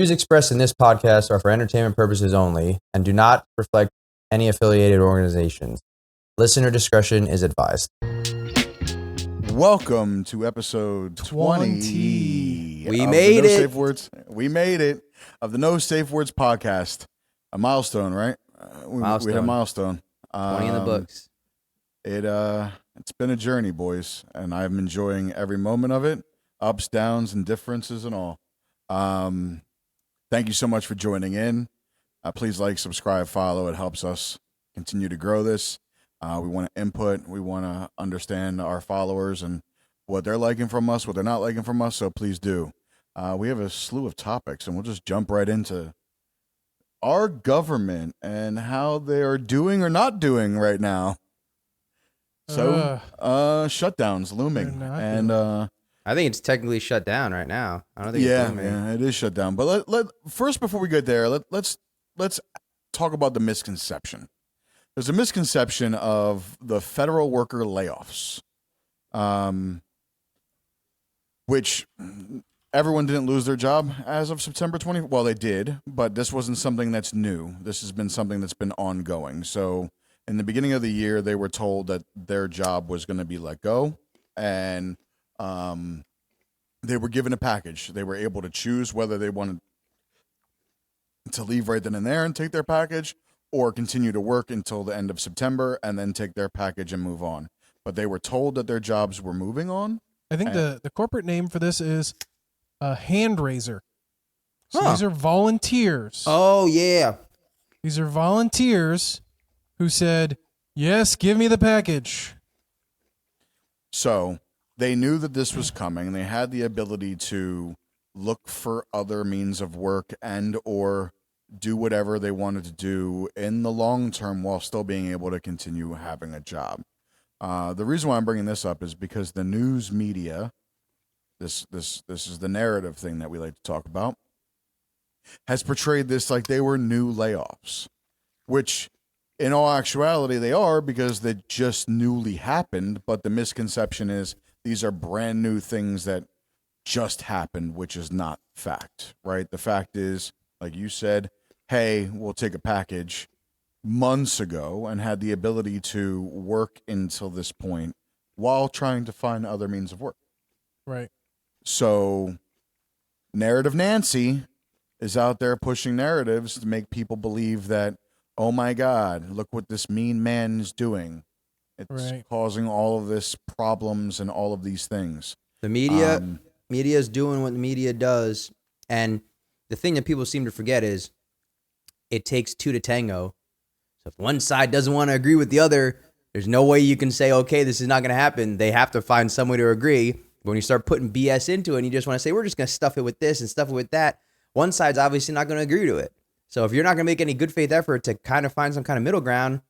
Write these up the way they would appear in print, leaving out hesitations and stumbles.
views expressed in this podcast are for entertainment purposes only and do not reflect any affiliated organizations. Listener discretion is advised. Welcome to episode 20. We made it. Safe Words. We made it of the No Safe Words podcast. A milestone, right? We had a milestone. 20 in the books. It's been a journey, boys, and I'm enjoying every moment of it. Ups, downs, and differences and all. Thank you so much for joining in. Please like, subscribe, follow. It helps us continue to grow this. We want to input. We want to understand our followers and what they're liking from us, what they're not liking from us. So please do. We have a slew of topics, and we'll just jump right into our government and how they are doing or not doing right now. So, shutdowns looming, and I think it's technically shut down right now. I don't think it's looming. Yeah, it is shut down. But let first, before we get there, let's talk about the misconception. There's a misconception of the federal worker layoffs, which everyone didn't lose their job as of September 20. Well, they did, but this wasn't something that's new. This has been something that's been ongoing. So in the beginning of the year, they were told that their job was going to be let go, and they were given a package. They were able to choose whether they wanted to leave right then and there and take their package, or continue to work until the end of September and then take their package and move on. But they were told that their jobs were moving on. I think the corporate name for this is a hand raiser. So these are volunteers. Oh, yeah. These are volunteers who said, yes, give me the package. So they knew that this was coming. They had the ability to look for other means of work and or do whatever they wanted to do in the long term while still being able to continue having a job. The reason why I'm bringing this up is because the news media, this is the narrative thing that we like to talk about, has portrayed this like they were new layoffs, which in all actuality they are, because they just newly happened. But the misconception is these are brand new things that just happened, which is not fact, right? The fact is, like you said, hey, we'll take a package months ago and had the ability to work until this point while trying to find other means of work. Right. So Narrative Nancy is out there pushing narratives to make people believe that, oh my God, look what this mean man is doing. It's causing all of this problems and all of these things. The media is doing what the media does. And the thing that people seem to forget is it takes two to tango. So if one side doesn't want to agree with the other, there's no way you can say, okay, this is not going to happen. They have to find some way to agree. When you start putting BS into it and you just want to say, we're just going to stuff it with this and stuff it with that, one side's obviously not going to agree to it. So if you're not going to make any good faith effort to kind of find some kind of middle ground,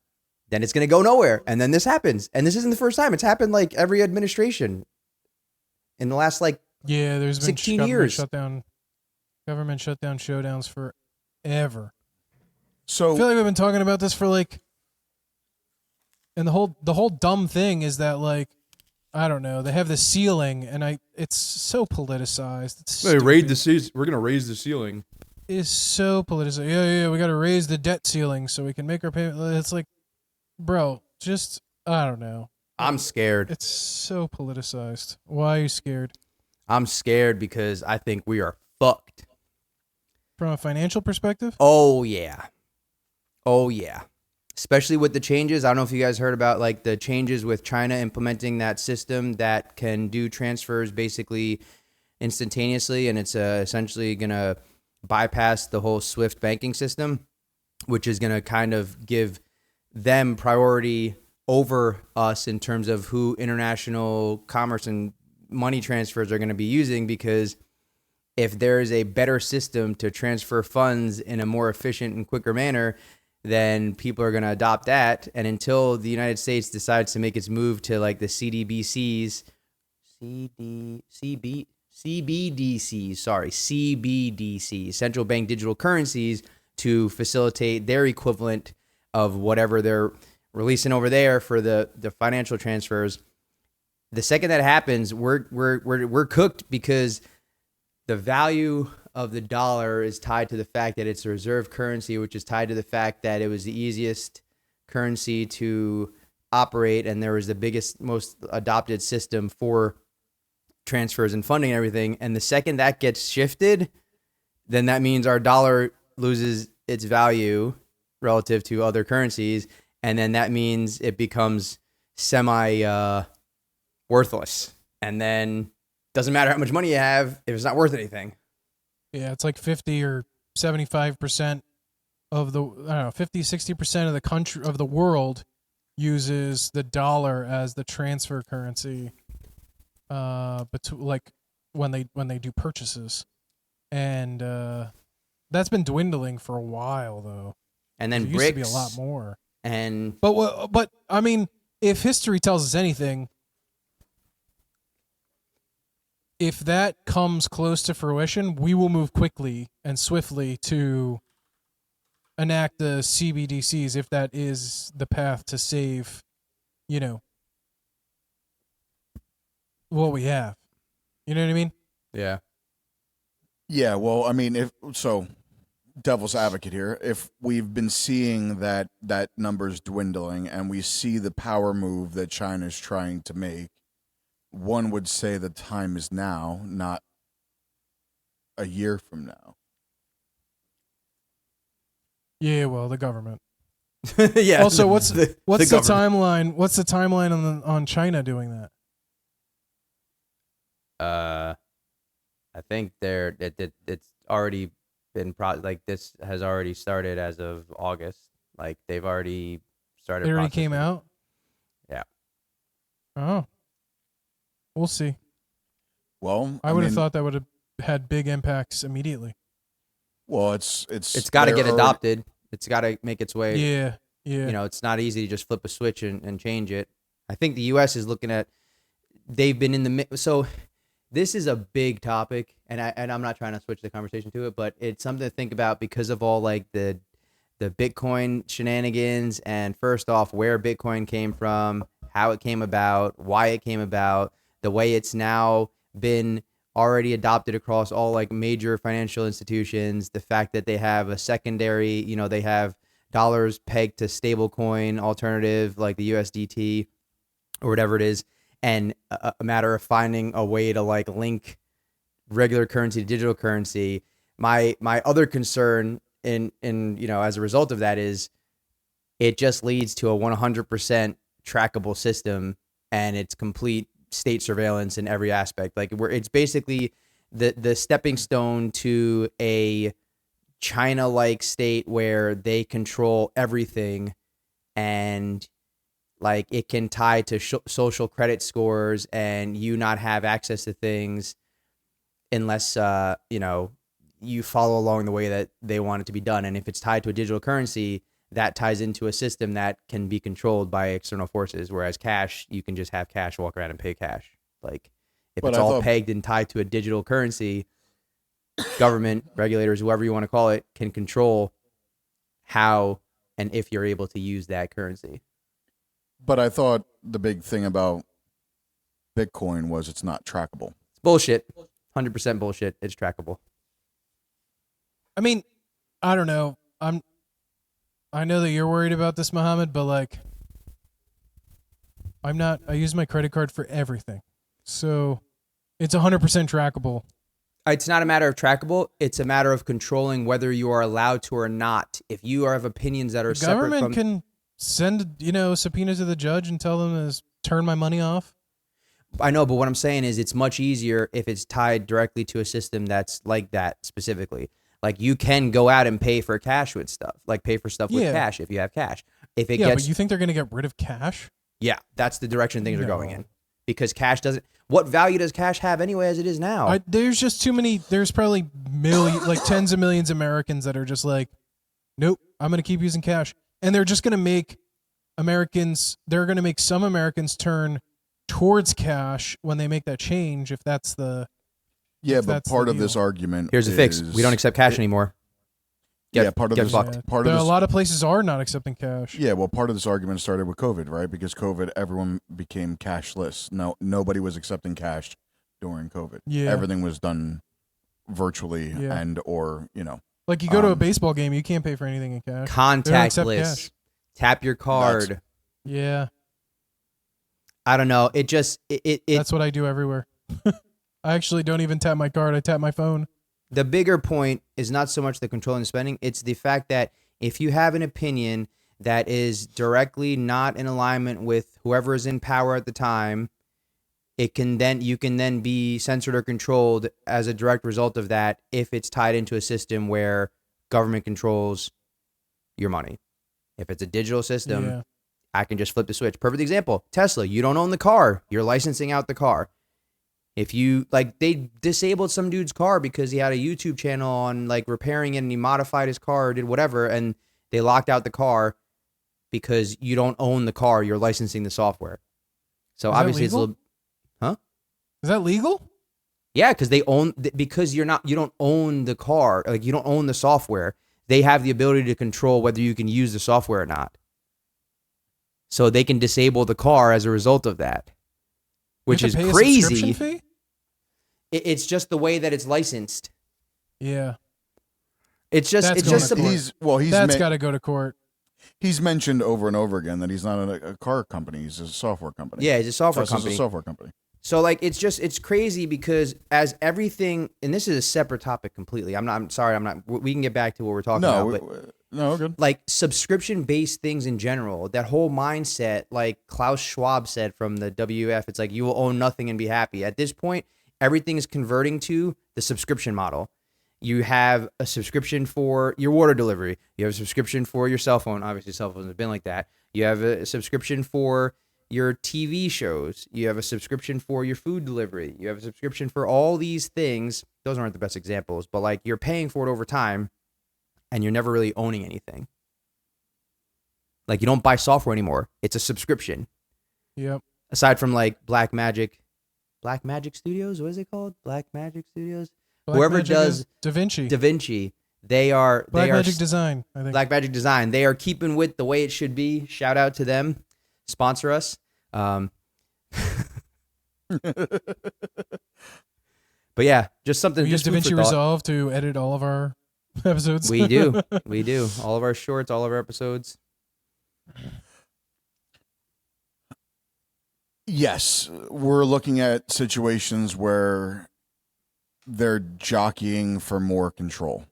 then it's going to go nowhere. And then this happens. And this isn't the first time. It's happened like every administration in the last there's been 16 years. Government shutdown showdowns forever. So I feel like we've been talking about this for and the whole dumb thing is that I don't know, they have the ceiling and it's so politicized. It's they raised the ceiling. We're gonna raise the ceiling. It's so politicized. Yeah, we got to raise the debt ceiling so we can make our payment. It's like, bro, just I don't know. I'm scared. It's so politicized. Why are you scared? I'm scared because I think we are fucked. From a financial perspective? Oh, yeah. Especially with the changes. I don't know if you guys heard about the changes with China implementing that system that can do transfers basically instantaneously. And it's essentially going to bypass the whole SWIFT banking system, which is going to kind of give them priority over us in terms of who international commerce and money transfers are going to be using, because if there is a better system to transfer funds in a more efficient and quicker manner, then people are going to adopt that. And until the United States decides to make its move to the CBDCs, central bank digital currencies, to facilitate their equivalent of whatever they're releasing over there for the financial transfers, the second that happens, we're cooked, because the value of the dollar is tied to the fact that it's a reserve currency, which is tied to the fact that it was the easiest currency to operate, and there was the biggest, most adopted system for transfers and funding and everything. And the second that gets shifted, then that means our dollar loses its value relative to other currencies, and then that means it becomes semi worthless. And then doesn't matter how much money you have if it's not worth anything. Yeah, it's like 50 or 75% of the, I don't know, 50, 60% of the country, of the world uses the dollar as the transfer currency, but like when they do purchases. And that's been dwindling for a while, though. And then it bricks used to be a lot more. And But I mean, if history tells us anything, if that comes close to fruition, we will move quickly and swiftly to enact the CBDCs if that is the path to save, what we have. You know what I mean? yeah. Yeah, well, I mean, if so, devil's advocate here. If we've been seeing that number's dwindling, and we see the power move that China's trying to make, one would say the time is now, not a year from now. Yeah, well, the government. Yeah. Also, what's the government. timeline? What's the timeline on China doing that? I think it's already been like this has already started as of August. Like they've already started. It already came processing. out? Yeah. Oh. We'll see. Well, I would have thought that would have had big impacts immediately. Well, it's got to get they're adopted. It's got to make its way. Yeah. It's not easy to just flip a switch and change it. I think the U.S. is looking at. They've been in the so. This is a big topic, and I'm not trying to switch the conversation to it, but it's something to think about because of all like the Bitcoin shenanigans. And first off, where Bitcoin came from, how it came about, why it came about, the way it's now been already adopted across all like major financial institutions, the fact that they have a secondary, they have dollars pegged to stablecoin alternative like the USDT or whatever it is, and a matter of finding a way to like link regular currency to digital currency. My other concern in as a result of that is it just leads to a 100% trackable system, and it's complete state surveillance in every aspect. Like it's basically the stepping stone to a China-like state where they control everything, and like it can tie to social credit scores, and you not have access to things unless you follow along the way that they want it to be done. And if it's tied to a digital currency, that ties into a system that can be controlled by external forces. Whereas cash, you can just have cash, walk around and pay cash. Like if it's all pegged and tied to a digital currency, government, regulators, whoever you want to call it, can control how and if you're able to use that currency. But I thought the big thing about Bitcoin was it's not trackable. It's bullshit. 100% bullshit. It's trackable. I mean, I don't know. I know that you're worried about this, Muhammad, but like, I'm not. I use my credit card for everything, so it's 100% trackable. It's not a matter of trackable. It's a matter of controlling whether you are allowed to or not. If you have opinions that are The government separate from, can send a subpoena to the judge and tell them to turn my money off. I know, but what I'm saying is it's much easier if it's tied directly to a system that's like that specifically. Like you can go out and pay for cash with stuff, like pay for stuff with cash if you have cash. If it gets, but you think they're going to get rid of cash? Yeah, that's the direction things are going in, because cash doesn't. What value does cash have anyway as it is now? There's just too many. There's probably like tens of millions of Americans that are just like, nope, I'm going to keep using cash, and they're just going to make Americans. They're going to make some Americans turn towards cash when they make that change. If that's the but part of this argument here's the fix: we don't accept cash anymore. Part of this. A lot of places are not accepting cash. Yeah, well, part of this argument started with COVID, right? Because COVID, everyone became cashless. No, nobody was accepting cash during COVID. Yeah, everything was done virtually Yeah. and or Like you go to a baseball game, you can't pay for anything in cash. They don't accept Contactless. cash. Tap your card. Yeah, I don't know. It just it that's what I do everywhere. I actually don't even tap my card. I tap my phone. the bigger point is not so much the controlling the spending. It's the fact that if you have an opinion that is directly not in alignment with whoever is in power at the time, you can then be censored or controlled as a direct result of that if it's tied into a system where government controls your money. If it's a digital system, Yeah. I can just flip the switch. Perfect example, Tesla. You don't own the car. You're licensing out the car. If you they disabled some dude's car because he had a YouTube channel on repairing it and he modified his car or did whatever, and they locked out the car because you don't own the car. You're licensing the software. So Is that obviously it's a legal? little, huh? Is that legal? Yeah, because because you don't own the car, you don't own the software. They have the ability to control whether you can use the software or not. So they can disable the car as a result of that, which You is have to pay a crazy. subscription fee? It's just the way that it's licensed. Yeah. It's just That's it's going just to court. That's got to go to court. He's mentioned over and over again that he's not a car company. He's a software company. Yeah, it's a software Tesla's company. a software company. So it's crazy because as everything, and this is a separate topic completely. I'm sorry. We can get back to what we're talking about. But No, good. Subscription-based things in general, that whole mindset, like Klaus Schwab said from the WF, it's like you will own nothing and be happy. At this point, everything is converting to the subscription model. You have a subscription for your water delivery. You have a subscription for your cell phone. Obviously, cell phones have been like that. You have a subscription for your TV shows. You have a subscription for your food delivery. You have a subscription for all these things. Those aren't the best examples, but you're paying for it over time and you're never really owning anything. You don't buy software anymore. It's a subscription. Yep. Aside from Black Magic Studios, what is it called? Black Magic Studios? Whoever Magic does is Da Vinci. Da Vinci, they are Magic Design, I think. Black Magic Design. They are keeping with the way it should be. Shout out to them. Sponsor us. But yeah, just something. We use just food for DaVinci thought. Resolve to edit all of our episodes. We do. We do. All of our shorts, all of our episodes. Yes, we're looking at situations where they're jockeying for more control.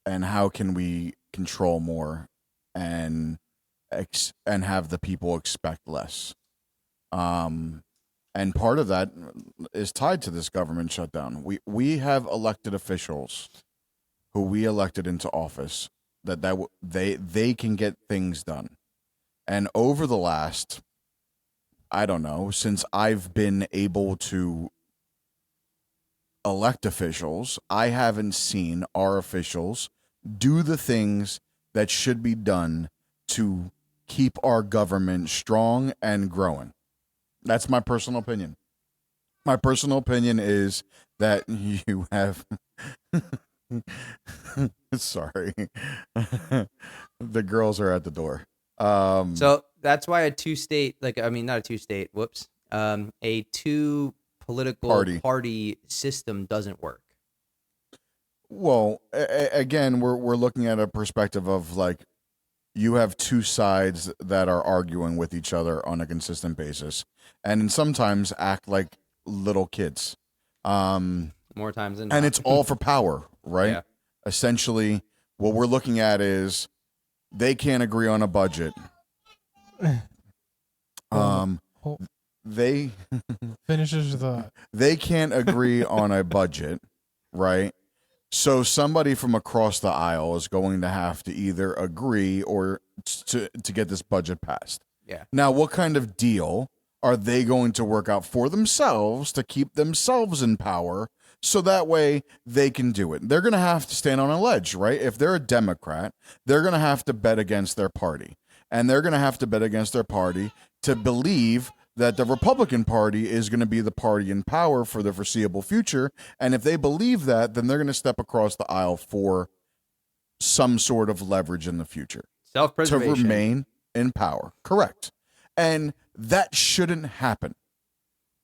And how can we control more and have the people expect less? And part of that is tied to this government shutdown. We have elected officials who we elected into office they can get things done. And over the last, I don't know, since I've been able to elect officials, I haven't seen our officials do the things that should be done to keep our government strong and growing. That's my personal opinion. My personal opinion is that you have sorry. The girls are at the door. So that's why a two-state, not a two-state, whoops, a two political party system doesn't work. Well, again, we're looking at a perspective of you have two sides that are arguing with each other on a consistent basis, and sometimes act like little kids. More times than not. And it's all for power, right? Yeah. Essentially, what we're looking at is they can't agree on a budget. They finishes the. They can't agree on a budget, right? So somebody from across the aisle is going to have to either agree or to get this budget passed. Yeah. Now, what kind of deal are they going to work out for themselves to keep themselves in power so that way they can do it? They're going to have to stand on a ledge, right? If they're a Democrat, they're going to have to bet against their party. And they're going to have to bet against their party to believe that the Republican Party is going to be the party in power for the foreseeable future. And if they believe that, then they're going to step across the aisle for some sort of leverage in the future. Self-preservation. To remain in power. Correct. And that shouldn't happen.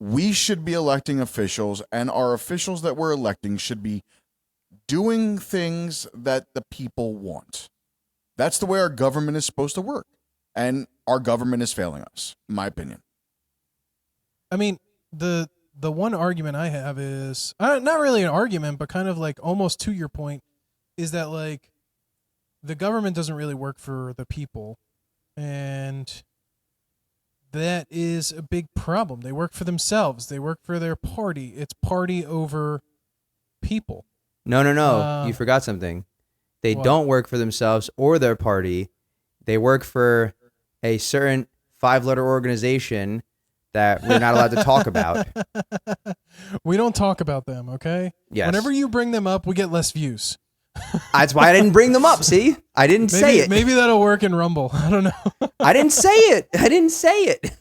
we should be electing officials, and our officials that we're electing should be doing things that the people want. That's the way our government is supposed to work. And our government is failing us, in my opinion. I mean, the one argument I have is not really an argument, but kind of like almost to your point, is that like the government doesn't really work for the people, and that is a big problem. They work for themselves. They work for their party. It's party over people. No. You forgot something. They What? don't work for themselves or their party. They work for a certain 5-letter organization that we're not allowed to talk about. We don't talk about them, okay? Yes. Whenever you bring them up, we get less views. That's why I didn't bring them up, see? I didn't say it. Maybe that'll work in Rumble. I don't know. I didn't say it.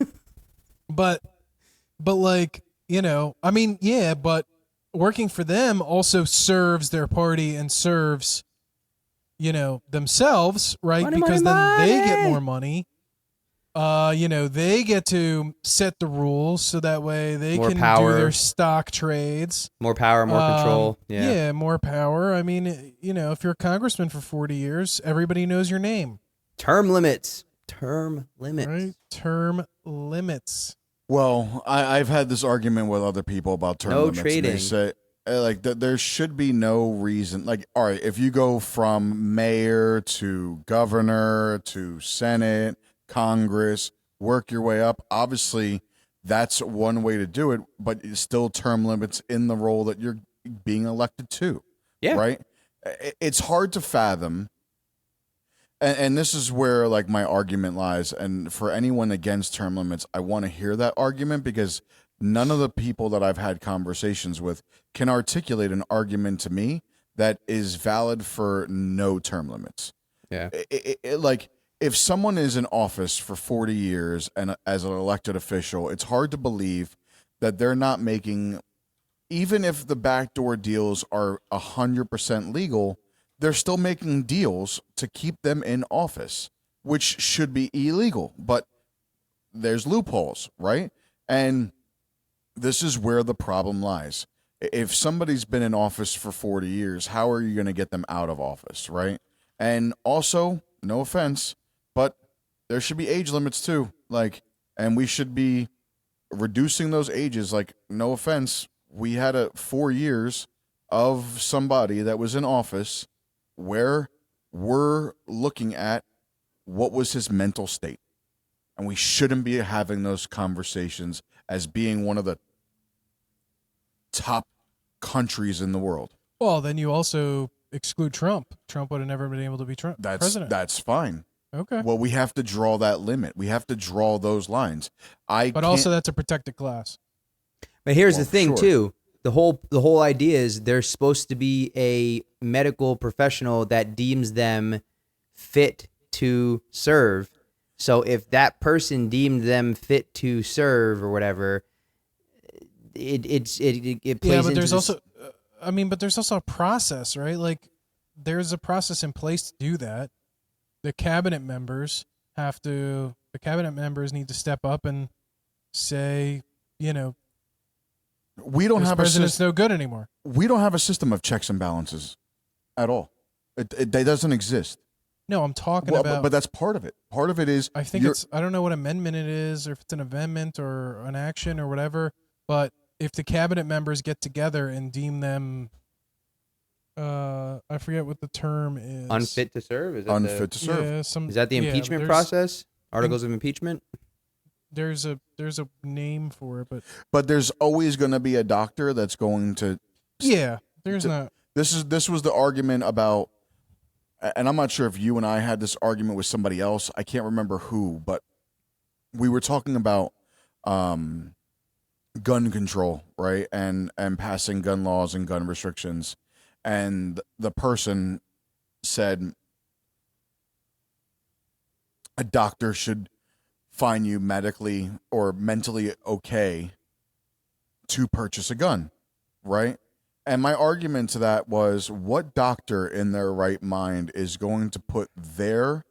But like, you know, I mean, yeah, but working for them also serves their party and serves, you know, themselves, right? Money, because money, then they get money. more money. You know, they get to set the rules so that way they More can power. do their stock trades. More power, more control. Yeah. More power. I mean, you know, if you're a congressman for 40 years, everybody knows your name. Term limits. Right? Term limits. Well, I've had this argument with other people about term No limits. And they trading. say, like, there should be no reason. Like, all right, if you go from mayor to governor to Senate, Congress, work your way up, obviously that's one way to do it, but it's still term limits in the role that you're being elected to. Yeah. Right? It's hard to fathom. And this is where like my argument lies. And for anyone against term limits, I want to hear that argument because none of the people that I've had conversations with can articulate an argument to me that is valid for no term limits. Yeah. Like if someone is in office for 40 years and as an elected official, it's hard to believe that they're not making, even if the backdoor deals are 100% legal, they're still making deals to keep them in office, which should be illegal. But there's loopholes, right? And this is where the problem lies. If somebody's been in office for 40 years, how are you going to get them out of office, right? And also, no offense, but there should be age limits too. Like, and we should be reducing those ages. Like, no offense, we had 4 years of somebody that was in office where we're looking at what was his mental state. And we shouldn't be having those conversations as being one of the top countries in the world. Well, then you also exclude Trump. Trump would have never been able to be president. That's fine. Okay. Well, we have to draw that limit. We have to draw those lines. But also that's a protected class. But here's Well, the thing sure. too. The whole idea is there's supposed to be a medical professional that deems them fit to serve. So if that person deemed them fit to serve or whatever, it plays Yeah, but into there's this- also but there's also a process, right? Like there's a process in place to do that. The cabinet members need to step up and say, you know, we don't this have president's no good anymore. we don't have a system of checks and balances at all. It doesn't exist. No, I'm talking Well, about. but that's part of it. Part of it is I think I don't know what amendment it is, or if it's an amendment or an action or whatever. But if the cabinet members get together and deem them, I forget what the term is. unfit to serve. Is that unfit to serve. Yeah, Is that the impeachment process? Articles of impeachment? There's a name for it, but But there's always going to be a doctor that's going to. yeah, there's not. This was the argument about, and I'm not sure if you and I had this argument with somebody else. I can't remember who, but we were talking about gun control, right, and passing gun laws and gun restrictions, and the person said a doctor should find you medically or mentally okay to purchase a gun, right? And my argument to that was, what doctor in their right mind is going to put their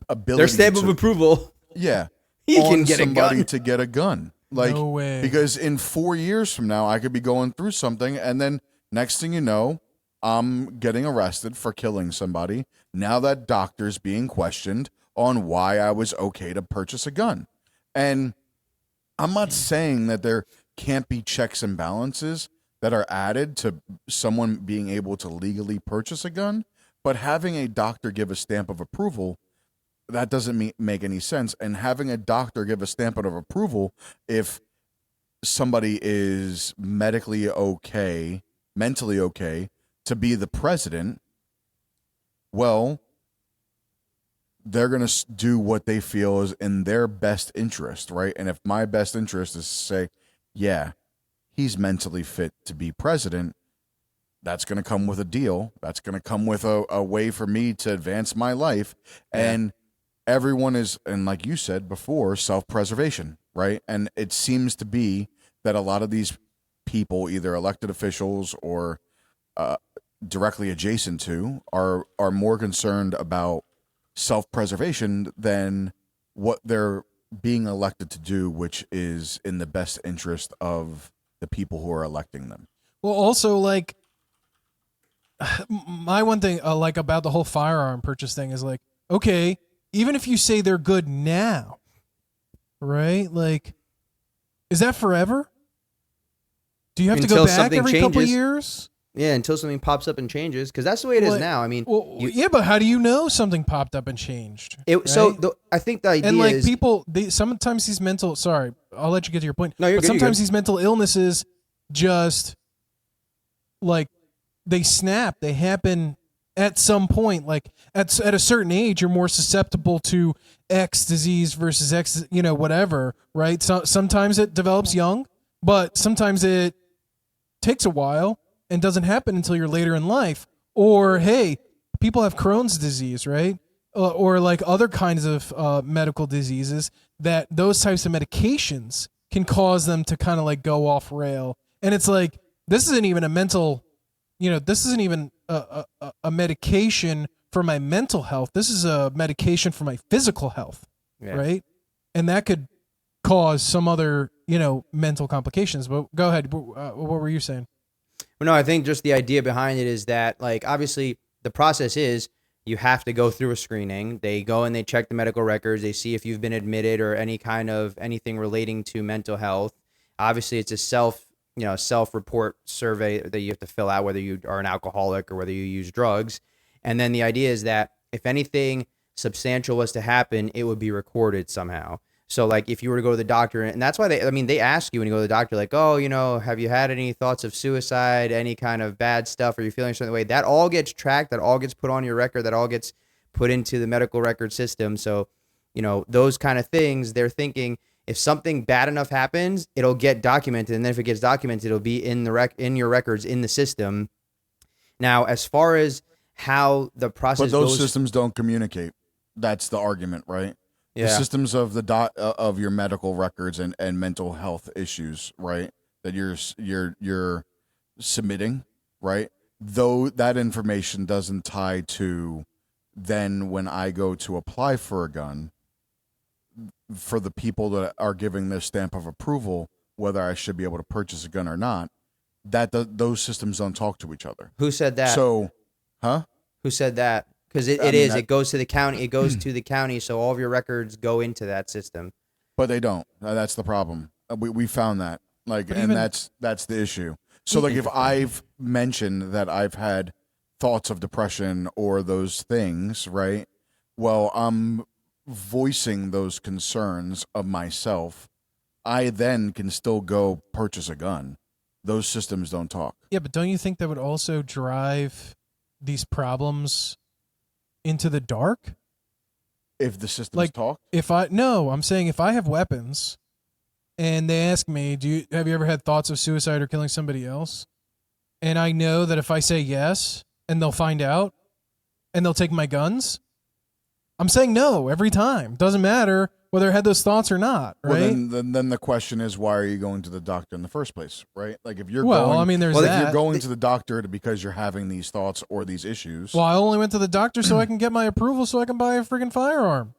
ability Their stamp of to, approval. yeah, He on can get a somebody gun. to get a gun? Like, No way. because in 4 years from now, I could be going through something, and then next thing you know, I'm getting arrested for killing somebody. Now that doctor's being questioned on why I was okay to purchase a gun. And I'm not saying that there can't be checks and balances that are added to someone being able to legally purchase a gun, but having a doctor give a stamp of approval, that doesn't make any sense. And having a doctor give a stamp of approval if somebody is medically okay, mentally okay to be the president, well, they're going to do what they feel is in their best interest, right? And if my best interest is to say, yeah, he's mentally fit to be president, that's going to come with a deal. That's going to come with a way for me to advance my life. Yeah. And everyone is, and like you said before, self-preservation, right? And it seems to be that a lot of these people, either elected officials or directly adjacent to, are more concerned about self-preservation than what they're being elected to do, which is in the best interest of the people who are electing them. Well, also, like, my one thing, like, about the whole firearm purchase thing is, like, okay, even if you say they're good now, right? Like, is that forever? Do you have to go Until back something every couple changes. years? Yeah, until something pops up and changes, because that's the way it is Well, now. I mean, Well, you- yeah, but how do you know something popped up and changed? so right? I think the idea And like is people, sometimes these mental. Sorry, I'll let you get to your point. No, you're but good, you're sometimes good. these mental illnesses just like they snap. They happen at some point. Like at a certain age, you're more susceptible to X disease versus X, whatever. Right. So sometimes it develops young, but sometimes it takes a while and doesn't happen until you're later in life. Or hey, people have Crohn's disease, right? Or like other kinds of medical diseases that those types of medications can cause them to kind of like go off rail. And it's like, this isn't even a mental, this isn't even a medication for my mental health. This is a medication for my physical health, Yeah. right? And that could cause some other, mental complications. But go ahead. What were you saying? Well, no, I think just the idea behind it is that, like, obviously the process is you have to go through a screening. They go and they check the medical records. They see if you've been admitted or anything relating to mental health. Obviously, it's a self-report survey that you have to fill out, whether you are an alcoholic or whether you use drugs. And then the idea is that if anything substantial was to happen, it would be recorded somehow. So, like, if you were to go to the doctor, and that's why they ask you when you go to the doctor, like, oh, have you had any thoughts of suicide, any kind of bad stuff, or you're feeling a certain way? That all gets tracked. That all gets put on your record. That all gets put into the medical record system. So, those kind of things, they're thinking if something bad enough happens, it'll get documented. And then if it gets documented, it'll be in in your records in the system. Now, as far as how the process But those goes, systems don't communicate. That's the argument, right? yeah. The systems of of your medical records and mental health issues, right? That you're submitting, right? Though that information doesn't tie to then when I go to apply for a gun, for the people that are giving their stamp of approval, whether I should be able to purchase a gun or not, those systems don't talk to each other. Who said that? So, huh? Who said that? Because it goes to the county. It goes to the county, so all of your records go into that system. But they don't. That's the problem. We found that. Like, But and even- that's the issue. So, like, if I've mentioned that I've had thoughts of depression or those things, right? Well, I'm voicing those concerns of myself. I then can still go purchase a gun. Those systems don't talk. Yeah, but don't you think that would also drive these problems into the dark? If the systems Like, talk, I'm saying if I have weapons and they ask me, have you ever had thoughts of suicide or killing somebody else? And I know that if I say yes and they'll find out and they'll take my guns, I'm saying no every time. Doesn't matter whether I had those thoughts or not, right? well, then the question is, why are you going to the doctor in the first place, right? Like, if you're Well, going, I mean, there's if that. you're going to the doctor because you're having these thoughts or these issues, Well, I only went to the doctor so I can get my approval so I can buy a freaking firearm.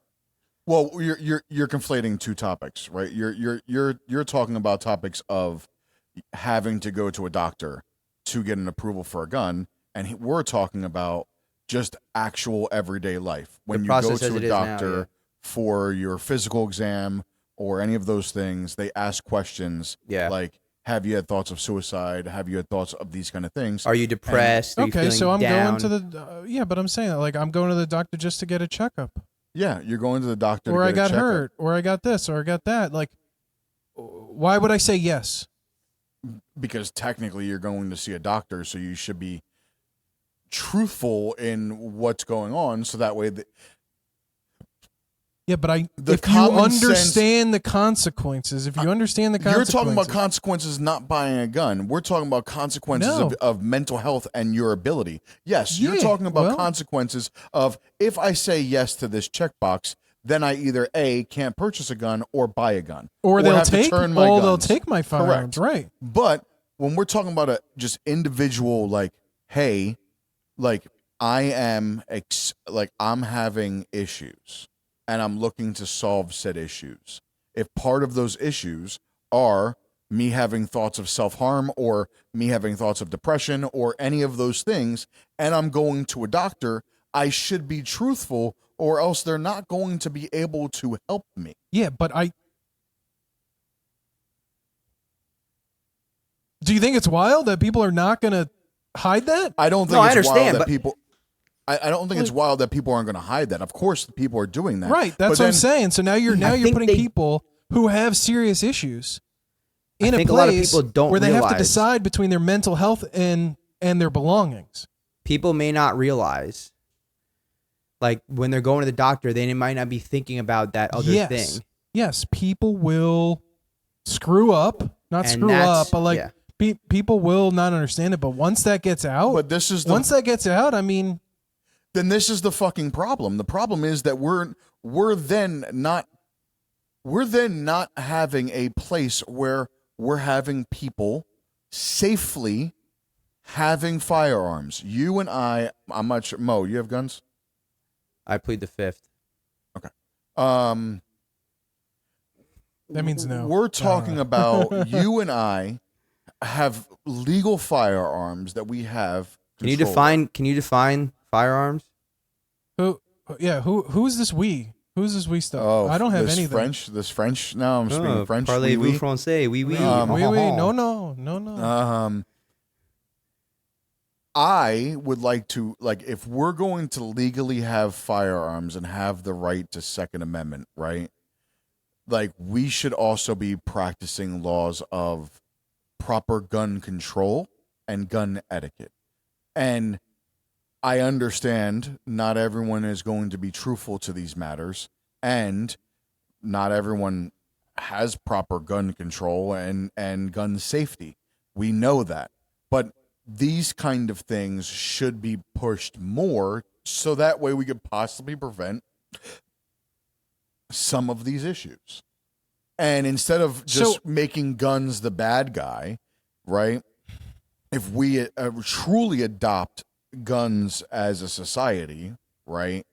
Well, you're conflating two topics, right? You're talking about topics of having to go to a doctor to get an approval for a gun, and we're talking about just actual everyday life. When you go process as to it a is now, doctor yeah. for your physical exam or any of those things, they ask questions Yeah. like, have you had thoughts of suicide? Have you had thoughts of these kind of things? Are you depressed? Are you Okay, feeling so I'm down? going to the yeah, but I'm saying that like I'm going to the doctor just to get a checkup, Yeah, you're going to the doctor or to I get got a checkup. hurt, or I got this, or I got that. Like, why would I say yes? Because technically you're going to see a doctor, so you should be truthful in what's going on, so that way Yeah, but if you common understand the consequences, if you understand the you're consequences, talking about consequences not buying a gun. We're talking about consequences No. of mental health and your ability. Yes, you're Yeah, talking about well- consequences of if I say yes to this checkbox, then I either A, can't purchase a gun or buy a gun. or they'll have to take, turn my or they'll guns. take my firearms, Correct. right? But when we're talking about a just individual, like, hey, like I'm having issues and I'm looking to solve said issues. If part of those issues are me having thoughts of self-harm or me having thoughts of depression or any of those things, and I'm going to a doctor, I should be truthful or else they're not going to be able to help me. Yeah, but do you think it's wild that people are not going to hide that? I don't think No, I it's wild understand, that but- people. I don't think it's wild that people aren't going to hide that. Of course, people are doing that. Right, that's But what I'm then- saying. So now you're think putting they- people who have serious issues in I think a a lot of place people don't where they have to realize- decide between their mental health and their belongings. People may not realize, like when they're going to the doctor, they might not be thinking about that other yes. thing. Yes, people will screw up, not And screw that's- up, but like yeah. people will not understand it. But once that gets out, But this is once that gets out, I mean, then this is the fucking problem. The problem is that we're then not having a place where we're having people safely having firearms. You and I'm not sure. Mo, you have guns? I plead the fifth. Um, that means no. We're talking about you and I have legal firearms that we have. Can you control of. define firearms? Who's this we? Who's this we stuff? Oh, I don't have this anything. French. Now I'm speaking French. Parlez-vous Oui. français? Oui, oui. No. I would like to, if we're going to legally have firearms and have the right to Second Amendment, right? Like, we should also be practicing laws of proper gun control and gun etiquette. And I understand not everyone is going to be truthful to these matters, and not everyone has proper gun control and gun safety. We know that. But these kind of things should be pushed more so that way we could possibly prevent some of these issues. And instead of just making guns the bad guy, right? If we truly adopt guns as a society, right,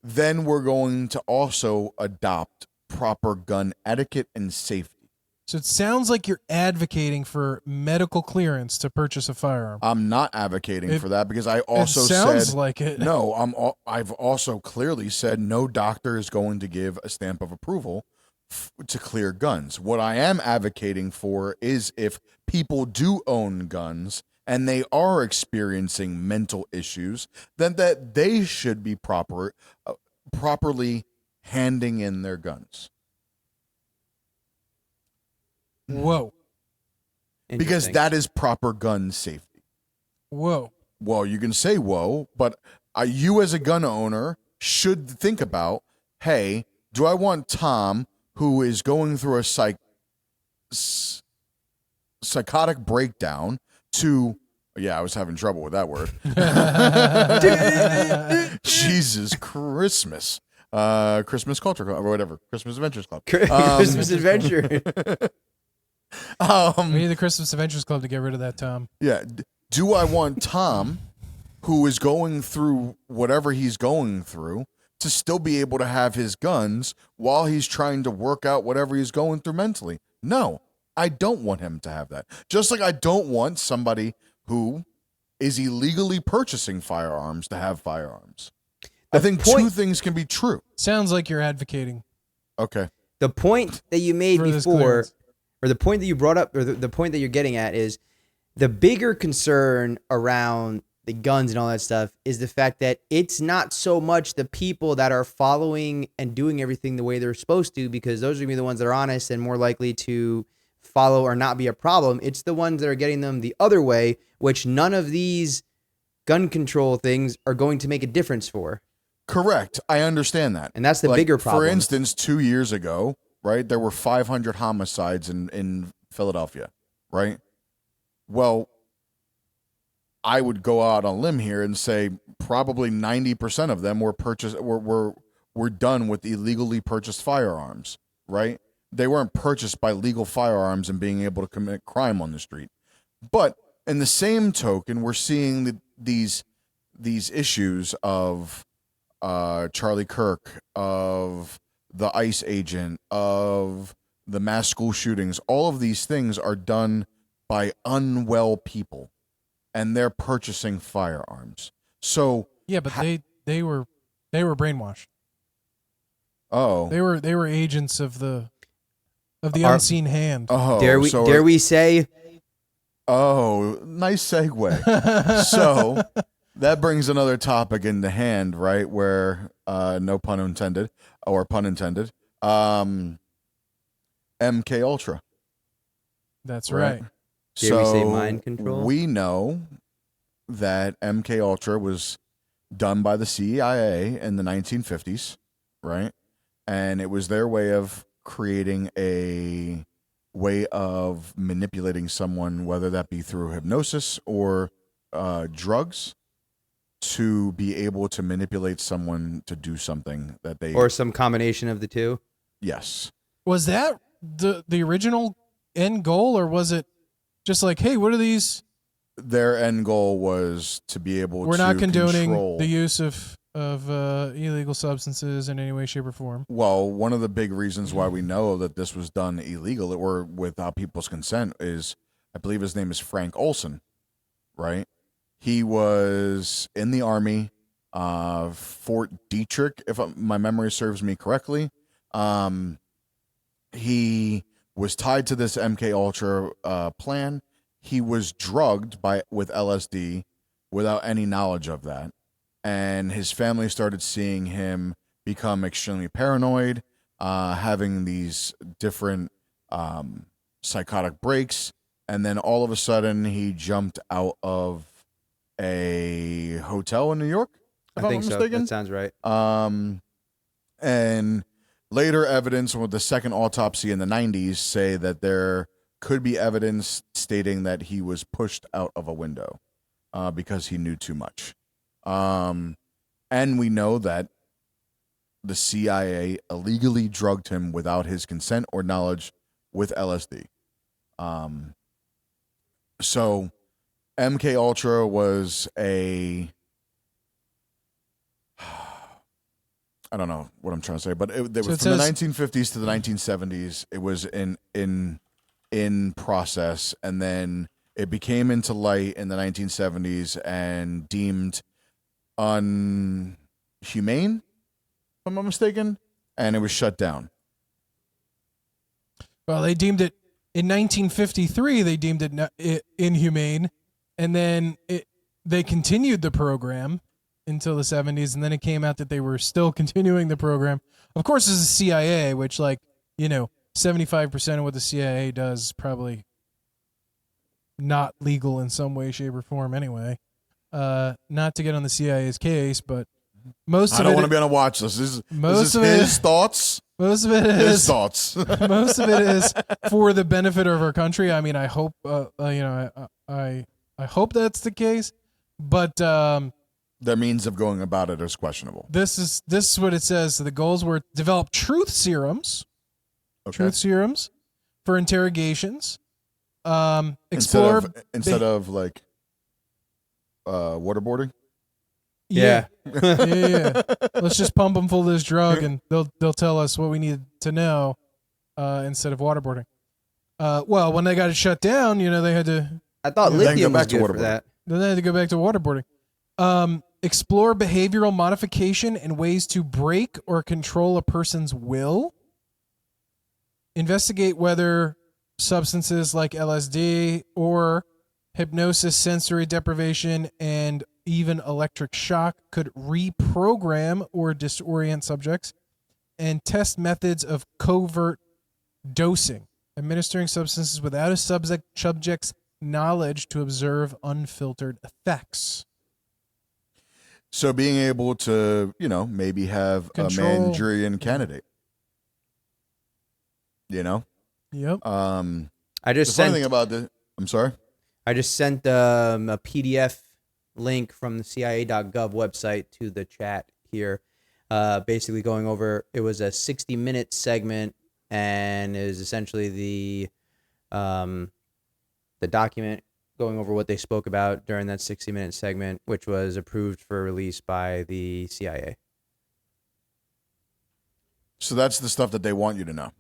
then we're going to also adopt proper gun etiquette and safety. So it sounds like you're advocating for medical clearance to purchase a firearm. I'm not advocating for that because I also it sounds said like it. no. I've also clearly said no doctor is going to give a stamp of approval to clear guns. What I am advocating for is if people do own guns and they are experiencing mental issues, then that they should be properly handing in their guns. Whoa. Because Interesting. that is proper gun safety. Whoa. Well, you can say whoa, but you as a gun owner should think about, hey, do I want Tom, who is going through a psychotic breakdown, to... Yeah, I was having trouble with that word. Jesus Christmas. Christmas Culture Club, or whatever. Christmas Adventures Club. Christmas Adventure. We need the Christmas Adventures Club to get rid of that, Tom. Yeah. Do I want Tom, who is going through whatever he's going through, to still be able to have his guns while he's trying to work out whatever he's going through mentally. No, I don't want him to have that. Just like I don't want somebody who is illegally purchasing firearms to have firearms. I think two things can be true. Sounds like you're advocating. Okay. The point that you made For this before, clearance. or the point that you brought up, or the point that you're getting at is the bigger concern around the guns and all that stuff is the fact that it's not so much the people that are following and doing everything the way they're supposed to, because those are going to be the ones that are honest and more likely to follow or not be a problem. It's the ones that are getting them the other way, which none of these gun control things are going to make a difference for. Correct. I understand that. And that's the bigger problem. For instance, 2 years ago, right, there were 500 homicides in Philadelphia, right? Well, I would go out on a limb here and say probably 90% of them were done with illegally purchased firearms, right? They weren't purchased by legal firearms and being able to commit crime on the street. But in the same token, we're seeing these issues of Charlie Kirk, of the ICE agent, of the mass school shootings. All of these things are done by unwell people, and they're purchasing firearms. So Yeah, but they were brainwashed. oh, They were agents of the Our- unseen hand. oh, Dare we say? oh, nice segue. So that brings another topic into hand, right? Where no pun intended, or pun intended. MK Ultra. That's Right. right. Dare we say mind control? We know that MK Ultra was done by the CIA in the 1950s, right? And it was their way of creating a way of manipulating someone, whether that be through hypnosis or drugs, to be able to manipulate someone to do something that they... Or some combination of the two? Yes. Was that the original end goal, or was it just like, hey, what are these? Their end goal was to be able We're to not condoning control... the use of illegal substances in any way, shape, or form. Well, one of the big reasons why we know that this was done illegal or without people's consent is, I believe his name is Frank Olson, right? He was in the Army, Fort Detrick, if my memory serves me correctly. He was tied to this MK Ultra plan. He was drugged with LSD without any knowledge of that. And his family started seeing him become extremely paranoid, having these different psychotic breaks. And then all of a sudden, he jumped out of a hotel in New York, if I I'm think not so. mistaken. That sounds right. And later evidence with the second autopsy in the 90s say that there could be evidence stating that he was pushed out of a window because he knew too much. And we know that the CIA illegally drugged him without his consent or knowledge with LSD. So MK Ultra was I don't know what I'm trying to say, but it was from the 1950s to the 1970s. It was in process, and then it became into light in the 1970s and deemed unhumane, if I'm not mistaken, and it was shut down. Well, they deemed it in 1953. They deemed it inhumane, and then they continued the program until the 70s, and then it came out that they were still continuing the program. Of course, this is CIA, which, 75% of what the CIA does is probably not legal in some way, shape, or form anyway. Not to get on the CIA's case, but most of it... I don't want to be on a watch list. This is his thoughts. Most of it is... His thoughts. Most of it is for the benefit of our country. I mean, I hope, I hope that's the case, but... their means of going about it is questionable. This is what it says. So the goals were to develop truth serums. Okay. Truth serums for interrogations. Explore instead of waterboarding. Yeah. Yeah. Let's just pump them full of this drug, and they'll tell us what we need to know instead of waterboarding. Well, when they got it shut down, they had to. I thought Then go lithium was back to good for waterboarding. that. Then they had to go back to waterboarding. Explore behavioral modification and ways to break or control a person's will. Investigate whether substances like LSD or hypnosis, sensory deprivation, and even electric shock could reprogram or disorient subjects. And test methods of covert dosing, administering substances without a subject's knowledge to observe unfiltered effects. So being able to, maybe have Control. a Manchurian candidate. Yep. I just The funny sent. thing about the, I'm sorry. I just sent a PDF link from the CIA.gov website to the chat here, basically going over. It was a 60-minute segment, and it was essentially the document going over what they spoke about during that 60-minute segment, which was approved for release by the CIA. So that's the stuff that they want you to know.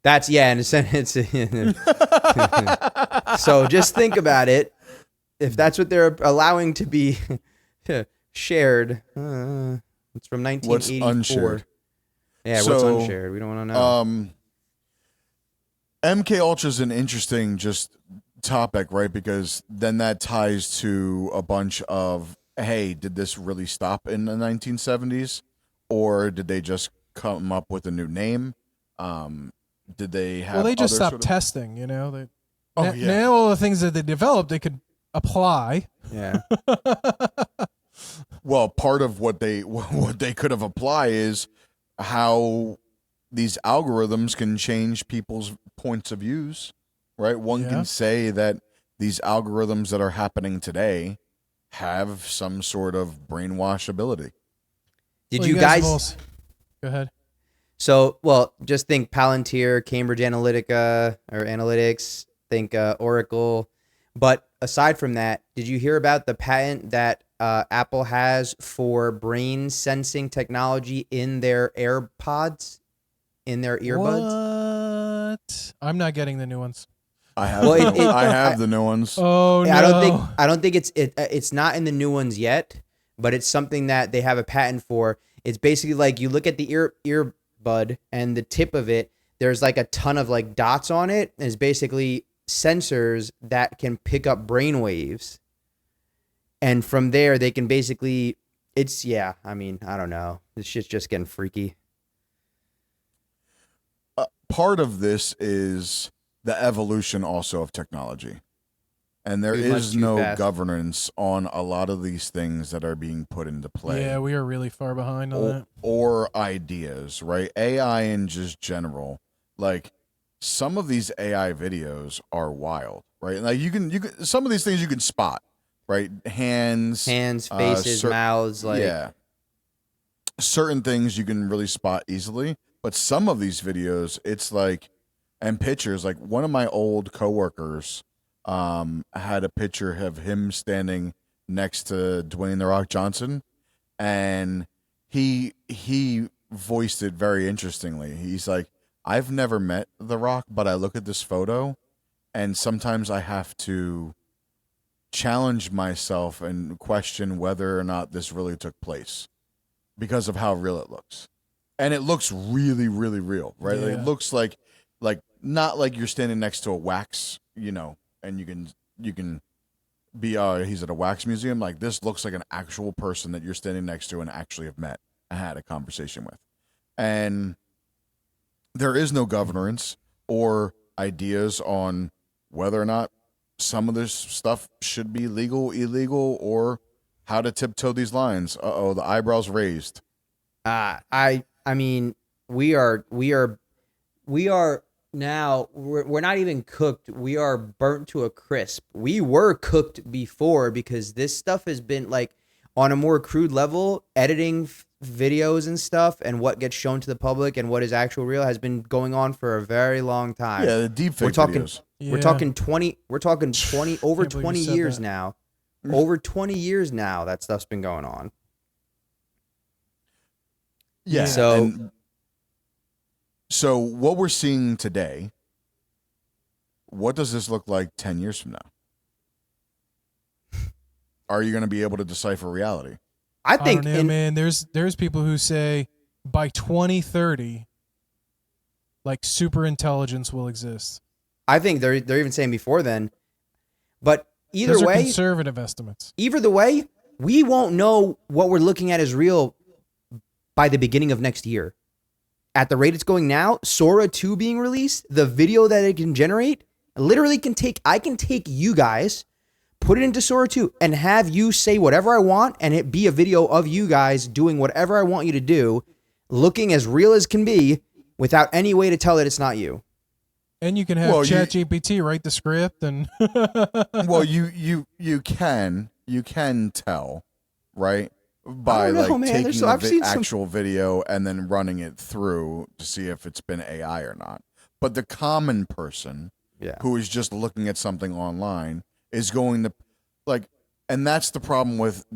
That's and it's so just think about it. If that's what they're allowing to be shared, it's from 1984. What's unshared? Yeah, what's So, unshared? We don't want to know. MK Ultra is an interesting just topic, right? Because then that ties to a bunch of, hey, did this really stop in the 1970s, or did they just come up with a new name? Did they have? Well, they just other stopped sort of- testing, They, Oh, yeah. Now all the things that they developed, they could apply. Yeah. Well, part of what they could have applied is how these algorithms can change people's points of views, right? One Yeah. can say that these algorithms that are happening today have some sort of brainwash ability. Did Well, you have guys? also- Go ahead. So, well, just think Palantir, Cambridge Analytica or Analytics. Think Oracle. But aside from that, did you hear about the patent that Apple has for brain sensing technology in their AirPods, in their earbuds? What? I'm not getting the new ones. I have, Well, I have the new ones. Oh no! I don't think it's not in the new ones yet, but it's something that they have a patent for. It's basically like you look at the earbud and the tip of it. There's like a ton of like dots on it. And it's basically sensors that can pick up brain waves, and from there they can basically. I mean, I don't know. This shit's just getting freaky. Part of this is the evolution also of technology. And there Too much is too no fast. governance on a lot of these things that are being put into play. Yeah, we are really far behind on that. Or ideas, right? AI in just general. Like some of these AI videos are wild, right? Like you can some of these things you can spot, right? Hands, Faces, mouths, like yeah. Certain things you can really spot easily, but some of these videos, it's like, and pictures, like one of my old coworkers had a picture of him standing next to Dwayne The Rock Johnson, and he voiced it very interestingly. He's like, I've never met The Rock, but I look at this photo, and sometimes I have to challenge myself and question whether or not this really took place because of how real it looks. And it looks really, really real, right? Like, Yeah. it looks like not like you're standing next to a wax, and you can be he's at a wax museum. Like this looks like an actual person that you're standing next to and actually have met and had a conversation with. And there is no governance or ideas on whether or not some of this stuff should be legal, illegal, or how to tiptoe these lines. The eyebrows raised. I mean, we are now we're not even cooked. We are burnt to a crisp. We were cooked before because this stuff has been like on a more crude level, editing videos and stuff and what gets shown to the public and what is actual real has been going on for a very long time. Yeah, the deep We're fake talking videos. we're talking 20 over Can't believe 20 you said years that. now. Over 20 years now that stuff's been going on. Yeah. So what we're seeing today, what does this look like 10 years from now? Are you going to be able to decipher reality? I think, don't know, man. There's people who say by 2030, like super intelligence will exist. I think they're even saying before then. But either Those are way, conservative estimates. either the way, we won't know what we're looking at is real by the beginning of next year. At the rate it's going now, Sora 2 being released, the video that it can generate literally I can take you guys, put it into Sora 2 and have you say whatever I want and it be a video of you guys doing whatever I want you to do, looking as real as can be without any way to tell that it's not you. And you can have ChatGPT write the script and well, you can tell, right? By taking the actual video and then running it through to see if it's been AI or not. But the common person who is just looking at something online is going to and that's the problem with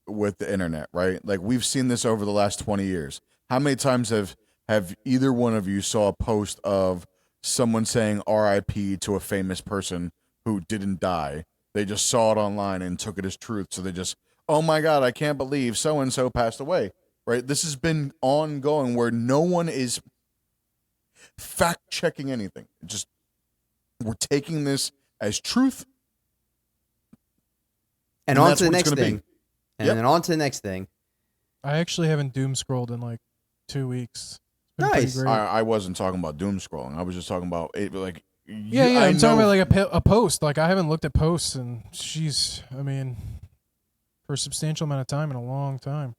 the internet, right? Like we've seen this over the last 20 years. How many times have either one of you saw a post of someone saying RIP to a famous person who didn't die? They just saw it online and took it as truth. So they just, oh my God, I can't believe so-and-so passed away, right? This has been ongoing where no one is fact-checking anything. Just, we're taking this as truth. And on to the next thing. And then on to the next thing. I actually haven't doom scrolled in like 2 weeks. Nice. I wasn't talking about doom scrolling. I was just talking about it, like. I'm talking about like a post. Like I haven't looked at posts and for a substantial amount of time in a long time,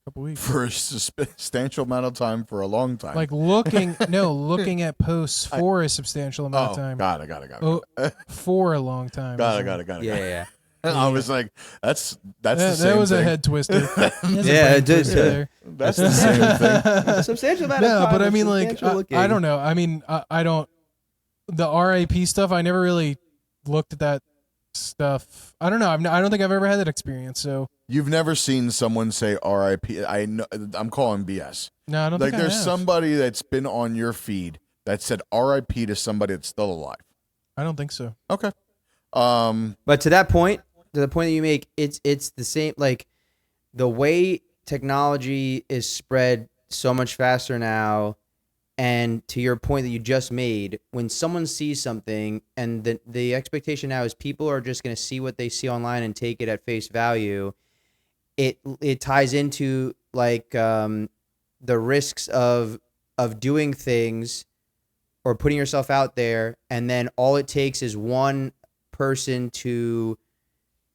a couple weeks. For a substantial amount of time for a long time. Like looking at posts for a substantial amount of time. Got it. For a long time. Got it. Yeah. I was like, that's the same that was thing. a head twister. Yeah, it did. That's the same thing. A substantial amount of No, time. but I mean, like, I don't know. I mean, I don't. The RIP stuff, I never really looked at that stuff. I don't know. I don't think I've ever had that experience. So You've never seen someone say RIP. I know, I'm calling BS. no, I don't Like think there's I have. somebody that's been on your feed that said RIP to somebody that's still alive. I don't think so. Okay. But to the point that you make, it's the same. Like the way technology is spread so much faster now, and to your point that you just made, when someone sees something, and the expectation now is people are just going to see what they see online and take it at face value. It ties into like the risks of doing things or putting yourself out there, and then all it takes is one person to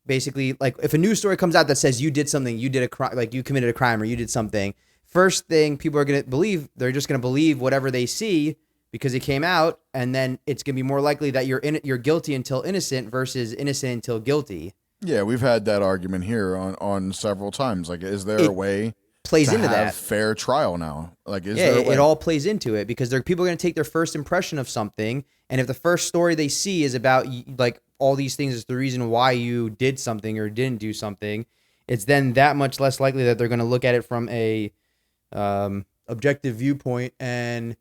basically, like, if a news story comes out that says you did something, you did a crime, like you committed a crime or you did something, first thing people are going to believe, they're just going to believe whatever they see because it came out, and then it's going to be more likely that you're guilty until innocent versus innocent until guilty. Yeah, we've had that argument here on several times. Like, is there a way plays to into have that fair trial now? Like, is there a way? It all plays into it because people are going to take their first impression of something, and if the first story they see is about like all these things is the reason why you did something or didn't do something, it's then that much less likely that they're going to look at it from a objective viewpoint and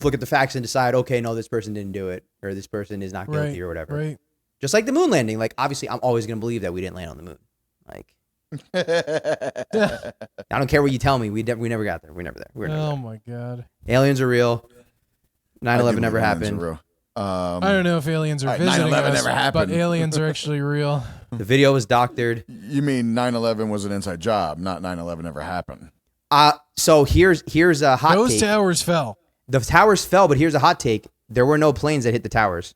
look at the facts and decide, okay, no, this person didn't do it or this person is not guilty or whatever. Right. Just like the moon landing. Like, obviously, I'm always going to believe that we didn't land on the moon. Like, I don't care what you tell me. We never got there. We're never there. Oh my God. Aliens are real. 9/11 never aliens are happened. real. I don't know if aliens are All right, visiting 9/11 us, never happened. but aliens are actually real. The video was doctored. You mean 9/11 was an inside job, not 9/11 ever happened? So here's a hot Those take. towers fell. The towers fell, but here's a hot take. There were no planes that hit the towers.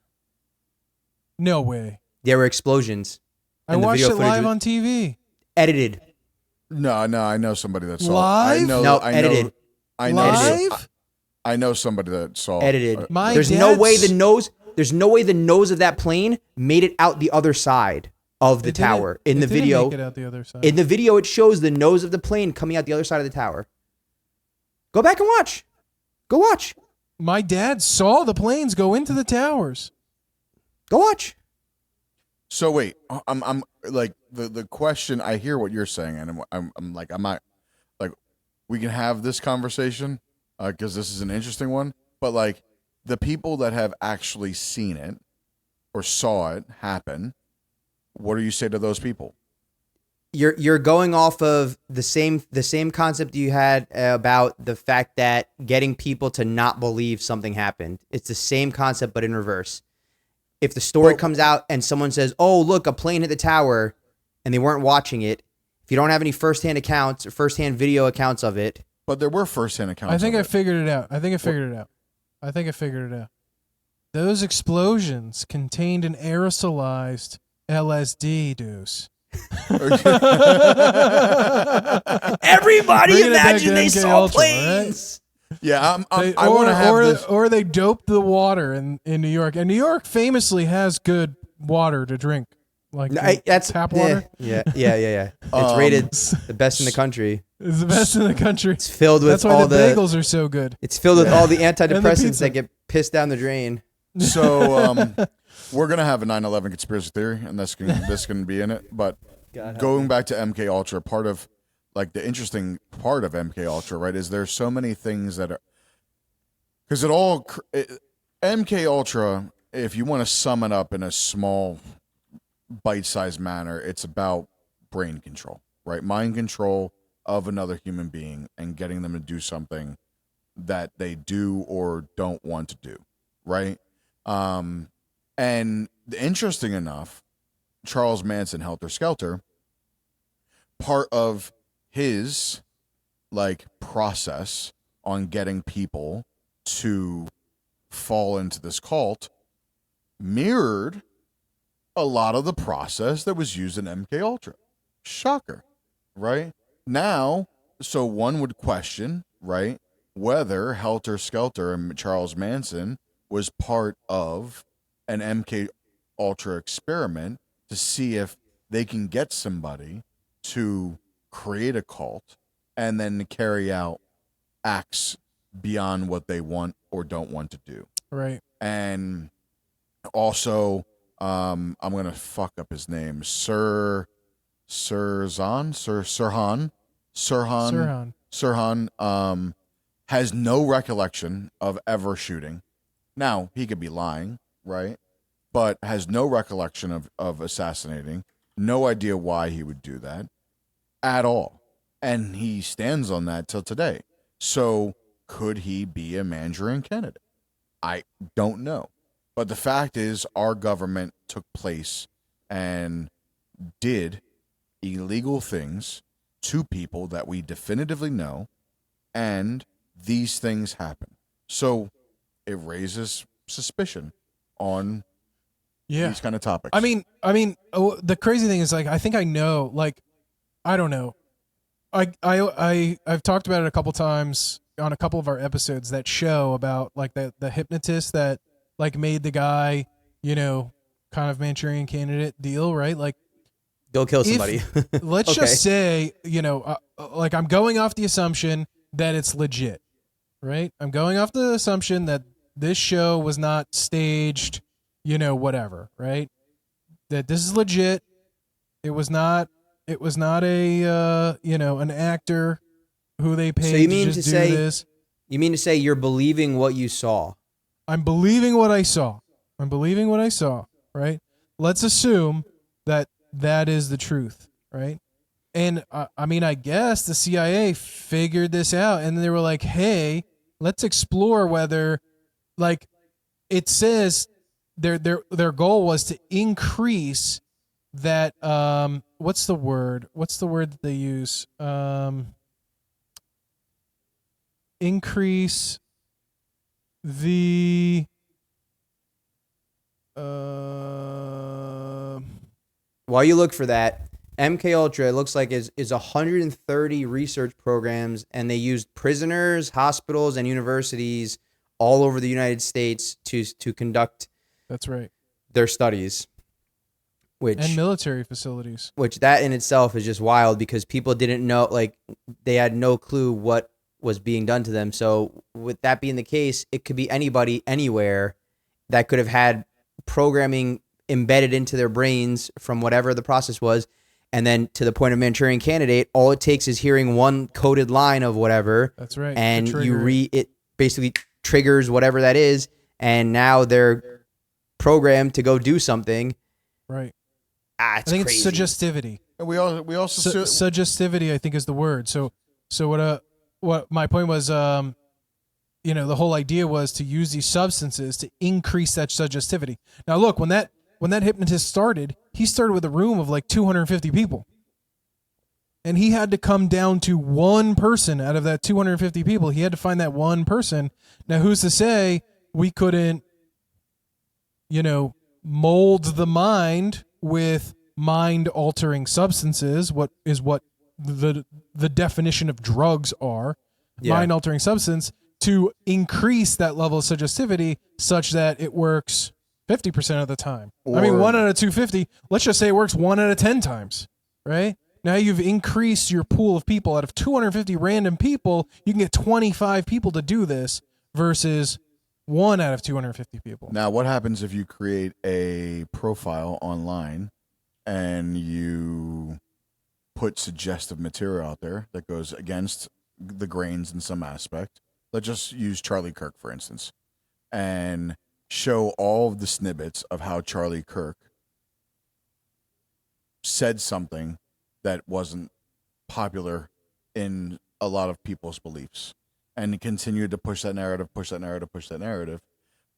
No way. There were explosions. I And the watched video it footage live was on TV. edited. No, I know somebody that saw Live? it. No, edited. I know. Live? I know somebody that saw Edited. My There's no way dad's- There's no way the nose of that plane made it out the other side of the It didn't- tower. In the it didn't video, make it out the other side. in the video, it shows the nose of the plane coming out the other side of the tower. Go back and watch. Go watch. My dad saw the planes go into the towers. Go watch. So wait, I'm like the question. I hear what you're saying, and I'm like, I'm not like we can have this conversation because this is an interesting one. But like the people that have actually seen it or saw it happen, what do you say to those people? You're going off of the same concept you had about the fact that getting people to not believe something happened. It's the same concept, but in reverse. If the story comes out and someone says, "Oh, look, a plane hit the tower," and they weren't watching it, if you don't have any firsthand accounts or firsthand video accounts of it, But there were firsthand accounts. I think of I it. figured it out. I think I figured it out. Those explosions contained an aerosolized LSD deuce. everybody Bring it back imagine to they MK saw Ultra, planes. Yeah, I want to have this. Or they doped the water in New York, and New York famously has good water to drink, like That's tap water. Yeah. It's rated the best in the country. It's the best in the country. It's filled with That's why all the bagels are so good. It's filled with all the antidepressants pizza. that get pissed down the drain. So we're gonna have a 9/11 conspiracy theory, and this can be in it. But going back to MK Ultra, part of like the interesting part of MK Ultra, right, is there's so many things that are because MK Ultra. If you want to sum it up in a small, bite-sized manner, it's about brain control, right? Mind control of another human being and getting them to do something that they do or don't want to do, right? And interesting enough, Charles Manson, Helter Skelter, part of his like process on getting people to fall into this cult mirrored a lot of the process that was used in MK Ultra. Shocker, right? Now, so one would question, right, whether Helter Skelter and Charles Manson was part of an MK Ultra experiment to see if they can get somebody to create a cult and then carry out acts beyond what they want or don't want to do. Right. And also, I'm gonna fuck up his name, Sirhan, has no recollection of ever shooting. Now, he could be lying, right? But has no recollection of assassinating, no idea why he would do that at all. And he stands on that till today. So could he be a Manchurian candidate? I don't know. But the fact is, our government took place and did illegal things to people that we definitively know, and these things happen. So it raises suspicion on these kind of topics. I mean, the crazy thing is, like, I think I know, like, I don't know. I've talked about it a couple times on a couple of our episodes, that show about like the hypnotist that like made the guy, you know, kind of Manchurian candidate deal, right? Like, go kill somebody. Let's just say, you know, like I'm going off the assumption that it's legit, right? I'm going off the assumption that this show was not staged, you know, whatever, right? That this is legit. It was not a, you know, an actor who they paid So you mean to just to do say this. You mean to say you're believing what you saw? I'm believing what I saw. Right? Let's assume that that is the truth, right? And I mean, I guess the CIA figured this out, and they were like, "Hey, let's explore whether, like, it says their goal was to increase that. What's the word? What's the word that they use? Increase the While you look for that, MK Ultra, it looks like is 130 research programs, and they used prisoners, hospitals, and universities all over the United States to conduct. That's right. Their studies, and military facilities. Which that in itself is just wild, because people didn't know, like, they had no clue what was being done to them. So with that being the case, it could be anybody, anywhere, that could have had programming embedded into their brains from whatever the process was. And then to the point of Manchurian Candidate, all it takes is hearing one coded line of whatever. That's right. And it basically triggers whatever that is. And now they're programmed to go do something. Right. I think it's suggestivity. And we also suggestivity, I think, is the word. So what my point was, the whole idea was to use these substances to increase that suggestivity. Now, look, when that hypnotist started, he started with a room of like 250 people. And he had to come down to one person out of that 250 people. He had to find that one person. Now, who's to say we couldn't, mold the mind with mind-altering substances, what the definition of drugs are, mind-altering substance, to increase that level of suggestivity such that it works 50% of the time. 1 out of 250, let's just say it works 1 out of 10 times, right? Now you've increased your pool of people. Out of 250 random people, you can get 25 people to do this versus 1 out of 250 people. Now, what happens if you create a profile online and you put suggestive material out there that goes against the grains in some aspect? Let's just use Charlie Kirk, for instance, and show all of the snippets of how Charlie Kirk said something that wasn't popular in a lot of people's beliefs, and continue to push that narrative.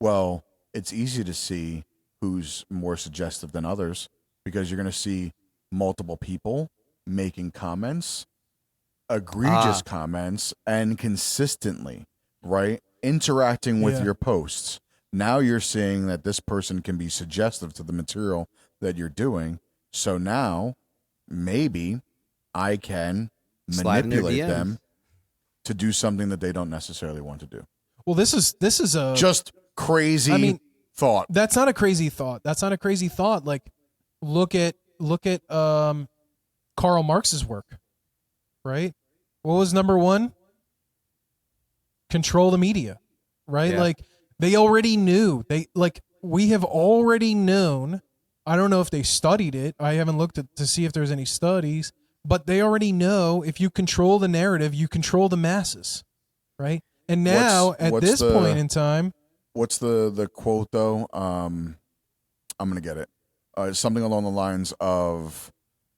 Well, it's easy to see who's more suggestive than others, because you're going to see multiple people making comments, egregious comments, and consistently, right, interacting with your posts. Now you're seeing that this person can be suggestive to the material that you're doing. So now maybe I can manipulate them to do something that they don't necessarily want to do. Well, this is a just crazy thought. That's not a crazy thought. Like, look at Karl Marx's work, right? What was number one? Control the media, right? Yeah. Like, they already knew. We have already known. I don't know if they studied it. I haven't looked to see if there's any studies, but they already know if you control the narrative, you control the masses, right? And now at this point in time, what's the quote though? I'm gonna get it. Something along the lines of,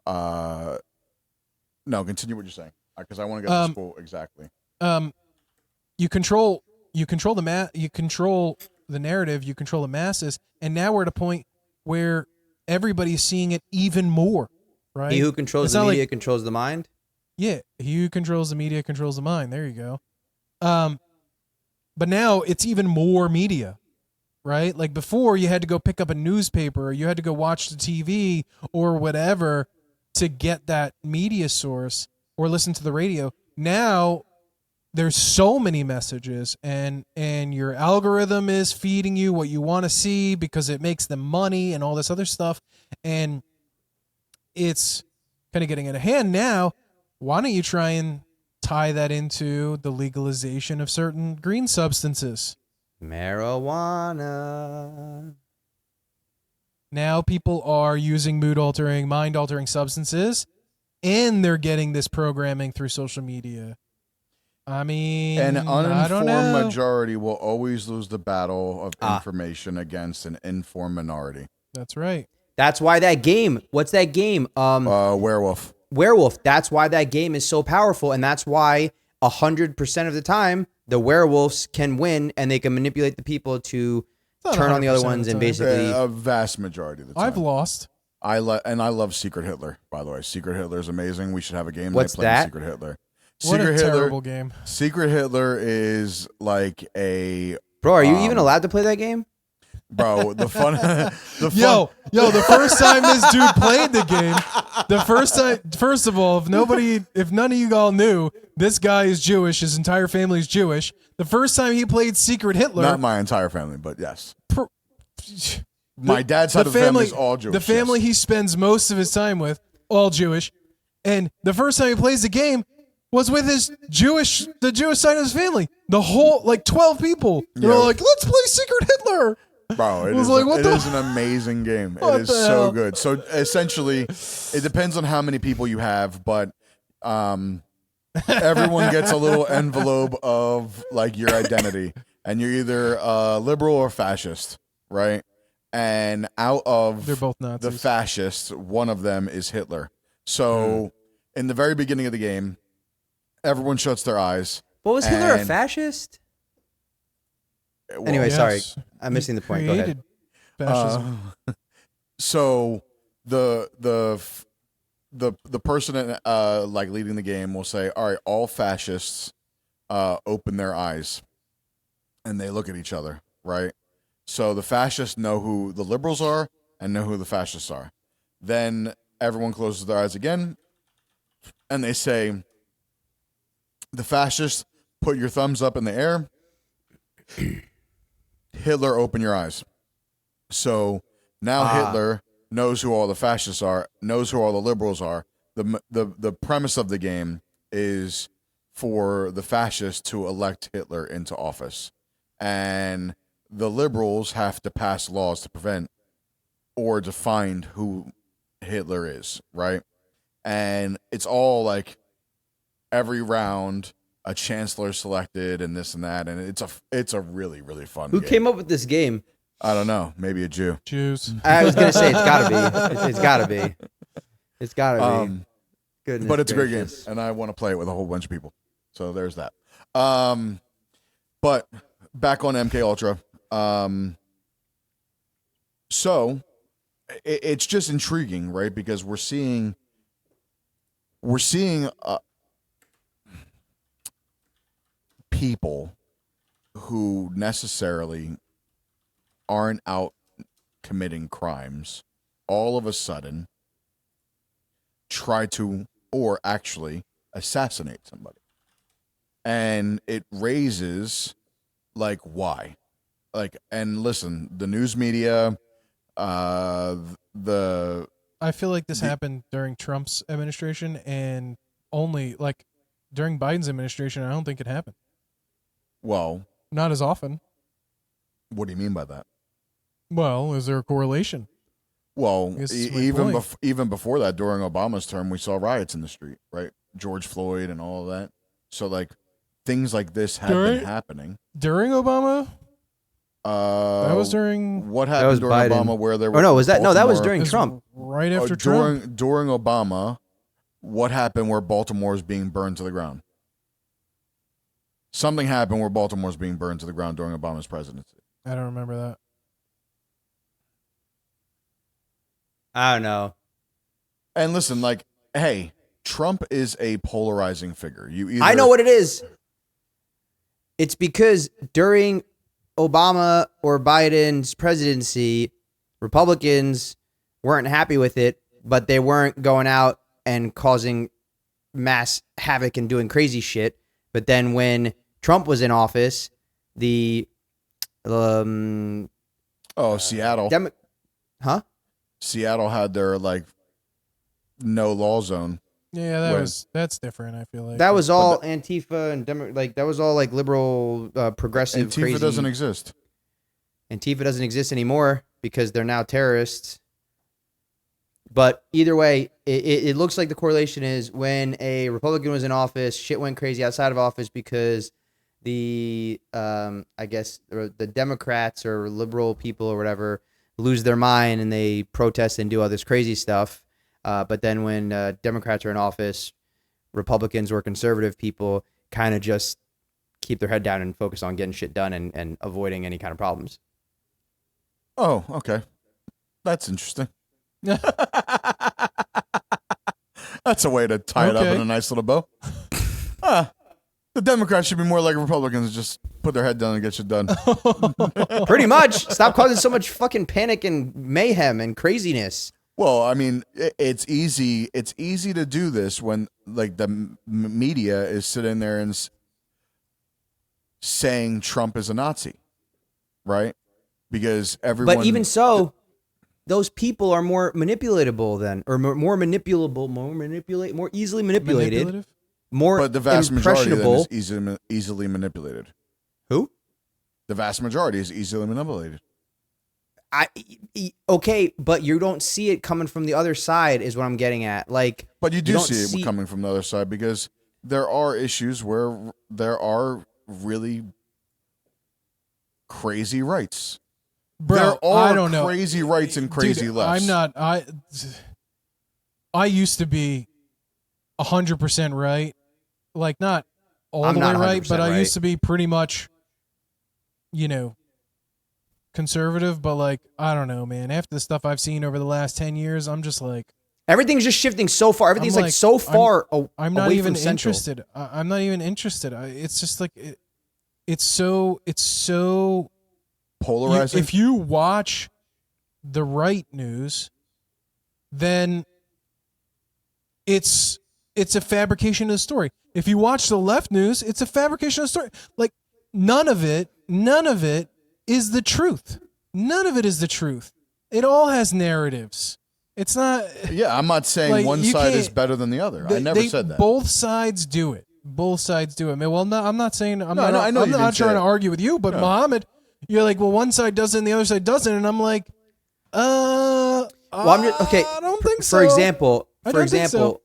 no, continue what you're saying, because I want to get this quote exactly. You control the narrative, you control the masses, and now we're at a point where everybody's seeing it even more, right? He who controls the media controls the mind. Yeah, he who controls the media controls the mind. There you go. But now it's even more media, right? Like before, you had to go pick up a newspaper, or you had to go watch the TV or whatever to get that media source, or listen to the radio. Now there's so many messages, and your algorithm is feeding you what you want to see because it makes them money and all this other stuff, and it's kind of getting out of hand now. Why don't you try and tie that into the legalization of certain green substances? Marijuana. Now people are using mood-altering, mind-altering substances, and they're getting this programming through social media. I mean, an uninformed majority will always lose the battle of information against an informed minority. That's right. That's why that game. What's that game? Werewolf. Werewolf. That's why that game is so powerful, and that's why 100% of the time the werewolves can win, and they can manipulate the people to turn on the other ones, and basically a vast majority of the time. I've lost. I love Secret Hitler. By the way, Secret Hitler is amazing. We should have a game What's night playing that? Secret Hitler. What a terrible game. Secret Hitler is like a... Bro, are you even allowed to play that game? Bro, the fun... Yo, the first time this dude played the game, first of all, if none of you all knew, this guy is Jewish, his entire family is Jewish. The first time he played Secret Hitler... Not my entire family, but yes. My dad's side of the family is all Jewish. The family he spends most of his time with, all Jewish. And the first time he plays the game was with the Jewish side of his family. The whole, 12 people. They're all like, let's play Secret Hitler. Bro, it was is, like, what it the- is an amazing game. It What is the so hell? good. So essentially, it depends on how many people you have, but everyone gets a little envelope of like your identity, and you're either liberal or fascist, right? And out of They're both the Nazis. fascists, one of them is Hitler. So in the very beginning of the game, everyone shuts their eyes. But was Hitler a And- fascist? Well, Anyway, sorry. Yes. I'm He missing the point. Go ahead. created Fascism. So the person like leading the game will say, "All right, all fascists open their eyes," and they look at each other, right? So the fascists know who the liberals are and know who the fascists are. Then everyone closes their eyes again, and they say, "The fascists, put your thumbs up in the air." Hitler, open your eyes. So now Hitler knows who all the fascists are, knows who all the liberals are. The premise of the game is for the fascists to elect Hitler into office, and the liberals have to pass laws to prevent or to find who Hitler is, right? And it's all like every round a chancellor selected and this and that, and it's a really, really fun Who game. came up with this game? I don't know, maybe a Jew. Jews. I was gonna say it's gotta be. It's gotta be. It's gotta be. Goodness But it's a great game, gracious. and I want to play it with a whole bunch of people. So there's that. But back on MK Ultra. So it's just intriguing, right? Because we're seeing people who necessarily aren't out committing crimes all of a sudden try to or actually assassinate somebody. And it raises like why? Like, and listen, the news media, the I feel like this happened during Trump's administration, and only like during Biden's administration, I don't think it happened. well, Not as often. what do you mean by that? Well, is there a correlation? Well, This is my point. even before that, during Obama's term, we saw riots in the street, right? George Floyd and all of that. So, like, things like this have been happening. During Obama? That was Uh, during what was happened during Biden. Obama? Where there Or no, was that no? That was Baltimore- during it was Trump. right after Trump. during Obama. What happened where Baltimore is being burned to the ground? Something happened where Baltimore is being burned to the ground during Obama's presidency. I don't remember that. I don't know. And listen, like, hey, Trump is a polarizing figure. You either I know what it is. It's because during Obama or Biden's presidency, Republicans weren't happy with it, but they weren't going out and causing mass havoc and doing crazy shit. But then when Trump was in office, the Seattle. huh? Seattle had their like no law zone. Yeah, When- that's different. I feel like That was all Antifa and like that was all like liberal, progressive, Antifa crazy. doesn't exist. Antifa doesn't exist anymore because they're now terrorists. But either way, it looks like the correlation is when a Republican was in office, shit went crazy outside of office because the I guess the Democrats or liberal people or whatever lose their mind and they protest and do all this crazy stuff. But then when Democrats are in office, Republicans or conservative people kind of just keep their head down and focus on getting shit done and avoiding any kind of problems. Oh, okay. That's interesting. That's a way to tie it up Okay. in a nice little bow. The Democrats should be more like Republicans, just put their head down and get shit done. Pretty much. Stop causing so much fucking panic and mayhem and craziness. Well, I mean, it's easy. It's easy to do this when like the media is sitting there and saying Trump is a Nazi, right? Because everyone. But even so, those people are more manipulatable than, or more manipulable, more easily manipulated, manipulative. more But the vast majority of them impressionable. is easily manipulated. Who? The vast majority is easily manipulated. Okay, but you don't see it coming from the other side is what I'm getting at. Like, But you do don't see it coming from the other side because there are issues where there are really crazy rights. Bro, there are I don't know. crazy rights and crazy Dude, lefts. I'm not. I used to be 100% right, like not all I'm the way not right, 100% but I right. used to be pretty much, conservative. But like, I don't know, man. After the stuff I've seen over the last 10 years, I'm just like, everything's just shifting so far. Everything's I'm like so far I'm not away even from central. interested. I'm not even interested. It's just like it's so Polarizing. if you watch the right news, then it's a fabrication of the story. If you watch the left news, it's a fabrication of the story. Like none of it is the truth. None of it is the truth. It all has narratives. It's not. Yeah, I'm not saying like, one you side is can't- better than the other. I never said that. Both sides do it. Both sides do it. Man, well, no, I'm not saying I'm No, not. I know I'm you not didn't say trying to it. argue with you, but No. Muhammad, you're like, well, one side does it and the other side doesn't, and I'm like, Well, I'm just, okay. I don't think so. For example, I don't think so.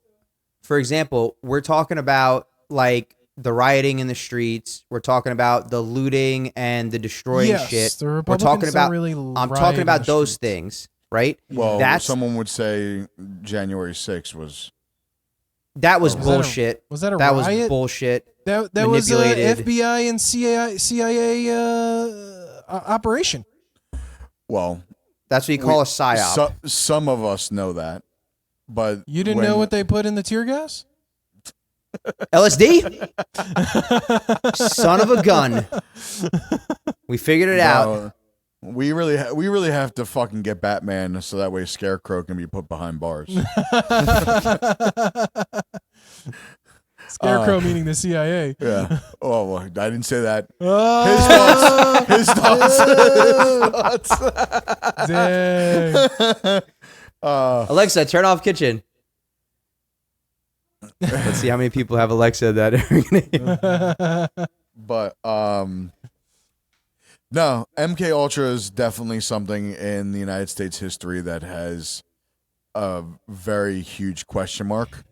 for example, we're talking about like the rioting in the streets. We're talking about the looting and the destroying Yes, shit. the We're Republicans talking don't about. really I'm riot talking in about the those streets. things, right? Well, that's someone would say January 6th was. that was Was that a- bullshit. was that a that riot? was bullshit. That was manipulated. FBI and CIA operation. Well, That's what you call a psyop. some of us know that, but You didn't know what they put in the tear gas? LSD? Son of a gun. We figured it out. We really have to fucking get Batman so that way Scarecrow can be put behind bars. Scarecrow meaning the CIA. Yeah. Oh, well, I didn't say that. Oh, His thoughts. dang. Alexa, turn off kitchen. Let's see how many people have Alexa that are gonna. But no, MK Ultra is definitely something in the United States history that has a very huge question mark.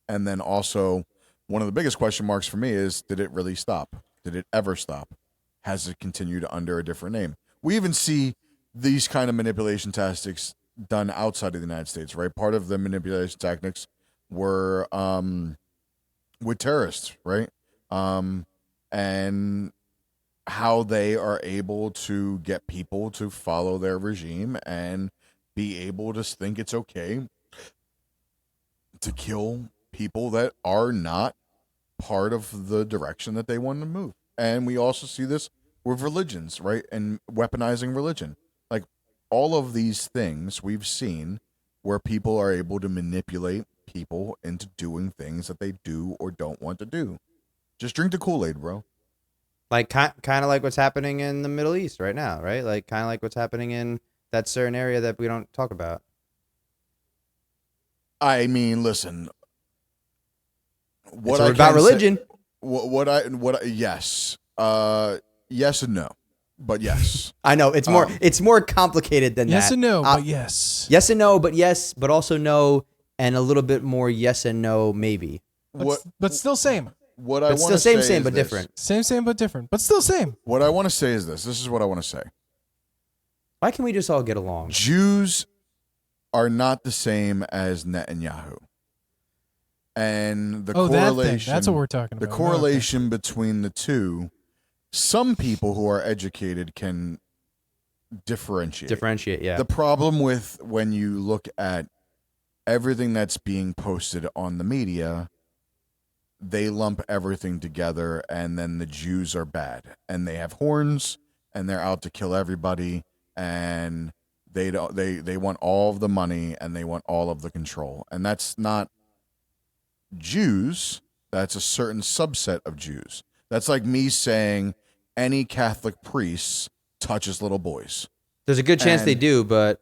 And then also one of the biggest question marks for me is, did it really stop? Did it ever stop? Has it continued under a different name? We even see these kind of manipulation tactics done outside of the United States, right? Part of the manipulation tactics were with terrorists, right? And how they are able to get people to follow their regime and be able to think it's okay to kill people that are not part of the direction that they want to move. And we also see this with religions, right? And weaponizing religion. Like all of these things we've seen where people are able to manipulate people into doing things that they do or don't want to do. Just drink the Kool-Aid, bro. Like kind of like what's happening in the Middle East right now, right? Like kind of like what's happening in that certain area that we don't talk about. I mean, listen. It's about religion. Yes. Yes and no. But yes. I know it's more complicated than Yes that. and no, but yes. Yes and no, but yes, but also no, and a little bit more yes and no, maybe. But still same. What I But want still to say same is but this. different. Same, but different. But still same. What I want to say is this. This is what I want to say. Why can't we just all get along? Jews are not the same as Netanyahu. And the That thing. correlation That's what we're talking the about. correlation between the two, some people who are educated can differentiate. Yeah. The problem with when you look at everything that's being posted on the media, they lump everything together, and then the Jews are bad, and they have horns, and they're out to kill everybody, and they want all of the money, and they want all of the control, and that's not Jews. That's a certain subset of Jews. That's like me saying any Catholic priest touches little boys. There's a good chance they do, but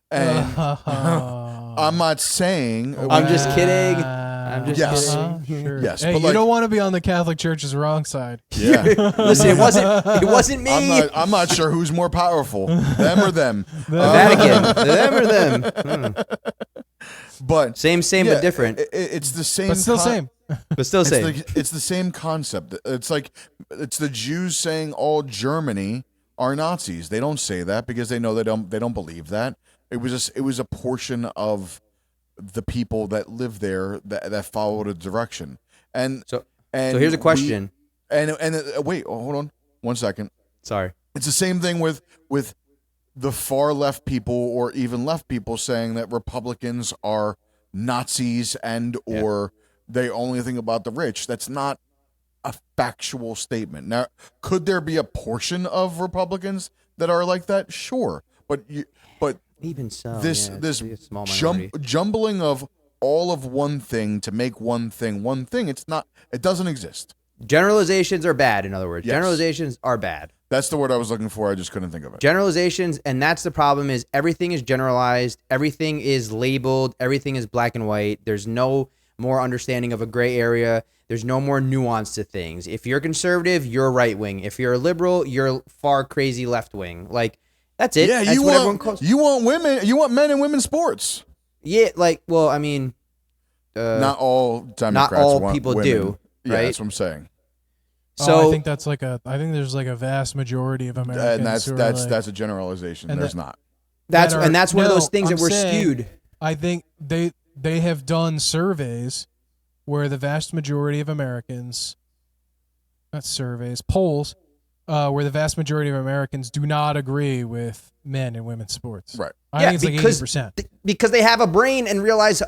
And I'm not saying. I'm just kidding. I'm just Yes. kidding. Sure. Yes, Hey, but you like- don't want to be on the Catholic Church's wrong side. Yeah. Listen, it wasn't me. I'm not sure who's more powerful, them or them. The Vatican, them or them. But Same, yeah, but different, it's the same, But still same. but still It's same. it's the same concept. It's like it's the Jews saying all Germany are Nazis. They don't say that because they know they don't believe that. It was a portion of the people that live there that followed a direction. And So here's a question. Wait, hold on 1 second. Sorry. It's the same thing with the far left people or even left people saying that Republicans are Nazis or they only think about the rich. That's not a factual statement. Now, could there be a portion of Republicans that are like that? Sure, but Even so, this it's a small minority. jumbling of all of one thing to make one thing, it doesn't exist. Generalizations are bad. In other words, Yes. generalizations are bad. That's the word I was looking for. I just couldn't think of it. Generalizations, and that's the problem, is everything is generalized, everything is labeled, everything is black and white. There's no more understanding of a gray area. There's no more nuance to things. If you're conservative, you're right wing. If you're a liberal, you're far crazy left wing. Like, that's it. Yeah, That's what everyone calls. you want women, you want men in women's sports. Yeah, like, well, I mean, Not all Democrats all want people women. do, Yeah, right? that's what I'm saying. So I think that's I think there's like a vast majority of Americans. And that's who are that's a generalization. and There's not. that's that are- and that's one of no, those things I'm that were saying- skewed. I think they have done surveys where the vast majority of Americans, not surveys, polls, where the vast majority of Americans do not agree with men in women's sports. Right. I Yeah, think it's like because- 80%. Because they have a brain and realize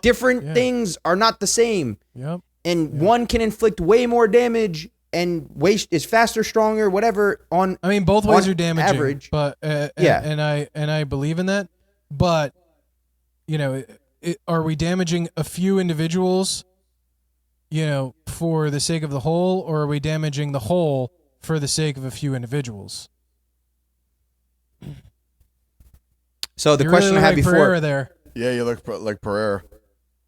different yeah. things are not the same. Yep. And one can inflict way more damage and is faster, stronger, whatever. On I mean, both ways on are damaging. average. But Yeah. and I believe in that. But are we damaging a few individuals, for the sake of the whole, or are we damaging the whole for the sake of a few individuals? so the You question really I had look like before. Pereira there. Yeah, you look like Pereira.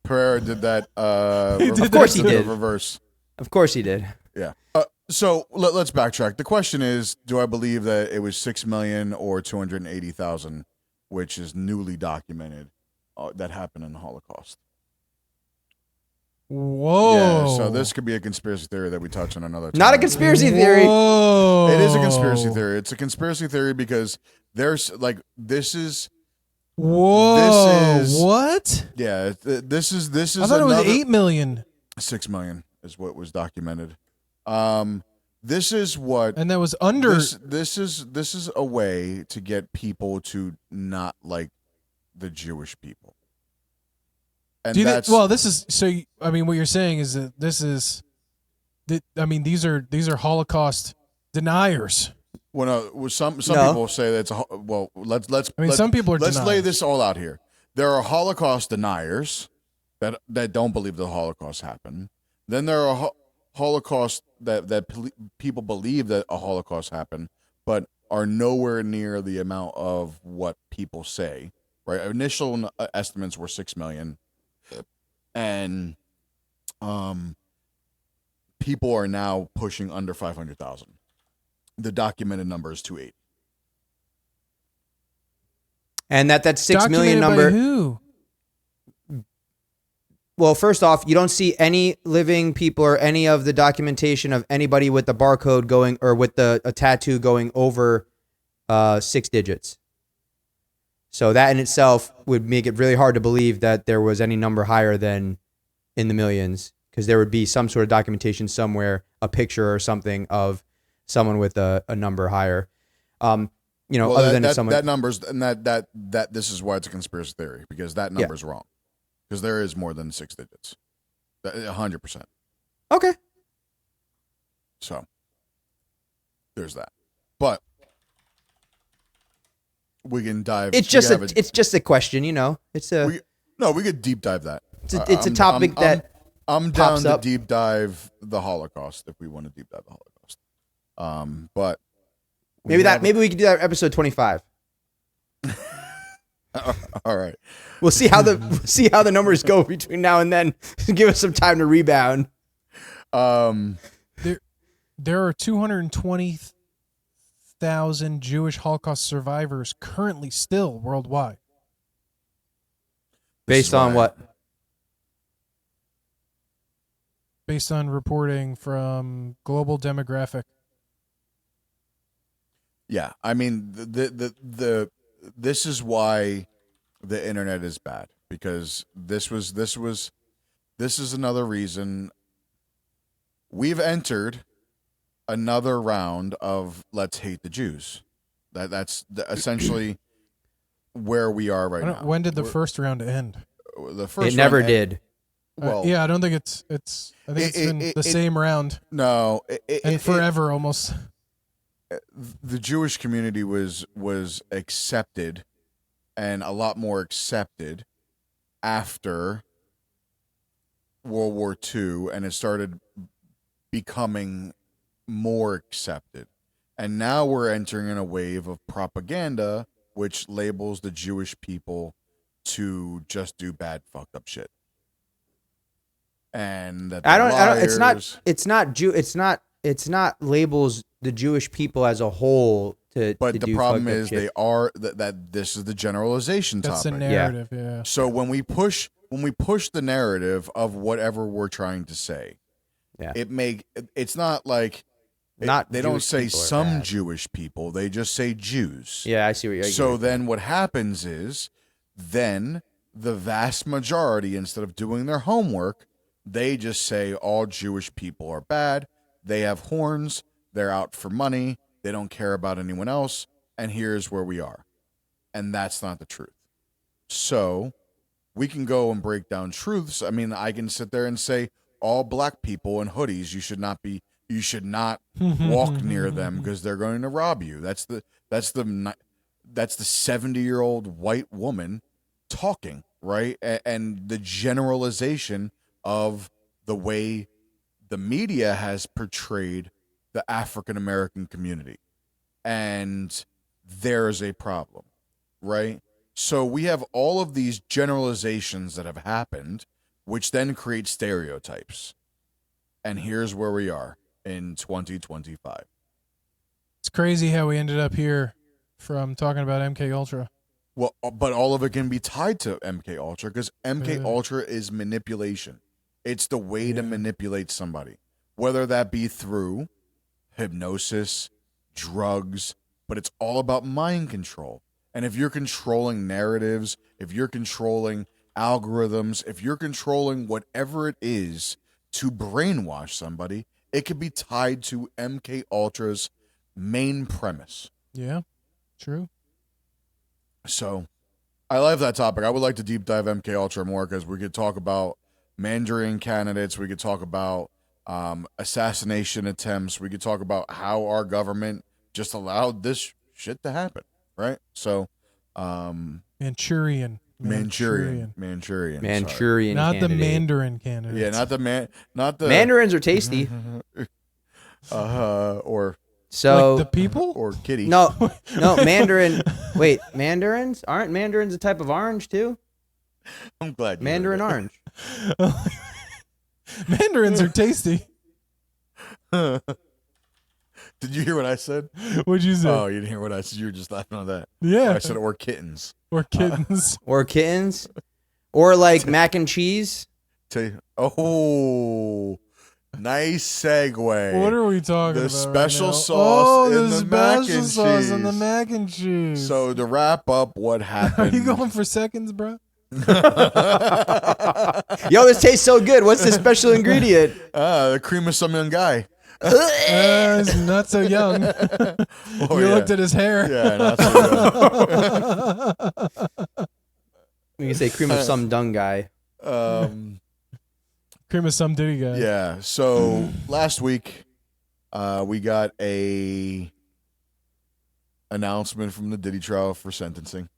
Pereira did that. Of course he did. Reverse. Of course he did. Yeah. So let's backtrack. The question is, do I believe that it was 6 million or 280,000, which is newly documented, that happened in the Holocaust? Whoa. Yeah. So this could be a conspiracy theory that we touch on another time. Not a conspiracy theory. Whoa. It is a conspiracy theory. It's a conspiracy theory because there's this is Whoa. This is- what? yeah. This is I thought it was another- 8 million. 6 million is what was documented. This is what And that was under. this is a way to get people to not like the Jewish people. And Do you that's this is so. I mean, what you're saying is that this is. I mean, these are Holocaust deniers. some No. people say that's let's I mean, some people are let's lay deniers. this all out here. There are Holocaust deniers that don't believe the Holocaust happened. Then there are Holocaust that people believe that a Holocaust happened, but are nowhere near the amount of what people say. Right? Initial estimates were 6 million, and people are now pushing under 500,000. The documented number is 280. And that 6 million Documented by number. who? Well, first off, you don't see any living people or any of the documentation of anybody with the barcode going or with a tattoo going over 6 digits. So that in itself would make it really hard to believe that there was any number higher than in the millions, because there would be some sort of documentation somewhere, a picture or something of someone with a number higher. Other than someone that number's and that this is why it's a conspiracy theory, because that number's wrong. Because there is more than 6 digits. 100%. Okay. So there's that. But we can dive. It's just a question, It's a we could deep dive that. it's a topic that I'm down pops to up. deep dive the Holocaust if we want to deep dive the Holocaust. But maybe we could do that episode 25. All right. We'll see how the numbers go between now and then. Give us some time to rebound. There are 220,000 Jewish Holocaust survivors currently still worldwide. Based on what? Based on reporting from Global Demographic. Yeah, I mean this is why the internet is bad, because this is another reason we've entered another round of let's hate the Jews. That's essentially where we are right now. When did the first round end? The first It never round did. Well, yeah, I don't think it's. I think it's been the same round. No, and forever almost. The Jewish community was accepted, and a lot more accepted after World War II, and it started becoming more accepted. And now we're entering in a wave of propaganda which labels the Jewish people to just do bad, fucked up shit. And that I don't. liars. It's not labels the Jewish people as a whole to. But to the do problem fucked up is shit. they are that this is the generalization That's the topic. narrative. Yeah. So when we push the narrative of whatever we're trying to say, Yeah. it's not like they don't Jewish say people are some bad. Jewish people, they just say Jews. Yeah, I see what you're. So then what happens is then the vast majority, instead of doing their homework, they just say all Jewish people are bad. They have horns. They're out for money. They don't care about anyone else. And here's where we are. And that's not the truth. So we can go and break down truths. I mean, I can sit there and say all black people in hoodies, you should not walk near them because they're going to rob you. That's the 70-year-old white woman talking, right? And the generalization of the way the media has portrayed the African American community. And there's a problem, right? So we have all of these generalizations that have happened, which then create stereotypes. And here's where we are in 2025. It's crazy how we ended up here from talking about MK Ultra. Well, but all of it can be tied to MK Ultra because MK Ultra is manipulation. It's the way to manipulate somebody, whether that be through hypnosis, drugs, but it's all about mind control. And if you're controlling narratives, if you're controlling algorithms, if you're controlling whatever it is to brainwash somebody, it could be tied to MK Ultra's main premise. Yeah, true. So I love that topic. I would like to deep dive MK Ultra more because we could talk about Mandarin candidates. We could talk about assassination attempts. We could talk about how our government just allowed this shit to happen, right? So Manchurian. Sorry. Manchurian. Not the Mandarin candidate. Yeah, not the Mandarins are tasty. or So like the people? or kitty. no, Mandarin. Wait, mandarins aren't mandarins a type of orange too? I'm glad you Mandarin heard orange. Mandarins are tasty. Did you hear what I said? What'd you say? Oh, you didn't hear what I said. You were just laughing on that. Yeah. I said or kittens. Or kittens. Or kittens. Or like mac and cheese. Oh, nice segue. What are we talking The about? special right now? sauce in the the mac special and sauce in the cheese. mac and cheese. So to wrap up, what are happened? you going for seconds, bro? Yo, this tastes so good. What's the special ingredient? The cream of some young guy. He's not so young. Oh, You yeah. looked at his hair. Yeah, not so young. We can say cream of some dung guy. Cream of some Diddy guy. Yeah. So last week, we got a announcement from the Diddy trial for sentencing,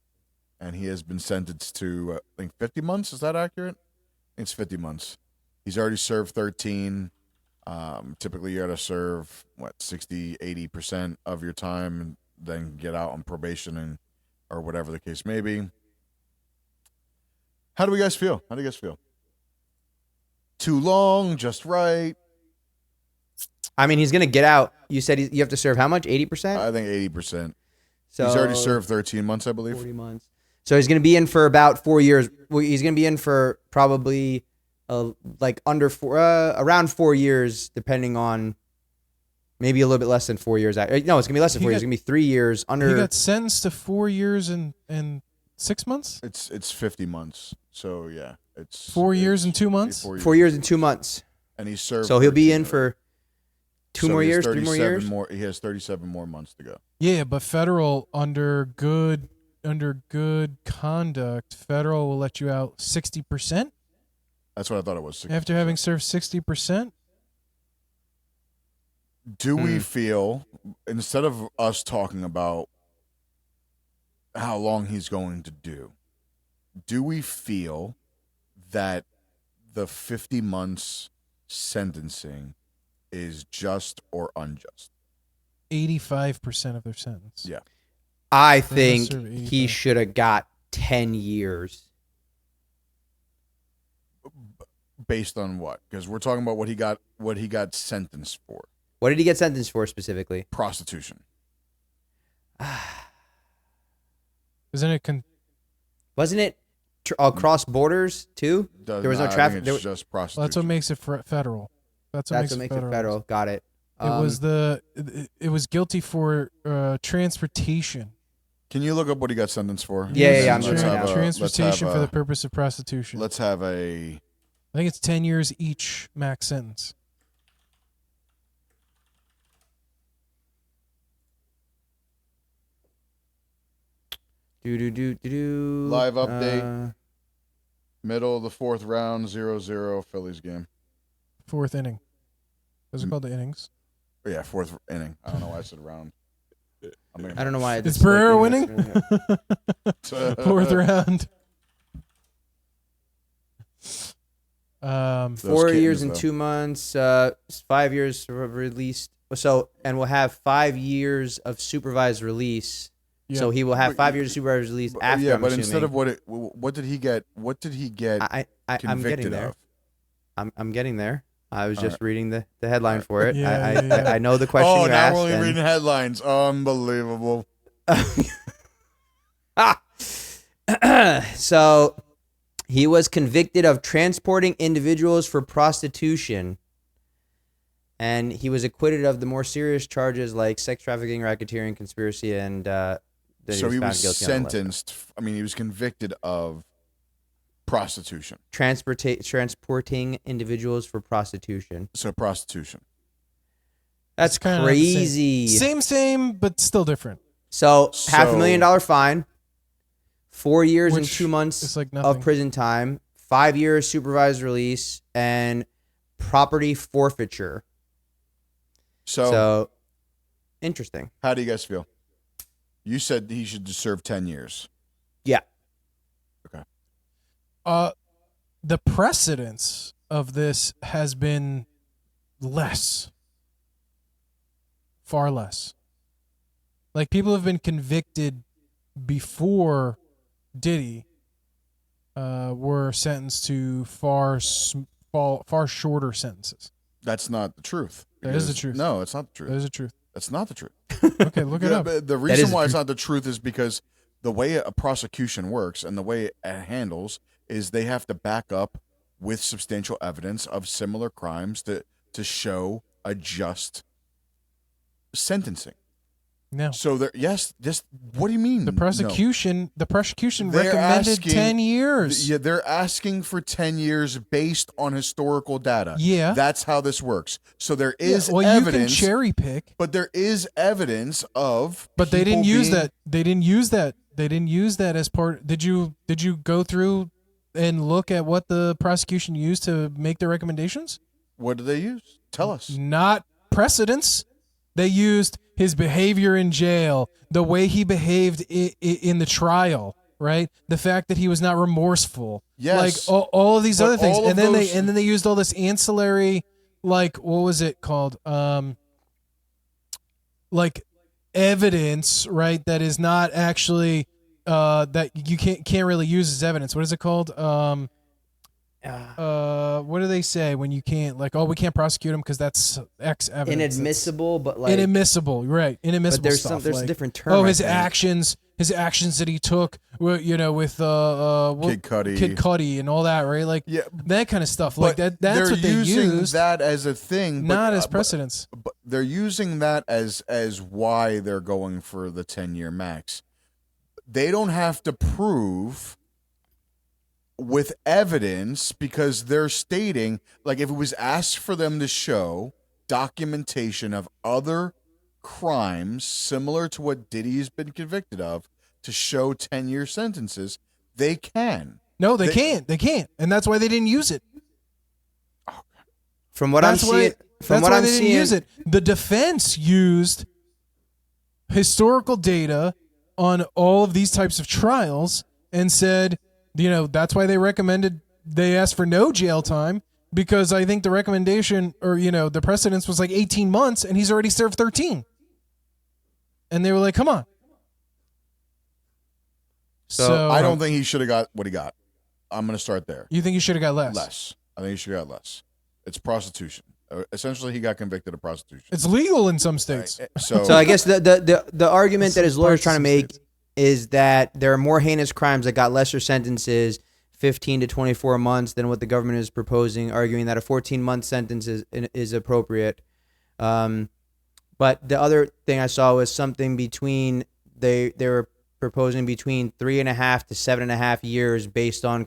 and he has been sentenced to I think 50 months. Is that accurate? I think it's 50 months. He's already served 13. Typically, you got to serve 60-80% of your time, and then get out on probation or whatever the case may be. How do you guys feel? Too long, just right. I mean, he's gonna get out. You said you have to serve how much? 80%. I think 80%. So He's already served 13 months, I believe. 40 months. So he's gonna be in for about 4 years. Well, he's gonna be in for probably around 4 years, depending on maybe a little bit less than 4 years. No, it's gonna be less than 4 years. It's gonna be 3 years under. He got sentenced to 4 years and 6 months. It's 50 months. So yeah, it's 4 years and 2 months. 4 years and 2 months. And he served. So he'll be 13 in for so 2 more he has years, 3 more years. He has 37 more months to go. Yeah, but federal under good conduct, federal will let you out 60%. That's what I thought it was. 60%. After having served 60%. Do we feel, instead of us talking about how long he's going to do we feel that the 50 months sentencing is just or unjust? 85% of their sentence. Yeah. I They think serve 85. he should have got 10 years. Based on what? Because we're talking about what he got sentenced for. What did he get sentenced for specifically? Prostitution. Isn't it? Wasn't it cross borders too? There was no traffic. It's just prostitution. Well, that's what makes it federal. That's what makes it federal. Got it. It was guilty for transportation. Can you look up what he got sentenced for? Yeah, I'm Let's doing have it now. Transportation for the purpose of prostitution. Let's have a. I think it's 10 years each max sentence. Live update. Middle of the fourth round, 0-0 Phillies game. Fourth inning. Those are called the innings. Yeah, fourth inning. I don't know why I said round. I don't know why. Is Pereira winning? Fourth round. 4 years and 2 months, 5 years released. So, and we'll have 5 years of supervised release. Yeah. So he will have 5 years of supervised release after. Yeah, I'm but assuming. instead of what did he get? What did he get I'm getting convicted there. of? I'm getting there. I was just reading the headline for it. Yeah, I know the question Oh, you now asked. we're only reading headlines. Unbelievable. So he was convicted of transporting individuals for prostitution, and he was acquitted of the more serious charges like sex trafficking, racketeering, conspiracy, and So he was found guilty on the list. sentenced. I mean, he was convicted of prostitution. Transporting individuals for prostitution. So prostitution. That's kinda crazy. Same, but still different. So $500,000 fine, 4 years and Which 2 months is like of nothing. prison time, 5 years supervised release, and property forfeiture. So interesting. How do you guys feel? You said he should serve 10 years. Yeah. Okay. The precedence of this has been less. Far less. Like, people have been convicted before Diddy were sentenced to far shorter sentences. That's not the truth. That is the Because- truth. No, it's not the truth. That is the truth. That's not the truth. Okay, look it up. But the is reason the why it's truth. not the truth is because the way a prosecution works and the way it handles is they have to back up with substantial evidence of similar crimes to show a just sentencing. No. So there, yes, just what do you mean? The prosecution They're recommended asking- 10 years. Yeah, they're asking for 10 years based on historical data. Yeah. That's how this works. So there is well, evidence. you can cherry pick, But there is evidence of. but they didn't people use being- that. They didn't use that. They didn't use that as part. Did you go through and look at what the prosecution used to make their recommendations? What do they use? Tell us. Not precedents. They used his behavior in jail, the way he behaved in the trial, right? The fact that he was not remorseful. Yes. Like all of these But other things. all of And then those- they used all this ancillary, like, what was it called? Like evidence, right? That is not actually that you can't really use as evidence. What is it called? What do they say when you can't, like, oh, we can't prosecute him because that's X evidence? Inadmissible, but like inadmissible, right? Inadmissible but there's stuff. there's like, a different term. oh, I his think. actions that he took, with Kid Cudi and all that, right? Like, Yeah, that kind of stuff. Like but that's what they they're using used, that as a thing, not as precedence. But they're using that as why they're going for the 10-year max. They don't have to prove with evidence because they're stating, like, if it was asked for them to show documentation of other crimes similar to what Diddy's been convicted of to show 10-year sentences, they can. No, they can't. They can't, and that's why they didn't use it. From what I'm seeing, didn't use it. The defense used historical data on all of these types of trials and said, that's why they asked for no jail time, because I think the recommendation or, the precedence was like 18 months and he's already served 13. And they were like, come on. So I don't think he should have got what he got. I'm going to start there. You think he should have got less? Less. I think he should have got less. It's prostitution. Essentially, he got convicted of prostitution. It's legal in some states. Right. So I guess the argument that his lawyer's trying to make is that there are more heinous crimes that got lesser sentences, 15 to 24 months, than what the government is proposing, arguing that a 14-month sentence is appropriate. But the other thing I saw was something between they were proposing between 3.5 to 7.5 years based on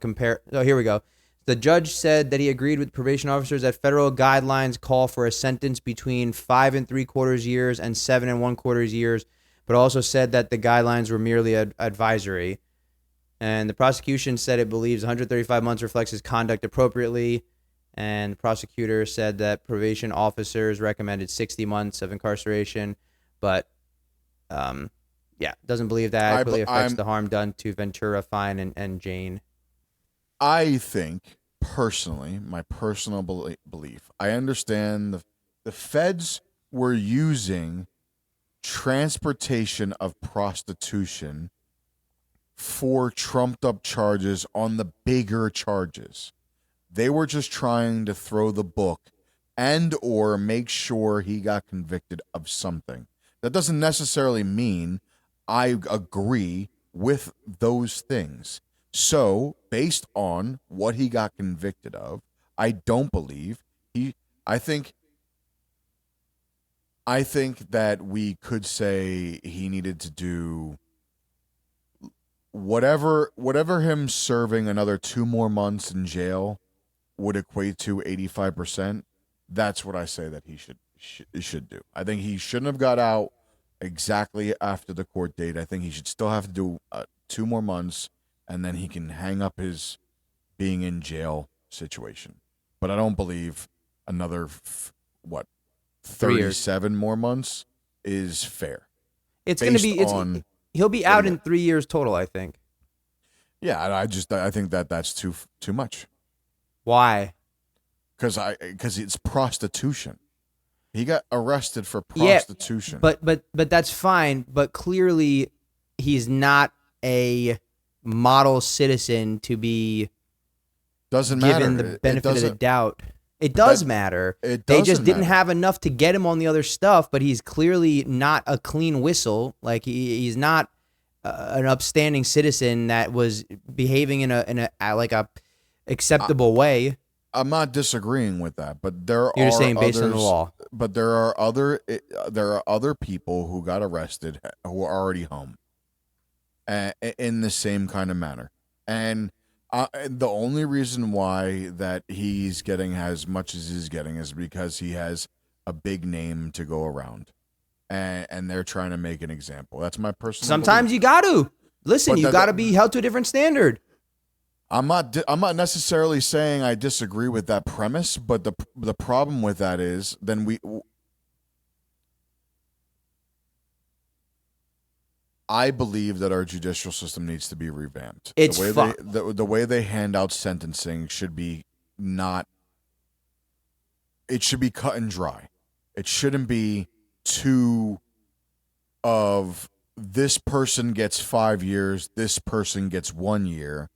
Oh, here we go. The judge said that he agreed with probation officers that federal guidelines call for a sentence between 5 3/4 years and 7 1/4 years, but also said that the guidelines were merely advisory. And the prosecution said it believes 135 months reflects his conduct appropriately. And the prosecutor said that probation officers recommended 60 months of incarceration, but doesn't believe that really affects the harm done to Ventura, Fine, and Jane. I think, personally, my personal belief, I understand the feds were using transportation of prostitution for trumped-up charges on the bigger charges. They were just trying to throw the book and or make sure he got convicted of something. That doesn't necessarily mean I agree with those things. So, based on what he got convicted of, I don't believe I think that we could say he needed to do whatever him serving another 2 more months in jail would equate to 85%. That's what I say that he should do. I think he shouldn't have got out exactly after the court date. I think he should still have to do 2 more months, and then he can hang up his being in jail situation. But I don't believe another 37 more months is fair. It's going to be he'll be out in 3 years total, I think. Yeah, I think that's too much. Why? Because it's prostitution. He got arrested for prostitution. Yeah, but that's fine. But clearly, he's not a model citizen to be given the benefit of the doubt. It does matter. They just didn't have enough to get him on the other stuff. But he's clearly not a clean whistle. Like he's not an upstanding citizen that was behaving in a acceptable way. I'm not disagreeing with that, but You're saying based on the law. But there are other people who got arrested who are already home, in the same kind of manner. And the only reason why that he's getting as much as he's getting is because he has a big name to go around, and they're trying to make an example. That's my personal. Sometimes you got to listen. You got to be held to a different standard. I'm not necessarily saying I disagree with that premise, but the problem with that is then I believe that our judicial system needs to be revamped. It's the way they hand out sentencing should be it should be cut and dry. It shouldn't be too of this person gets 5 years, this person gets 1 year,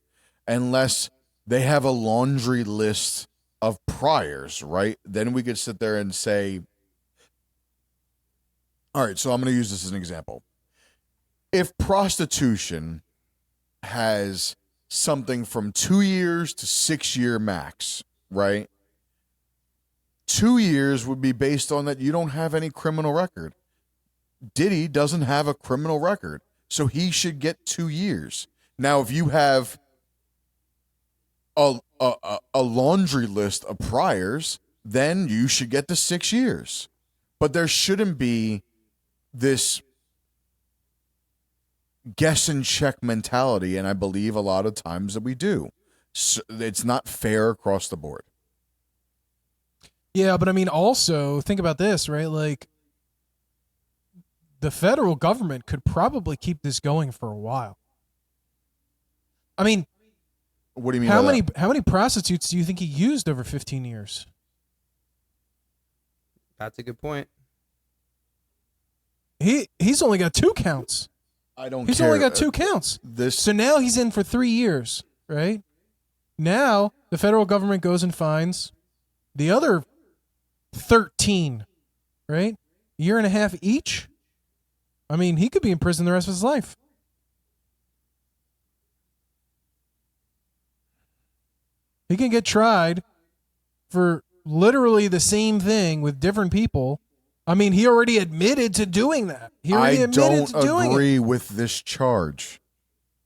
unless they have a laundry list of priors, right? Then we could sit there and say, all right, so I'm going to use this as an example. If prostitution has something from 2 years to 6 year max, right? 2 years would be based on that you don't have any criminal record. Diddy doesn't have a criminal record, so he should get 2 years. Now, if you have a laundry list of priors, then you should get the 6 years. But there shouldn't be this guess and check mentality, and I believe a lot of times that we do. So it's not fair across the board. Yeah, but I mean, also think about this, right? Like, the federal government could probably keep this going for a while. I mean, What do you mean? how by many that? how many prostitutes do you think he used over 15 years? That's a good point. He's only got 2 counts. I don't He's care. only got 2 counts. This So now he's in for 3 years, right? Now the federal government goes and finds the other 13, right? Year and a half each. I mean, he could be in prison the rest of his life. He can get tried for literally the same thing with different people. I mean, he already admitted to doing that. He already I admitted don't to doing it. agree with this charge.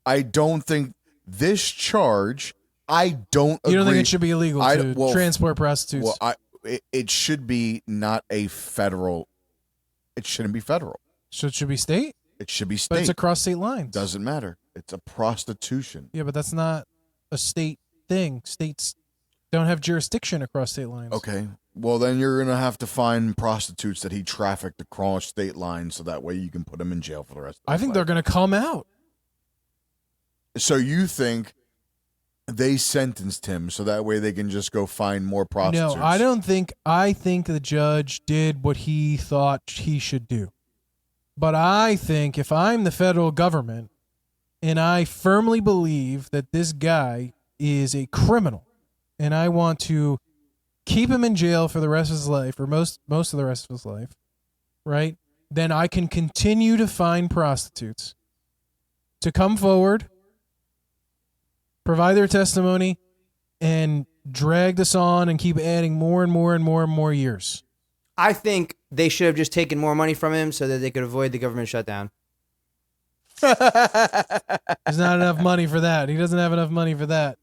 I don't think this charge. I don't agree. You don't think it should be illegal I- to well, transport prostitutes? Well, it should be not a federal. It shouldn't be federal. So it should be state? It should be But state. it's across state lines. Doesn't matter. It's a prostitution. Yeah, but that's not a state thing. States don't have jurisdiction across state lines. Okay. Well, then you're gonna have to find prostitutes that he trafficked across state lines, so that way you can put him in jail for the rest of I his think life. they're going to come out. So you think they sentenced him so that way they can just go find more prostitutes? No, I don't think. I think the judge did what he thought he should do. But I think if I'm the federal government and I firmly believe that this guy is a criminal and I want to keep him in jail for the rest of his life or most of the rest of his life, right? Then I can continue to find prostitutes to come forward, provide their testimony, and drag this on and keep adding more and more and more and more years. I think they should have just taken more money from him so that they could avoid the government shutdown. There's not enough money for that. He doesn't have enough money for that.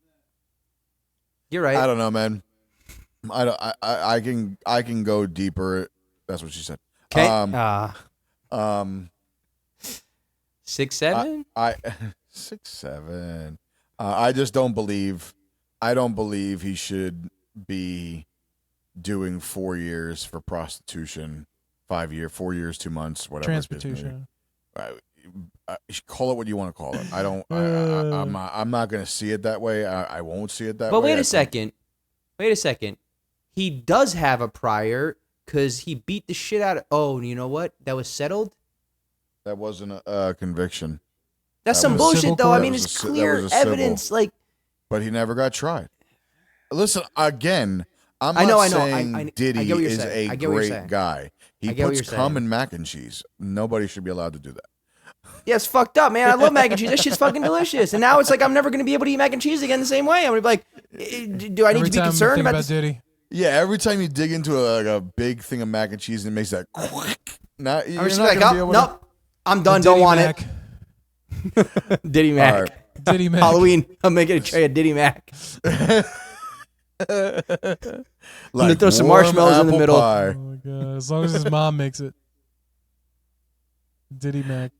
You're right. I don't know, man. I can go deeper. That's what she said. Okay. 6, 7? I 6, 7. I just don't believe. I don't believe he should be doing 4 years for prostitution, 4 years, 2 months, whatever. Transportation. Call it what you want to call it. I don't. I'm not going to see it that way. I won't see it that way. But wait a second. Wait a second. He does have a prior because he beat the shit out of... Oh, you know what? That was settled? That wasn't a conviction. That's That some was- bullshit, Civil though. I court? mean, That it's was a clear civil. evidence. Like, But he never got tried. Listen, again, I'm I not know. saying I Diddy get what you're is saying. I a get what you're great saying. guy. He I get what puts you're cum saying. in mac and cheese. Nobody should be allowed to do that. yeah, it's fucked up, man. I love mac and cheese. That shit's fucking delicious. And now it's like I'm never going to be able to eat mac and cheese again the same way. I'm going to be like, do I need Every to be time I concerned think about about this? Diddy. Yeah, every time you dig into a big thing of mac and cheese and it makes that quack, not, you're I'm just not like, gonna be oh, able nope. I'm done. The Don't Diddy want Mac. it. Diddy Mac. All right. Diddy Mac. Halloween. I'm making a tray of Diddy Mac. Like throw some warm marshmallows in the apple middle. pie. Oh my god! As long as his mom makes it. Diddy Mac.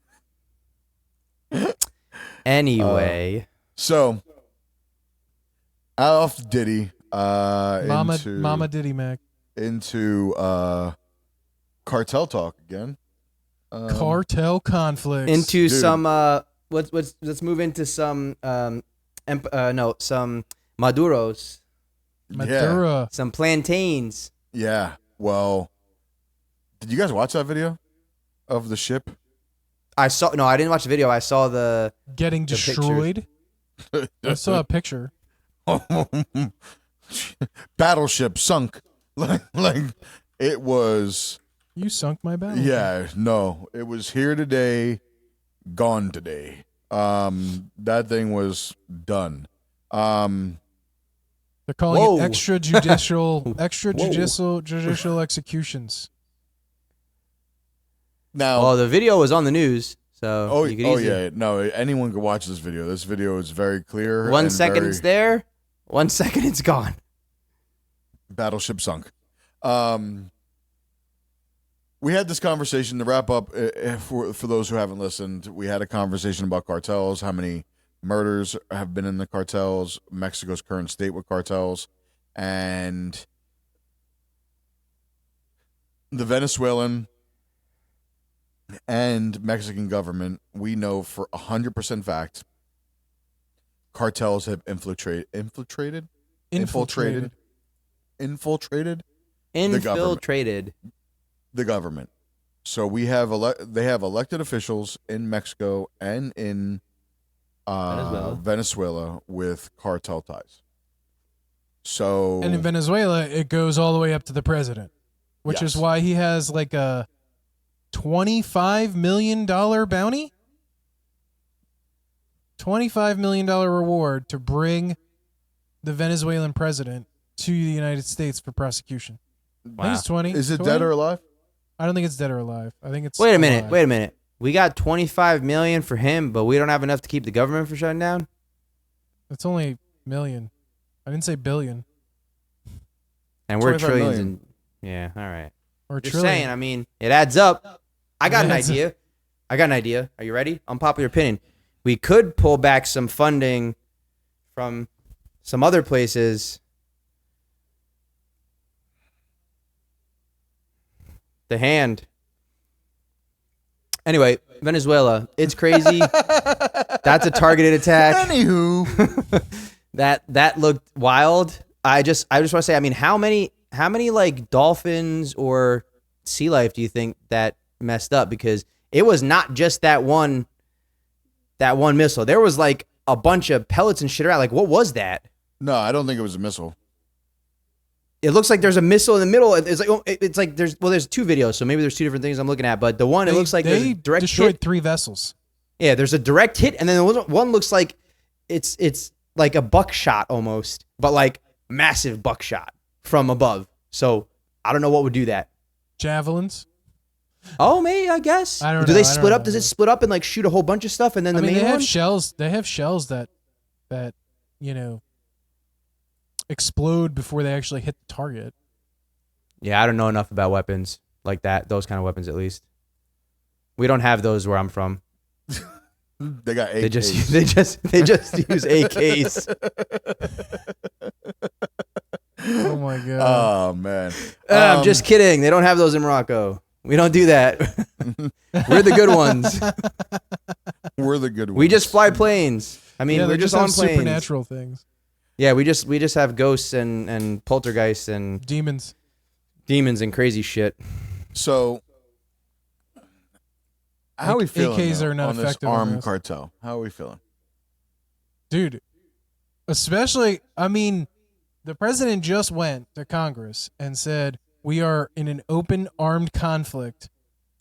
Anyway. So, off Diddy, Mama Diddy Mac. into cartel talk again. Cartel conflicts. into dude. some let's move into some some maduros, Madura. some plantains. Yeah. Well, did you guys watch that video of the ship? I saw. No, I didn't watch the video. I saw the getting pictures. destroyed. I saw a picture. Battleship sunk. like it was. You sunk my battle. Yeah, no, it was here today, gone today. That thing was done. They're calling Whoa. it judicial executions. Now, well, the video was on the news, so you could easily, yeah, no, anyone could watch this video. This video is very clear. 1 and second very- it's there, 1 second it's gone. Battleship sunk. We had this conversation to wrap up. For those who haven't listened, we had a conversation about cartels, how many murders have been in the cartels, Mexico's current state with cartels, and the Venezuelan and Mexican government. We know for 100% fact cartels have infiltrated Infiltrated. the government. So we have they have elected officials in Mexico and in Venezuela with cartel ties. So And in Venezuela, it goes all the way up to the president, which Yes. is why he has like a $25 million bounty. $25 million reward to bring the Venezuelan president to the United States for prosecution. I think it's 20. is it 20? dead or alive? I don't think it's dead or alive. I think it's Wait a minute. alive. Wait a minute. We got 25 million for him, but we don't have enough to keep the government from shutting down. It's only million. I didn't say billion And we're 25 trillions. million. Yeah. All right. or Just trillion. saying. I mean, it adds up. I got an It adds idea. Are you ready? Unpopular opinion. We could pull back some funding from some other places. The hand. Anyway, Venezuela. It's crazy. That's a targeted attack. Anywho, That looked wild. I just want to say, I mean, how many like dolphins or sea life do you think that messed up? Because it was not just that one missile. There was like a bunch of pellets and shit around. Like, what was that? no, I don't think it was a missile. It looks like there's a missile in the middle. It's like there's two videos, so maybe there's two different things I'm looking at. But the one, it looks like there's they a direct destroyed hit. 3 vessels. Yeah, there's a direct hit, and then the one looks like it's like a buckshot almost, but like massive buckshot from above. So I don't know what would do that. Javelins. Oh, maybe, I guess. I don't Do know, they I don't split up? know. Does it split up and like shoot a whole bunch of stuff and then I the mean, main they have one? shells. They have shells that explode before they actually hit the target. Yeah, I don't know enough about weapons like that. Those kind of weapons, at least. We don't have those where I'm from. They got They AKs. just use AKs. Oh my god. Oh man. I'm just kidding. They don't have those in Morocco. We don't do that. We're the good ones. We're the good ones. We just fly planes. I mean, yeah, we're they just have on planes. supernatural things. Yeah, we just have ghosts and poltergeists and Demons. demons and crazy shit. So, how are we feeling AKs though, are not on this effective on armed this. cartel? How are we feeling? Dude, especially, I mean, the president just went to Congress and said we are in an open armed conflict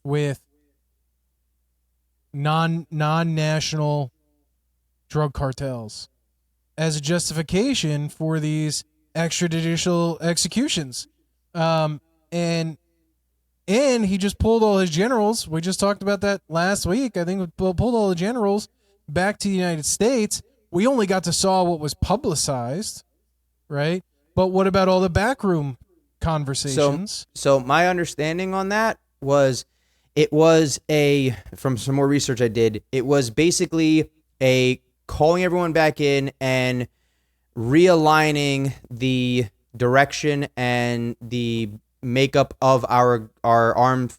with non-national drug cartels as a justification for these extrajudicial executions. And he just pulled all his generals. We just talked about that last week. I think we pulled all the generals back to the United States. We only got to saw what was publicized, right? But what about all the backroom conversations? So my understanding on that was it was from some more research I did, it was basically a calling everyone back in and realigning the direction and the makeup of our armed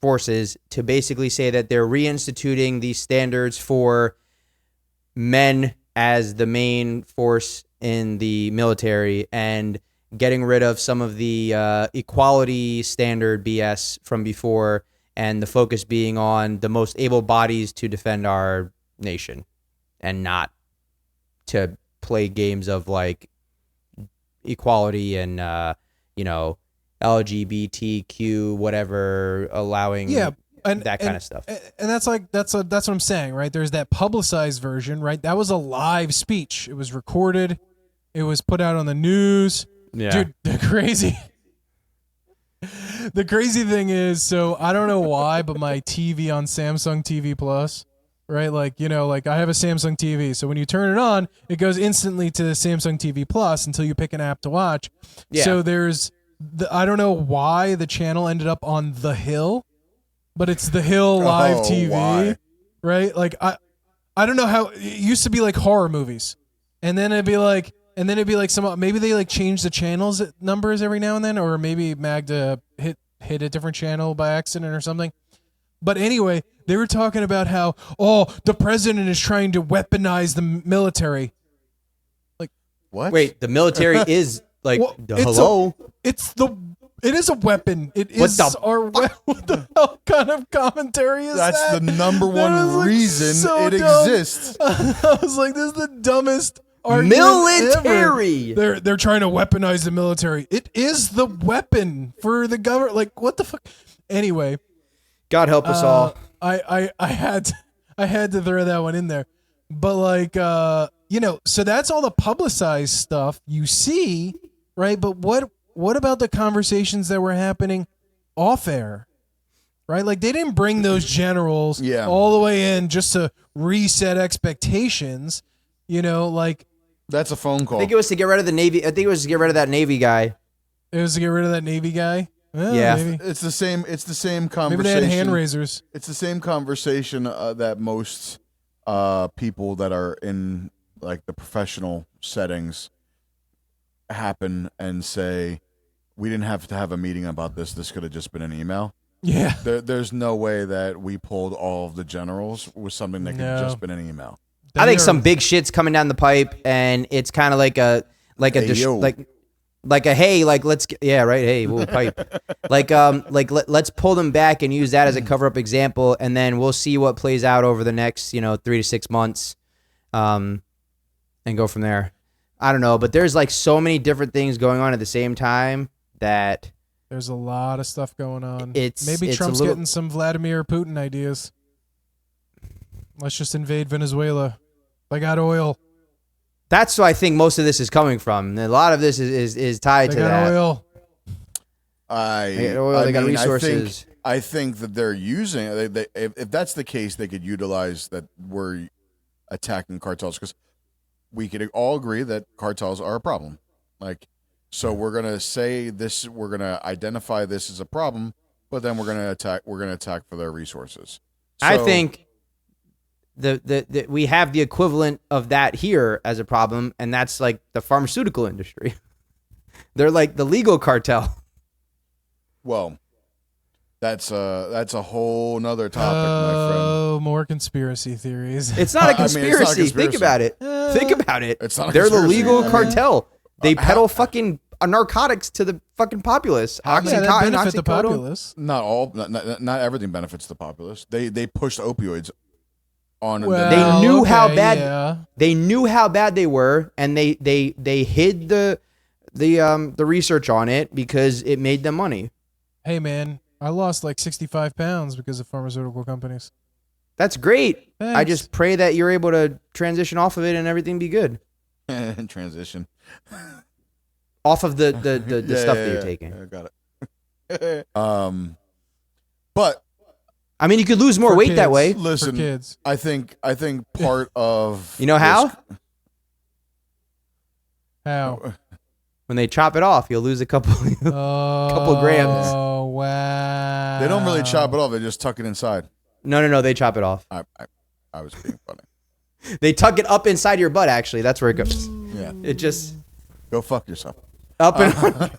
forces to basically say that they're reinstituting these standards for men as the main force in the military and getting rid of some of the equality standard BS from before and the focus being on the most able bodies to defend our nation and not to play games of like equality and LGBTQ whatever, allowing that kind of stuff. And that's what I'm saying, right? There's that publicized version, right? That was a live speech. It was recorded. It was put out on the news. Yeah. Dude, the crazy thing is, so I don't know why, but my TV on Samsung TV Plus, right? Like, like I have a Samsung TV. So when you turn it on, it goes instantly to the Samsung TV Plus until you pick an app to watch. Yeah. So there's I don't know why the channel ended up on The Hill, but it's The Hill Live TV, why? right? Like I don't know how it used to be like horror movies, and then it'd be like some, maybe they like change the channels numbers every now and then, or maybe Magda hit a different channel by accident or something. But anyway, they were talking about how the president is trying to weaponize the military. Like What? Wait, the military is like Well, hello. it is a weapon. It What is the our weapon. What the hell kind of commentary is That's that? the number That one was, like, reason so it dumb. exists. I was like, this is the dumbest argument Military. ever. They're trying to weaponize the military. It is the weapon for the government. Like, what the fuck? Anyway, God help us all. I had to throw that one in there. But like so that's all the publicized stuff you see, right? But what about the conversations that were happening off air? Right? Like they didn't bring those generals all the way in just to reset expectations, like That's a phone call. I think it was to get rid of the Navy. I think it was to get rid of that Navy guy. it was to get rid of that Navy guy. Well, Yeah. maybe. It's the same Maybe conversation. they had hand raisers. It's the same conversation that most people that are in like the professional settings happen and say, we didn't have to have a meeting about this. This could have just been an email. Yeah. There's no way that we pulled all of the generals with something that could have just been an email. I think some big shit's coming down the pipe, and it's kind of like a Hey, yo. like a hey, like let's get, yeah, right, hey, we'll pipe, let's pull them back and use that as a cover up example, and then we'll see what plays out over the next 3 to 6 months, and go from there. I don't know, but there's like so many different things going on at the same time that there's a lot of stuff going on. It's Trump's a little, getting some Vladimir Putin ideas. Let's just invade Venezuela. They got oil. That's what I think most of this is coming from. A lot of this is tied They to got that. oil. They got oil, they got resources. I think that they're using. If that's the case, they could utilize that we're attacking cartels, because we could all agree that cartels are a problem. Like, so we're gonna say this. We're gonna identify this as a problem, but then we're gonna attack. We're gonna attack for their resources. I So- think the we have the equivalent of that here as a problem, and that's like the pharmaceutical industry. They're like the legal cartel. Well, that's a whole nother topic, my friend. Oh, more conspiracy theories. It's not a I mean, it's not a conspiracy. conspiracy. Think about it. Think about it. It's not a They're the conspiracy. legal I mean, cartel. They peddle fucking narcotics to the fucking populace. Yeah, that Oxycontin, benefit the oxycodone. populace. Not all. Not everything benefits the populace. They pushed opioids on. Well, They knew how bad- Yeah. They knew how bad they were, and they hid the research on it because it made them money. Hey, man, I lost like 65 pounds because of pharmaceutical companies. That's great. I Thanks. just pray that you're able to transition off of it and everything be good. transition. Off of the stuff that you're taking. I got it. But I mean, you could lose more For weight that kids. way. listen, For kids. I think part of You know how? How? When they chop it off, you'll lose a couple. Couple grams. Oh, wow. They don't really chop it off. They just tuck it inside. No, they chop it off. I was being funny. They tuck it up inside your butt. Actually, that's where it goes. Yeah. It just Go fuck yourself. up and.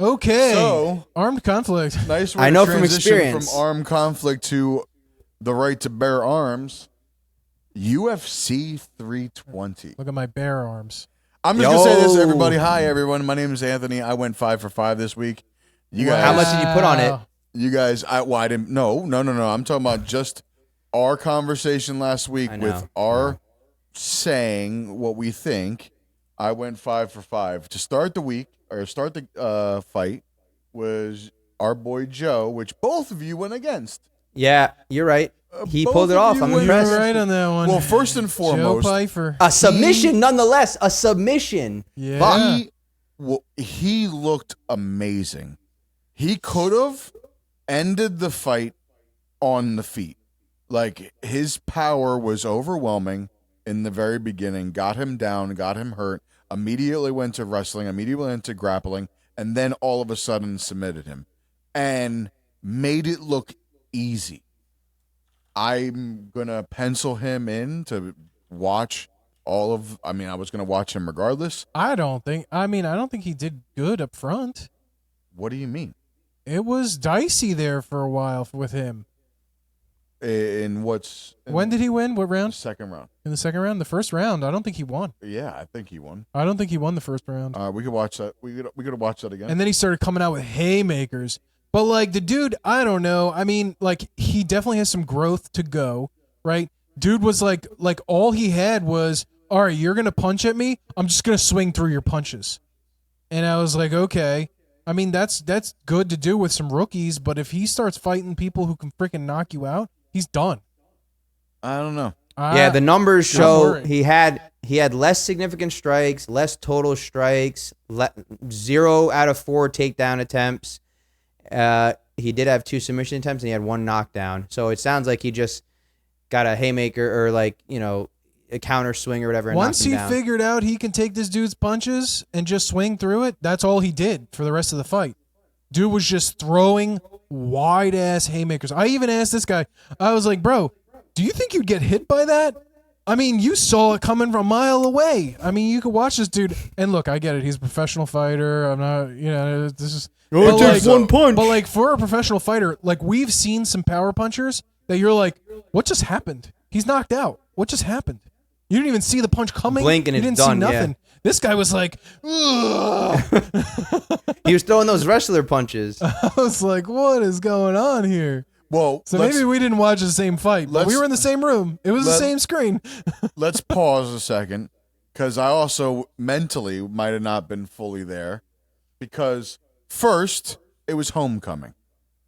Okay. So Armed conflict. nice. Way I know to from transition experience. from armed conflict to the right to bear arms. UFC 320. Look at my bare arms. I'm just gonna say this, Yo. everybody. Hi, everyone. My name is Anthony. I went 5 for 5 this week. You guys, How much did you put on it? You guys, I didn't. No. I'm talking about just our conversation last week I know. with our saying what we think. I went 5 for 5 to start the week or start the fight. Was our boy Joe, which both of you went against. Yeah, you're right. He Both pulled it of off. you I'm went You were impressed. right on that one. Well, first and Joe foremost, Pfeiffer. A submission, nonetheless. A submission. Yeah. he looked amazing. He could have ended the fight on the feet. Like, his power was overwhelming in the very beginning, got him down, got him hurt, immediately went to wrestling, immediately went to grappling, and then all of a sudden submitted him and made it look easy. I'm going to pencil him in to watch I was going to watch him regardless. I don't think he did good up front. What do you mean? It was dicey there for a while with him. In When did he win? What the round? second round? In the second round? The first round, I don't think he won. Yeah, I think he won. I don't think he won the first round. We could watch that. We could watch that again. And then he started coming out with haymakers. But, like, the dude, I don't know. I mean, like, he definitely has some growth to go, right? Dude was like all he had was, all right, you're going to punch at me? I'm just going to swing through your punches. And I was like, okay. I mean, that's good to do with some rookies, but if he starts fighting people who can freaking knock you out, he's done. I don't know. Yeah, the numbers I'm show worried. he had less significant strikes, less total strikes, 0 out of 4 takedown attempts. He did have 2 submission attempts and he had 1 knockdown. So it sounds like he just got a haymaker or a counter swing or whatever. And Once he knocked him down. figured out he can take this dude's punches and just swing through it, that's all he did for the rest of the fight. Dude was just throwing wide-ass haymakers. I even asked this guy, I was like, bro, do you think you'd get hit by that? I mean, you saw it coming from a mile away. I mean, you could watch this dude. And look, I get it. He's a professional fighter. I'm not, this is... It takes one punch. But, like, for a professional fighter, like, we've seen some power punchers that you're like, what just happened? He's knocked out. What just happened? You didn't even see the punch coming. Blink and you it's didn't done, see nothing. yeah. This guy was like, ugh. He was throwing those wrestler punches. I was like, what is going on here? Well, So maybe we didn't watch the same fight, but we let's- were in the same room. It was the let- same screen. let's pause a second because I also mentally might have not been fully there because first it was homecoming,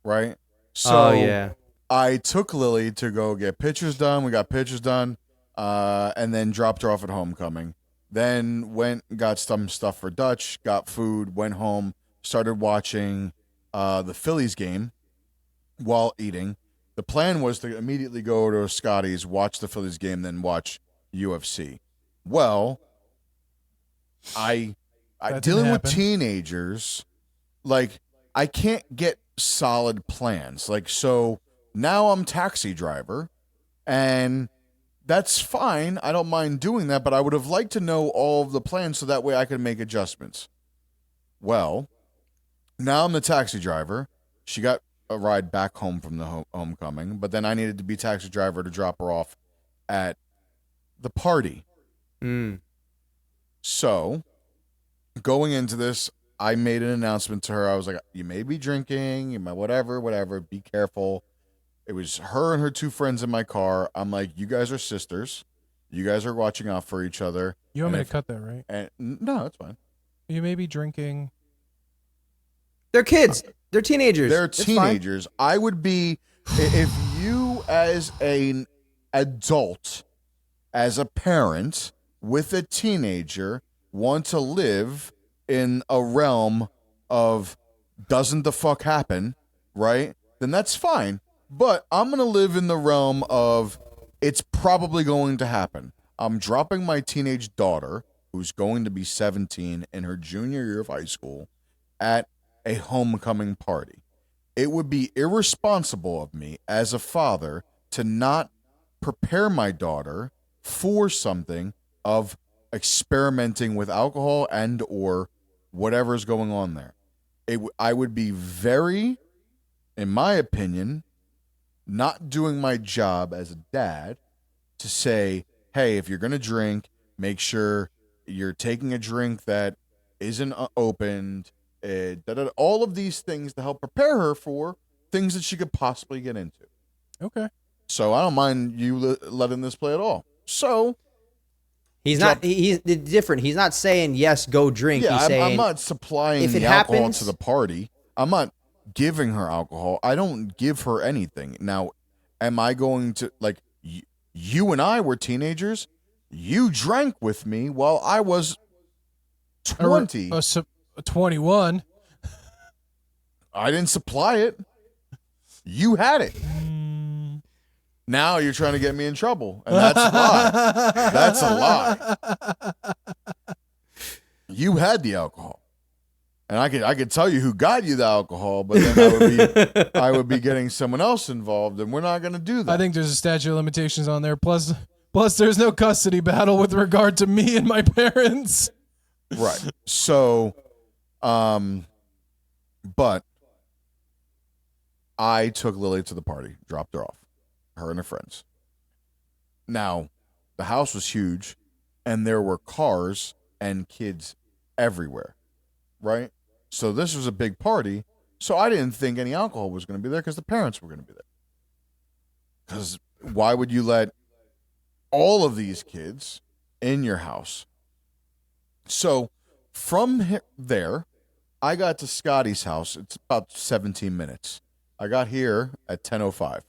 right? So Oh, yeah. I took Lily to go get pictures done. We got pictures done, and then dropped her off at homecoming. Then went and got some stuff for Dutch, got food, went home, started watching the Phillies game while eating. The plan was to immediately go to Scotty's, watch the Phillies game, then watch UFC. Well, I That didn't dealing with happen. teenagers, like I can't get solid plans. Like so now I'm taxi driver, and that's fine. I don't mind doing that, but I would have liked to know all of the plans so that way I can make adjustments. Well, now I'm the taxi driver. She got a ride back home from the homecoming, but then I needed to be taxi driver to drop her off at the party. Mm. So, going into this, I made an announcement to her. I was like, you may be drinking, you might whatever, be careful. It was her and her 2 friends in my car. I'm like, you guys are sisters. You guys are watching out for each other. You want And me if- to cut that, right? And no, it's fine. You may be drinking. They're kids. They're teenagers. They're It's fine. teenagers. I would be, if you as an adult, as a parent with a teenager, want to live in a realm of doesn't the fuck happen, right? Then that's fine. But I'm going to live in the realm of it's probably going to happen. I'm dropping my teenage daughter, who's going to be 17 in her junior year of high school, at a homecoming party. It would be irresponsible of me as a father to not prepare my daughter for something of experimenting with alcohol and or whatever's going on there. I would be very, in my opinion, not doing my job as a dad to say, hey, if you're going to drink, make sure you're taking a drink that isn't opened, all of these things to help prepare her for things that she could possibly get into. Okay. So I don't mind you letting this play at all. So He's not. He's different. He's not saying yes, go drink. yeah, He's saying I'm not supplying if it the alcohol happens- to the party. I'm not giving her alcohol. I don't give her anything. Now, am I going to like you and I were teenagers? You drank with me while I was 20. 21. I didn't supply it. You had it. Now you're trying to get me in trouble, and that's a lie. That's a lie. You had the alcohol, and I could tell you who got you the alcohol, but then I would be getting someone else involved, and we're not going to do that. I think there's a statute of limitations on there. Plus, there's no custody battle with regard to me and my parents. Right. So, but I took Lily to the party, dropped her off, her and her friends. Now, the house was huge, and there were cars and kids everywhere, right? So this was a big party, so I didn't think any alcohol was going to be there because the parents were going to be there. Because why would you let all of these kids in your house? So from there, I got to Scotty's house. It's about 17 minutes. I got here at 10:05.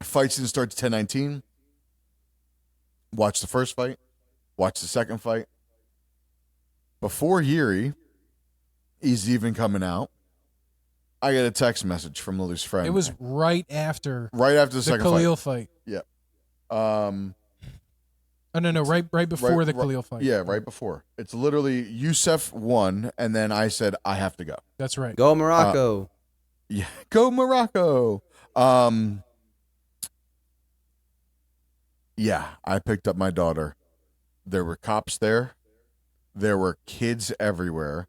Fights didn't start to 10:19. Watch the first fight. Watch the second fight. Before Yuri is even coming out, I get a text message from Lily's friend. It was right after the second Khalil fight. fight. Yeah. Oh, no, right before the Khalil fight. Yeah, right before. It's literally Youssef won, and then I said, I have to go. That's right. go Morocco. Yeah, go Morocco. Yeah, I picked up my daughter. There were cops there. There were kids everywhere,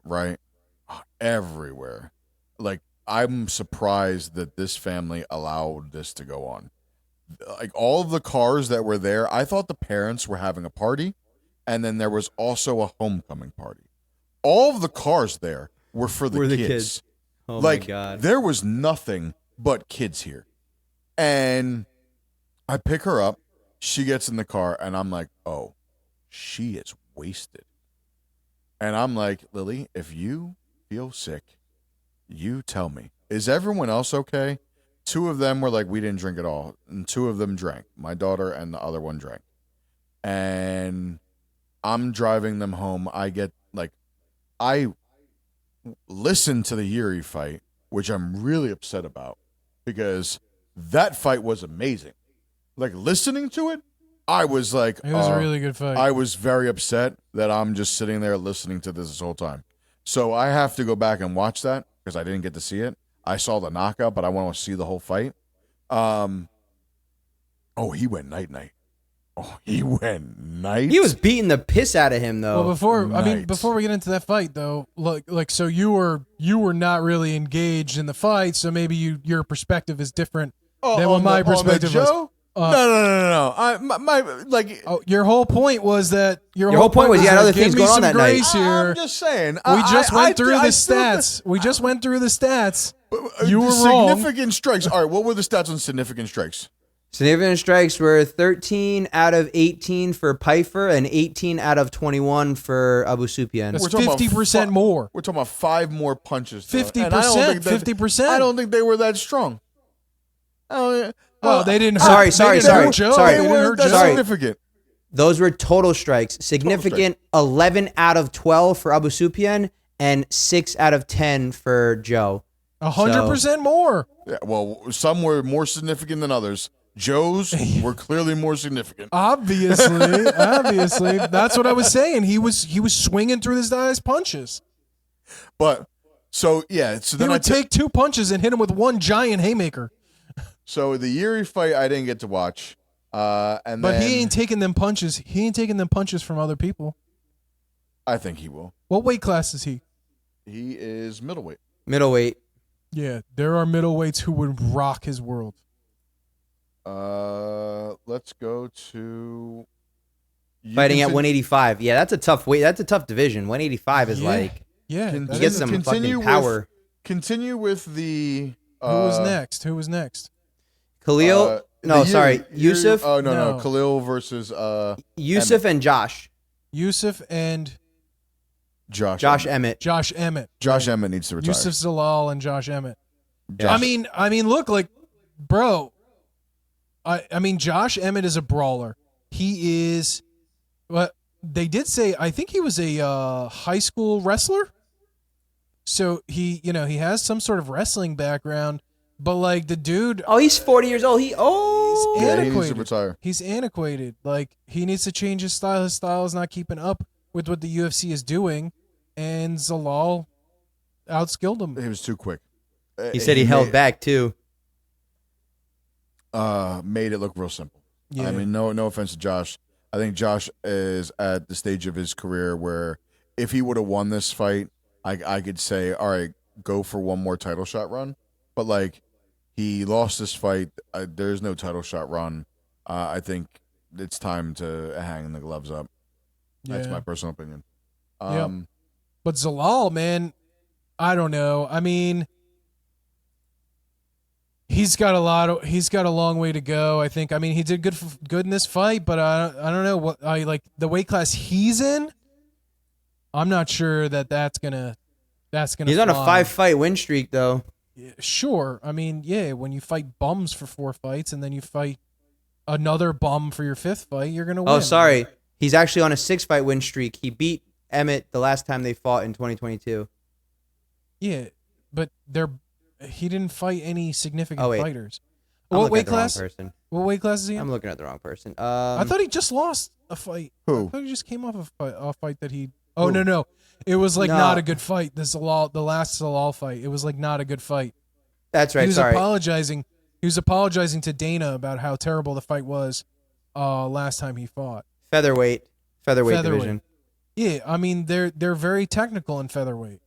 right? Everywhere. Like, I'm surprised that this family allowed this to go on. Like, all of the cars that were there, I thought the parents were having a party, and then there was also a homecoming party. All of the cars there were for the kids. Oh Like, my god. there was nothing but kids here. And I pick her up. She gets in the car, and I'm like, oh, she is wasted. And I'm like, Lily, if you feel sick, you tell me. Is everyone else okay? 2 of them were like, we didn't drink at all. And 2 of them drank. My daughter and the other one drank. And I'm driving them home. I listened to the Yuri fight, which I'm really upset about because that fight was amazing. Like, listening to it, I was like, It was a really good fight. I was very upset that I'm just sitting there listening to this whole time. So I have to go back and watch that because I didn't get to see it. I saw the knockout, but I want to see the whole fight. Oh, he went night-night. Oh, he went night. He was beating the piss out of him though. Well, before we get into that fight though, so you were not really engaged in the fight, so maybe your perspective is different than what my perspective was. Joe? No. Your whole point was that Your whole point was you had other things going on that night. I'm just saying. We just went through the stats. We just went through the stats. You were wrong. Significant strikes. All right, what were the stats on significant strikes? Significant strikes were 13 out of 18 for Pfeiffer and 18 out of 21 for Abu Sufyan. That's 50% more. We're talking about 5 more punches. 50%. 50%. I don't think they were that strong. Well, they didn't Sorry. hurt. They didn't hurt Joe. Sorry. They didn't hurt That's Joe. significant. Those were total strikes. Significant 11 out of 12 for Abu Sufyan and 6 out of 10 for Joe. 100% more. Yeah, well, some were more significant than others. Joe's were clearly more significant. Obviously. That's what I was saying. He was swinging through this guy's punches. But so yeah, so He then would take 2 punches and hit him with one giant haymaker. So the Yuri fight I didn't get to watch. But he ain't taking them punches. He ain't taking them punches from other people. I think he will. What weight class is he? He is middleweight. Middleweight. Yeah, there are middleweights who would rock his world. Let's go to Fighting at 185. Yeah, that's a tough weight. That's a tough division. 185 is like yeah. Can you get some fucking power. continue with the. Who was next? Who was next? Khalil. No, sorry. Yusuf. Oh no, No. Khalil versus Yusuf and Josh. Yusuf and Josh Emmett. Josh Emmett. Josh Emmett needs to retire. Yusuf Zalal and Josh Emmett. Yeah. I mean, look, like, bro. I mean, Josh Emmett is a brawler. He is. What they did say. I think he was a high school wrestler. So he has some sort of wrestling background, but like the dude, Oh, he's 40 years old. He's Yeah, he needs to antiquated. retire. He's antiquated. Like he needs to change his style. His style is not keeping up with what the UFC is doing, and Zalal outskilled him. He was too quick. He said he held back too. Made it look real simple. Yeah. I mean, no offense to Josh. I think Josh is at the stage of his career where if he would have won this fight, I could say, all right, go for one more title shot run. But like, he lost this fight. There's no title shot run. I think it's time to hang the gloves up. That's Yeah. my personal opinion. Yep. But Zalal, man, I don't know. I mean, he's got a long way to go. I think. I mean, he did good in this fight, but I don't know what I like the weight class he's in. I'm not sure that's gonna. He's on a 5-fight win streak though. Sure. I mean, yeah. When you fight bums for 4 fights and then you fight another bum for your 5th fight, you're gonna win. Oh, sorry. He's actually on a 6-fight win streak. He beat Emmett the last time they fought in 2022. Yeah, but he didn't fight any significant Oh, wait. fighters. I'm What looking weight at the wrong class? person. What weight class is he in? I'm looking at the wrong person. I thought he just lost a fight. Who? I thought he just came off a fight that he. Oh Who? no, it was like No. not a good fight. The last Zalal fight. It was like not a good fight. That's right. He was Sorry. apologizing. He was apologizing to Dana about how terrible the fight was last time he fought. Featherweight division. Yeah, I mean they're very technical in featherweight.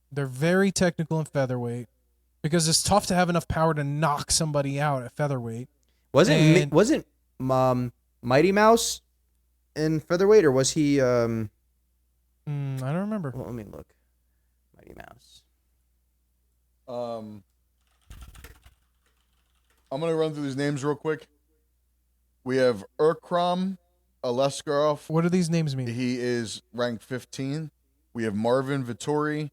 They're very technical in featherweight because it's tough to have enough power to knock somebody out at featherweight. Wasn't Mighty Mouse in featherweight, or was he? I don't remember. Well, let me look. Mighty Mouse. I'm gonna run through these names real quick. We have Urkram Aleskarov. What do these names mean? He is ranked 15. We have Marvin Vittori,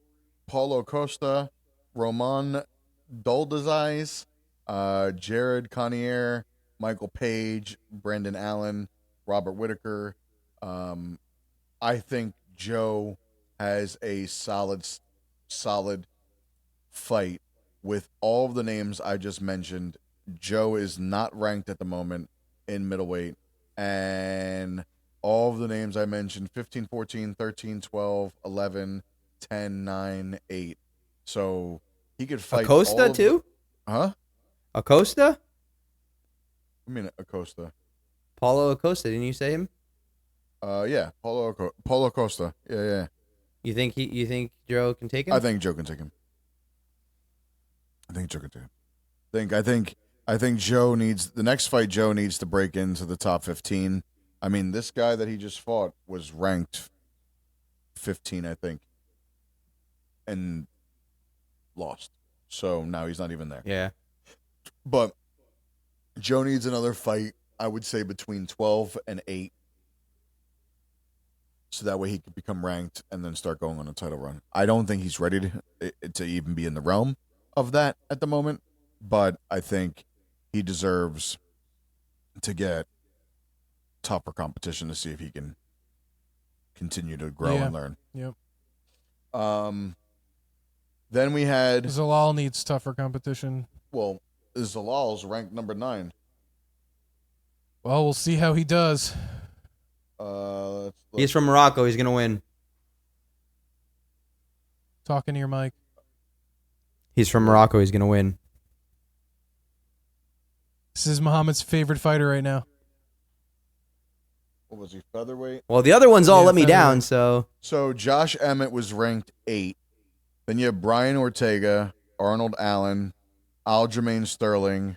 Paulo Costa, Roman Doldezais, Jared Connier, Michael Page, Brendan Allen, Robert Whitaker. I think Joe has a solid fight with all of the names I just mentioned. Joe is not ranked at the moment in middleweight, and all of the names I mentioned 15, 14, 13, 12, 11, 10, 9, 8. So he could fight Acosta too? Huh? Acosta? I mean Acosta. Paulo Acosta, didn't you say him? Yeah, Paulo Costa. Yeah. You think Joe can take him? I think Joe can take him. I think Joe needs the next fight. Joe needs to break into the top 15. I mean, this guy that he just fought was ranked 15, I think, and lost. So now he's not even there. Yeah. But Joe needs another fight, I would say between 12 and 8. So that way he could become ranked and then start going on a title run. I don't think he's ready to even be in the realm of that at the moment. But I think he deserves to get tougher competition to see if he can continue to grow and learn. Yep. Then we had Zalal needs tougher competition. Zalal's ranked number 9. Well, we'll see how he does. Let's look. He's from Morocco. He's gonna win. Talking to your mic. He's from Morocco. He's gonna win. This is Muhammad's favorite fighter right now. What was he, featherweight? Well, the other ones all Yeah, let me down. featherweight. So So Josh Emmett was ranked 8. Then you have Brian Ortega, Arnold Allen, Aljamain Sterling,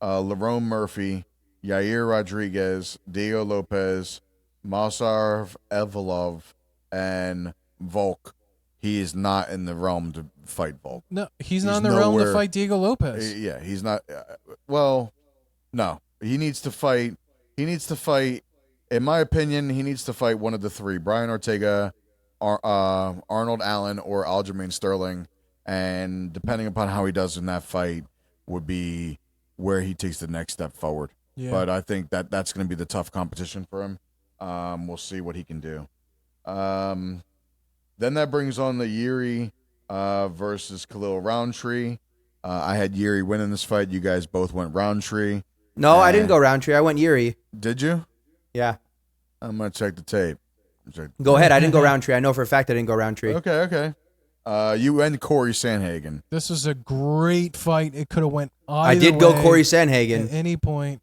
Lerone Murphy, Yair Rodriguez, Diego Lopez, Masar Evolov, and Volk he is not in the realm to fight Volk. No, he's not in the realm to fight Diego Lopez. Yeah, he's not. Well, no, he needs to fight. He needs to fight. In my opinion, he needs to fight one of the three: Brian Ortega, Arnold Allen, or Aljamain Sterling. And depending upon how he does in that fight, would be where he takes the next step forward. Yeah. But I think that's going to be the tough competition for him. We'll see what he can do. Then that brings on the Yuri versus Khalil Roundtree. I had Yuri winning this fight. You guys both went Roundtree. No, I didn't go Roundtree. I went Yuri. Did you? Yeah. I'm going to check the tape. Go ahead. I didn't go Roundtree. I know for a fact I didn't go Roundtree. Okay. You and Corey Sanhagen. This was a great fight. It could have went either I did go way Corey Sanhagen. at any point.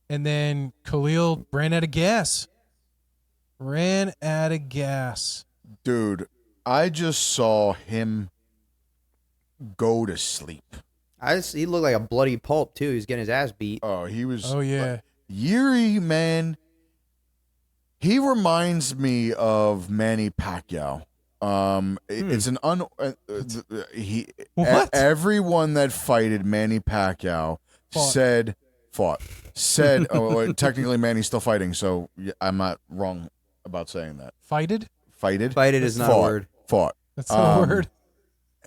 And then Khalil ran out of gas. Dude, I just saw him go to sleep. He looked like a bloody pulp, too. He was getting his ass beat. Oh, he was. Oh, yeah. Yuri, man, he reminds me of Manny Pacquiao. It's an What? Everyone that fighted Manny Pacquiao said technically Manny's still fighting, so I'm not wrong about saying that. Fighted is not a word. Fought. That's not a word.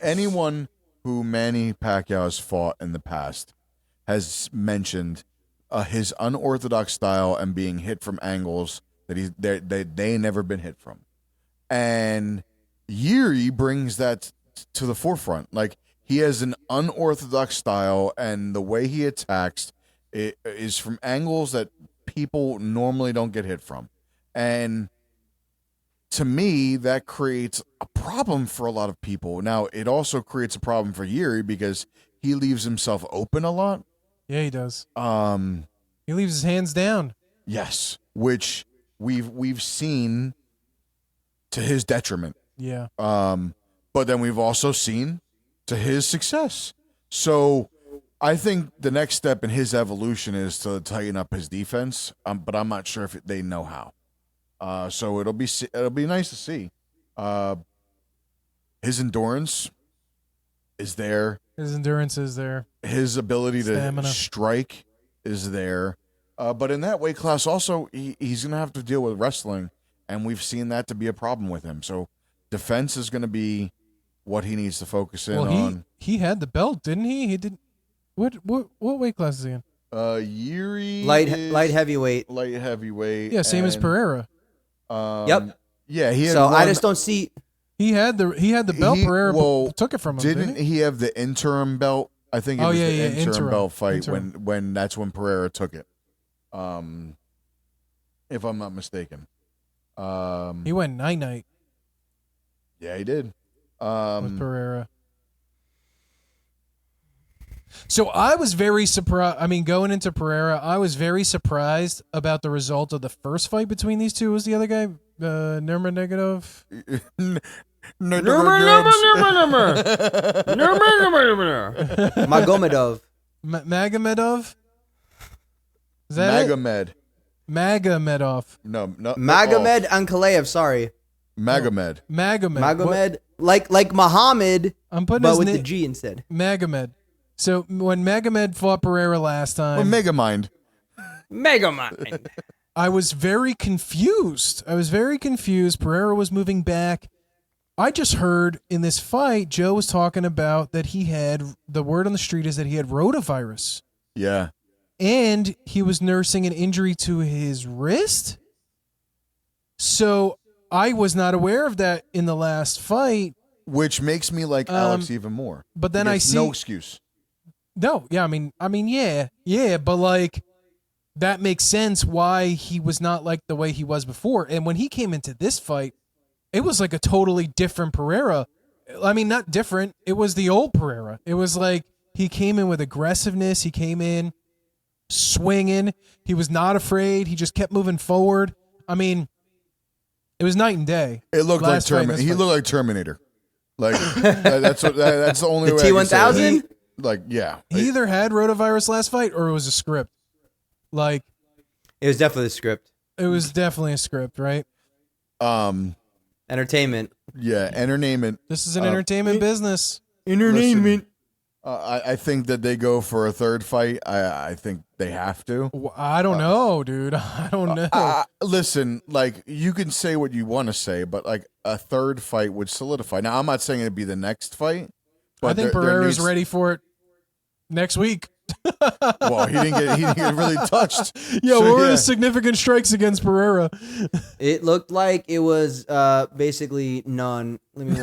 Anyone who Manny Pacquiao has fought in the past has mentioned his unorthodox style and being hit from angles that they never been hit from. And Yuri brings that to the forefront. Like, he has an unorthodox style, and the way he attacks is from angles that people normally don't get hit from. And to me, that creates a problem for a lot of people. Now, it also creates a problem for Yuri because he leaves himself open a lot. Yeah, he does. He leaves his hands down. Yes, which we've seen to his detriment. Yeah. But then we've also seen to his success. So I think the next step in his evolution is to tighten up his defense. But I'm not sure if they know how. So it'll be nice to see. His endurance is there. His endurance is there. His ability Stamina. to strike is there. But in that weight class, also, he's going to have to deal with wrestling, and we've seen that to be a problem with him. So defense is going to be what he needs to focus in on. He had the belt, didn't he? He did. What weight class is he in? Yuri Light heavyweight. Light heavyweight. Yeah, same as Pereira. Yep. Yeah, he had So one, I just don't see. He had the belt. Pereira took it from him. Didn't he have the interim belt? I think it was the interim belt fight when that's when Pereira took it. If I'm not mistaken. He went night. Yeah, he did. With Pereira. So I was very surprised. I mean, going into Pereira, I was very surprised about the result of the first fight between these two. Was the other guy Nurmagomedov? Magomedov. Magomedov? Is that Magomed. Magomedov. No. Magomed Ankalaev, sorry. Magomed. Magomed, like Muhammad, I'm putting but his with name. the G instead. Magomed. So when Magomed fought Pereira last time, Megamind. Megamind. I was very confused. Pereira was moving back. I just heard in this fight, Joe was talking about that he had, the word on the street is that he had rotavirus. Yeah. And he was nursing an injury to his wrist. So I was not aware of that in the last fight. Which makes me like Alex even more. But then I see no excuse. No, yeah, I mean, yeah, but like that makes sense why he was not like the way he was before. And when he came into this fight, it was like a totally different Pereira. I mean, not different. It was the old Pereira. It was like he came in with aggressiveness. He came in swinging. He was not afraid. He just kept moving forward. I mean, it was night and day. It looked like Terminator. He looked like Terminator. Like that's the only way. T-1000. Like, yeah. He either had rotavirus last fight or it was a script. Like, It was definitely a script. it was definitely a script, right? Entertainment. Yeah, entertainment. This is an entertainment business. Entertainment. I think that they go for a third fight. I think they have to. I don't know, dude. I don't know. Listen, like, you can say what you want to say, but like a third fight would solidify. Now, I'm not saying it'd be the next fight, but I think there Pereira's needs- ready for it next week. Well, he didn't get really touched. Yeah, So, what were the significant strikes against Pereira? It looked like it was basically none. Let me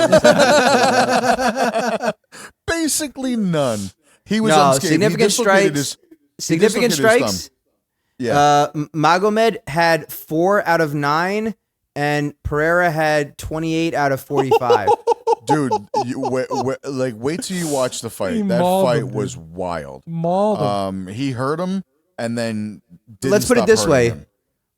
Basically none. He was No, unscathed. significant He dislocated strikes. he Significant dislocated his strikes. thumb. Yeah. Magomed had 4 out of 9, and Pereira had 28 out of 45. Dude, wait till you watch the fight. He That mauled fight him, dude. was wild. Mauled him. He hurt him and then didn't Let's put it stop this hurting way. him.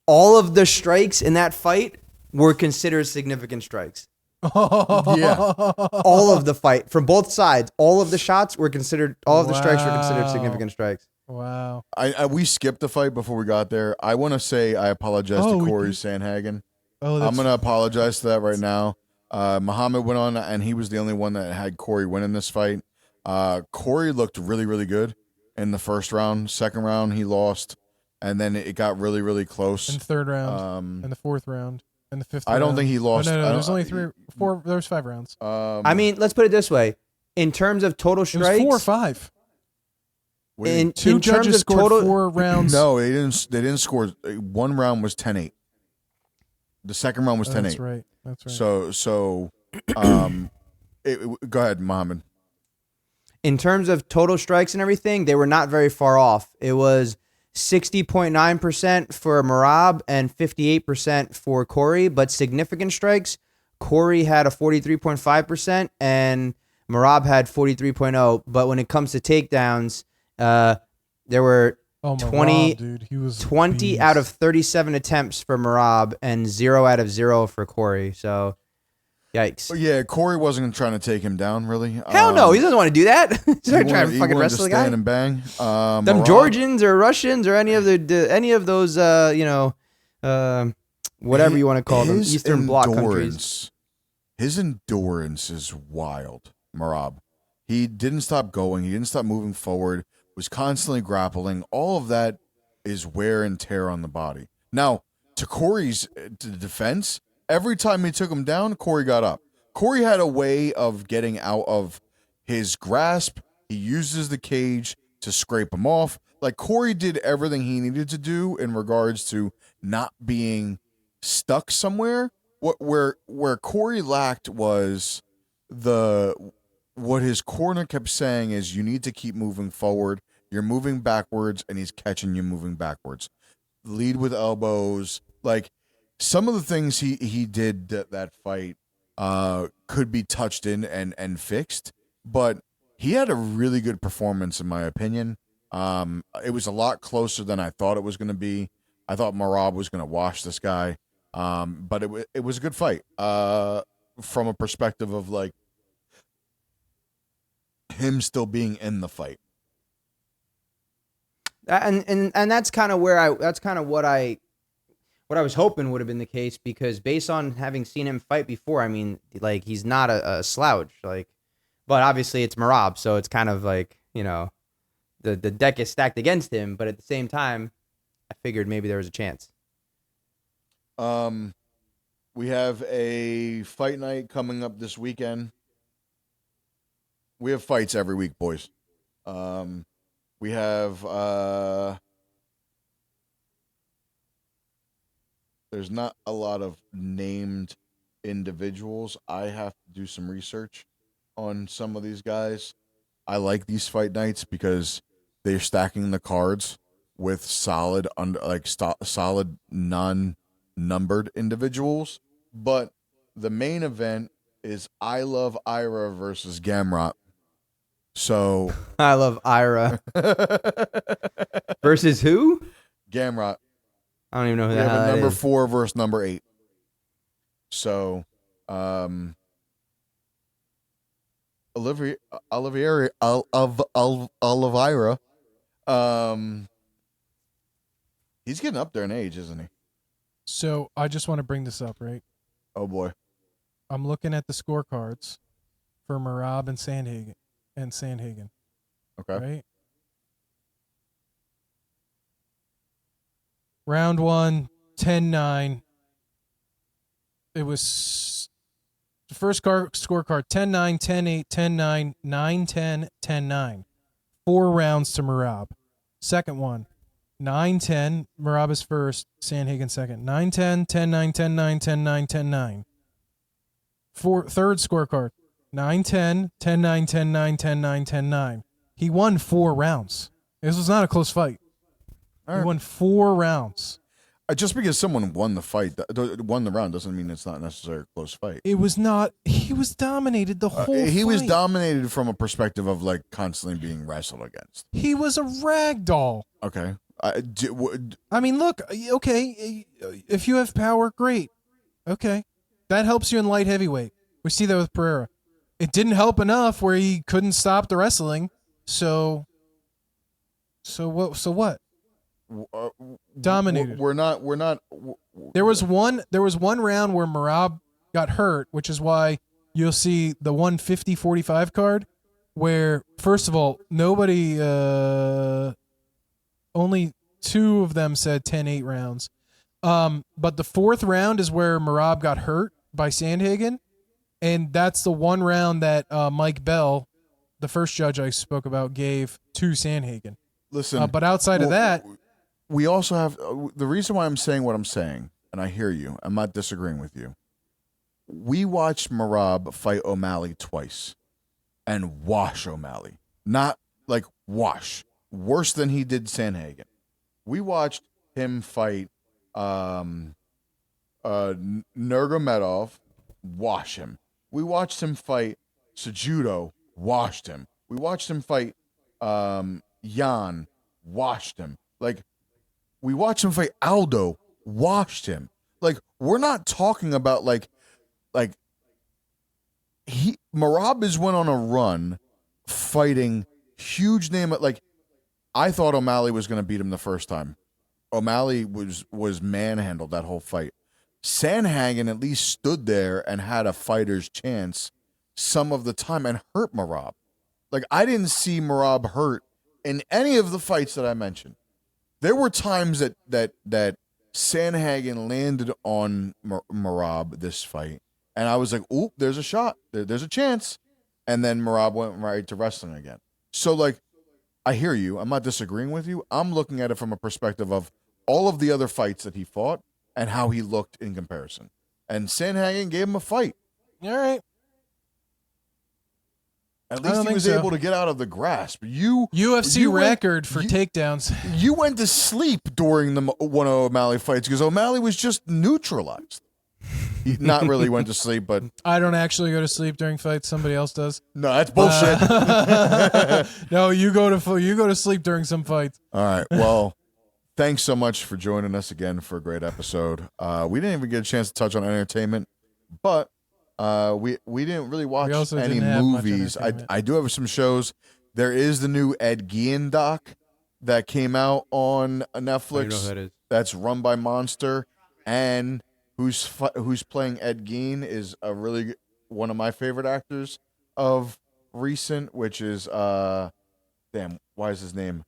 All of the strikes in that fight were considered significant strikes. Yeah. All of the fight from both sides, all of the shots were considered, all of the strikes were considered significant strikes. Wow. We skipped the fight before we got there. I want to say I apologize Oh, to we Corey did? Sandhagen. Oh, I'm going to apologize to that right now. Muhammad went on, and he was the only one that had Corey winning this fight. Corey looked really, really good in the first round. Second round, he lost, and then it got really, really close. in the third round, and the fourth round, and the fifth. I don't round. think he lost. Oh, no, I there's don't- only 3, 4. There's 5 rounds. I mean, let's put it this way. In terms of total It was strikes, 4 or 5. what do you mean? in 2 terms judges of scored total, 4 rounds. No, they didn't score. One round was 10-8. The second round was 10-8. That's right. That's right. So, go ahead, Muhammad. in terms of total strikes and everything, they were not very far off. It was 60.9% for Merab and 58% for Corey, but significant strikes, Corey had a 43.5% and Merab had 43.0. But when it comes to takedowns, there were Oh, 20 Marab, dude, he was a 20 beast. out of 37 attempts for Merab and 0 out of 0 for Corey. So, yikes. But yeah, Corey wasn't trying to take him down, really. Hell no, he doesn't want to do that. He's He not trying wanted- to he fucking wanted wrestle to the guy. stand and bang. Them Merab- Georgians or Russians or any of those whatever you want to call them, his Eastern Bloc countries. His endurance is wild, Merab. He didn't stop going. He didn't stop moving forward. Was constantly grappling. All of that is wear and tear on the body. Now, to Corey's defense, every time he took him down, Corey got up. Corey had a way of getting out of his grasp. He uses the cage to scrape him off. Like, Corey did everything he needed to do in regards to not being stuck somewhere. Where Corey lacked was what his corner kept saying is, you need to keep moving forward. You're moving backwards, and he's catching you moving backwards. Lead with elbows. Like, some of the things he did that fight could be touched in and fixed, but he had a really good performance, in my opinion. It was a lot closer than I thought it was going to be. I thought Merab was going to wash this guy, but it was a good fight from a perspective of, like, him still being in the fight. And that's kind of what I was hoping would have been the case, because based on having seen him fight before, I mean, like, he's not a slouch, like, but obviously it's Merab, so it's kind of like, you know, the deck is stacked against him, but at the same time, I figured maybe there was a chance. We have a fight night coming up this weekend. We have fights every week, boys. We have there's not a lot of named individuals. I have to do some research on some of these guys. I like these fight nights because they're stacking the cards with solid solid non-numbered individuals. But the main event is I Love Ira versus Gamrot. So I love Ira versus who? Gamrot. I don't even know who We the have hell a that number is. 4 versus number 8. So Oliveira, he's getting up there in age, isn't he? So I just want to bring this up, right? Oh boy. I'm looking at the scorecards for Merab and Sandhagen. Okay. Right? Round 1, 10-9. It was the first scorecard 10-9, 10-8, 10-9, 9-10, 10-9. 4 rounds to Merab. Second one, 9-10. Merab is first, Sandhagen second. 9-10, 10-9, 10-9, 10-9, 10-9. Third scorecard, 9-10, 10-9, 10-9, 10-9, 10-9. He won 4 rounds. This was not a close fight. All He right. won 4 rounds. Just because someone won the fight, won the round, doesn't mean it's not necessarily a close fight. It was not. He was dominated the whole fight. He was dominated from a perspective of like constantly being wrestled against. He was a rag doll. Okay. I mean, look, okay, if you have power, great. Okay. That helps you in light heavyweight. We see that with Pereira. It didn't help enough where he couldn't stop the wrestling. So what? Dominated. We're not. There was one round where Merab got hurt, which is why you'll see the 150-45 card where, first of all, nobody, only 2 of them said 10-8 rounds. But the 4th round is where Merab got hurt by Sandhagen, and that's the one round that Mike Bell, the first judge I spoke about, gave to Sandhagen. Listen, but outside of that, we also have the reason why I'm saying what I'm saying, and I hear you. I'm not disagreeing with you. We watched Merab fight O'Malley twice and wash O'Malley. Not like wash. Worse than he did Sandhagen. We watched him fight Nurmagomedov, wash him. We watched him fight Cejudo, washed him. We watched him fight Jan, washed him. Like, we watched him fight Aldo, washed him. Like, we're not talking about like Merab is went on a run fighting huge name. Like, I thought O'Malley was going to beat him the first time. O'Malley was manhandled that whole fight. Sandhagen at least stood there and had a fighter's chance some of the time and hurt Merab. Like, I didn't see Merab hurt in any of the fights that I mentioned. There were times that Sandhagen landed on Merab this fight, and I was like, "Oop, there's a shot. There's a chance." And then Merab went right to wrestling again. So, like, I hear you. I'm not disagreeing with you. I'm looking at it from a perspective of all of the other fights that he fought and how he looked in comparison. And Sandhagen gave him a fight. all right. At least he was able to get out of the grasp. UFC record for takedowns. You went to sleep during one of O'Malley fights because O'Malley was just neutralized. He not really went to sleep, but I don't actually go to sleep during fights. Somebody else does. no, that's bullshit. No, you go to sleep during some fights. All right. Well, thanks so much for joining us again for a great episode. We didn't even get a chance to touch on entertainment, but we didn't really watch any movies. I do have some shows. There is the new Ed Gein doc that came out on Netflix. I don't know who that is. That's run by Monster, and who's playing Ed Gein is a really one of my favorite actors of recent, which is damn, why is his name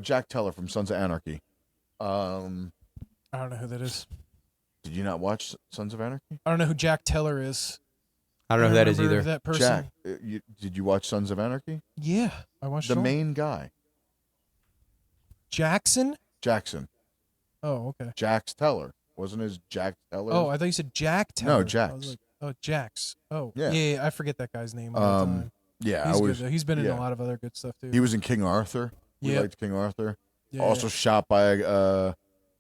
Jack Teller from Sons of Anarchy. I don't know who that is. Did you not watch Sons of Anarchy? I don't know who Jack Teller is. I don't know who that is remember either. That person. Jack, did you watch Sons of Anarchy? Yeah, I watched The all. main guy, Jackson. Jackson. Oh, okay. Jax Teller. Wasn't his Jack Teller? Oh, I thought you said Jack Teller. No, Jax. I was like, oh, Jax. Oh, Yeah. yeah. I forget that guy's name all the time. Yeah, He's I was. good though. He's been in yeah. a lot of other good stuff too. He was in King Arthur. We Yep. liked King Arthur. Yeah, Also shot by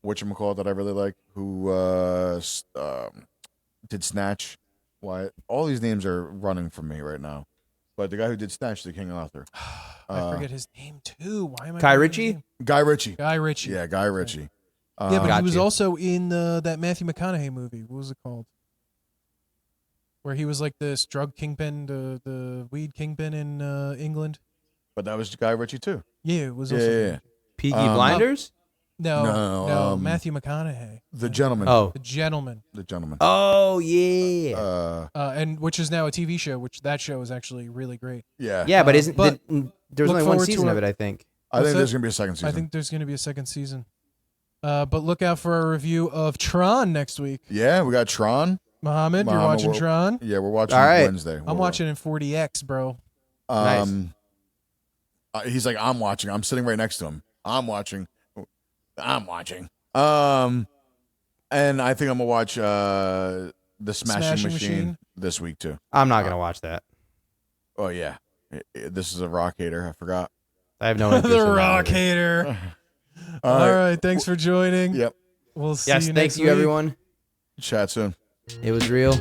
whatchamacallit that I really like, who did Snatch. Why? All these names are running from me right now. But the guy who did Snatch, the King Arthur. I forget his name too. Why am I? Guy forgetting his Ritchie? name? Guy Ritchie. Guy Ritchie. Yeah, Guy Ritchie. Yeah, but he Got was you. also in that Matthew McConaughey movie. What was it called? Where he was like this drug kingpin, the weed kingpin in England. But that was Guy Ritchie too. Yeah, it was. Yeah, Also yeah, yeah. Peaky Blinders? No, Matthew McConaughey. The Gentleman. Oh. The Gentleman. The Gentleman. Oh yeah. And which is now a TV show, which that show is actually really great. Yeah. Yeah, but isn't but there's look only one forward to season of our- it, I think. I think What's there's that? going to be a second season. I think there's going to be a second season. But look out for our review of Tron next week. Yeah, we got Tron. Mohammed, you're watching we're- Tron? Yeah, we're watching All right. Wednesday. I'm watching in 40X, bro. He's like, I'm watching. I'm sitting right next to him. I'm watching. And I think I'm gonna watch the Smashing Machine this week too. I'm not gonna watch that. Oh yeah, this is a rock hater. I forgot. I have no interest The in rock that. hater. All All right. right, thanks for joining. Yep. We'll see Yes, you thank next you week. everyone. Chat soon. It was real.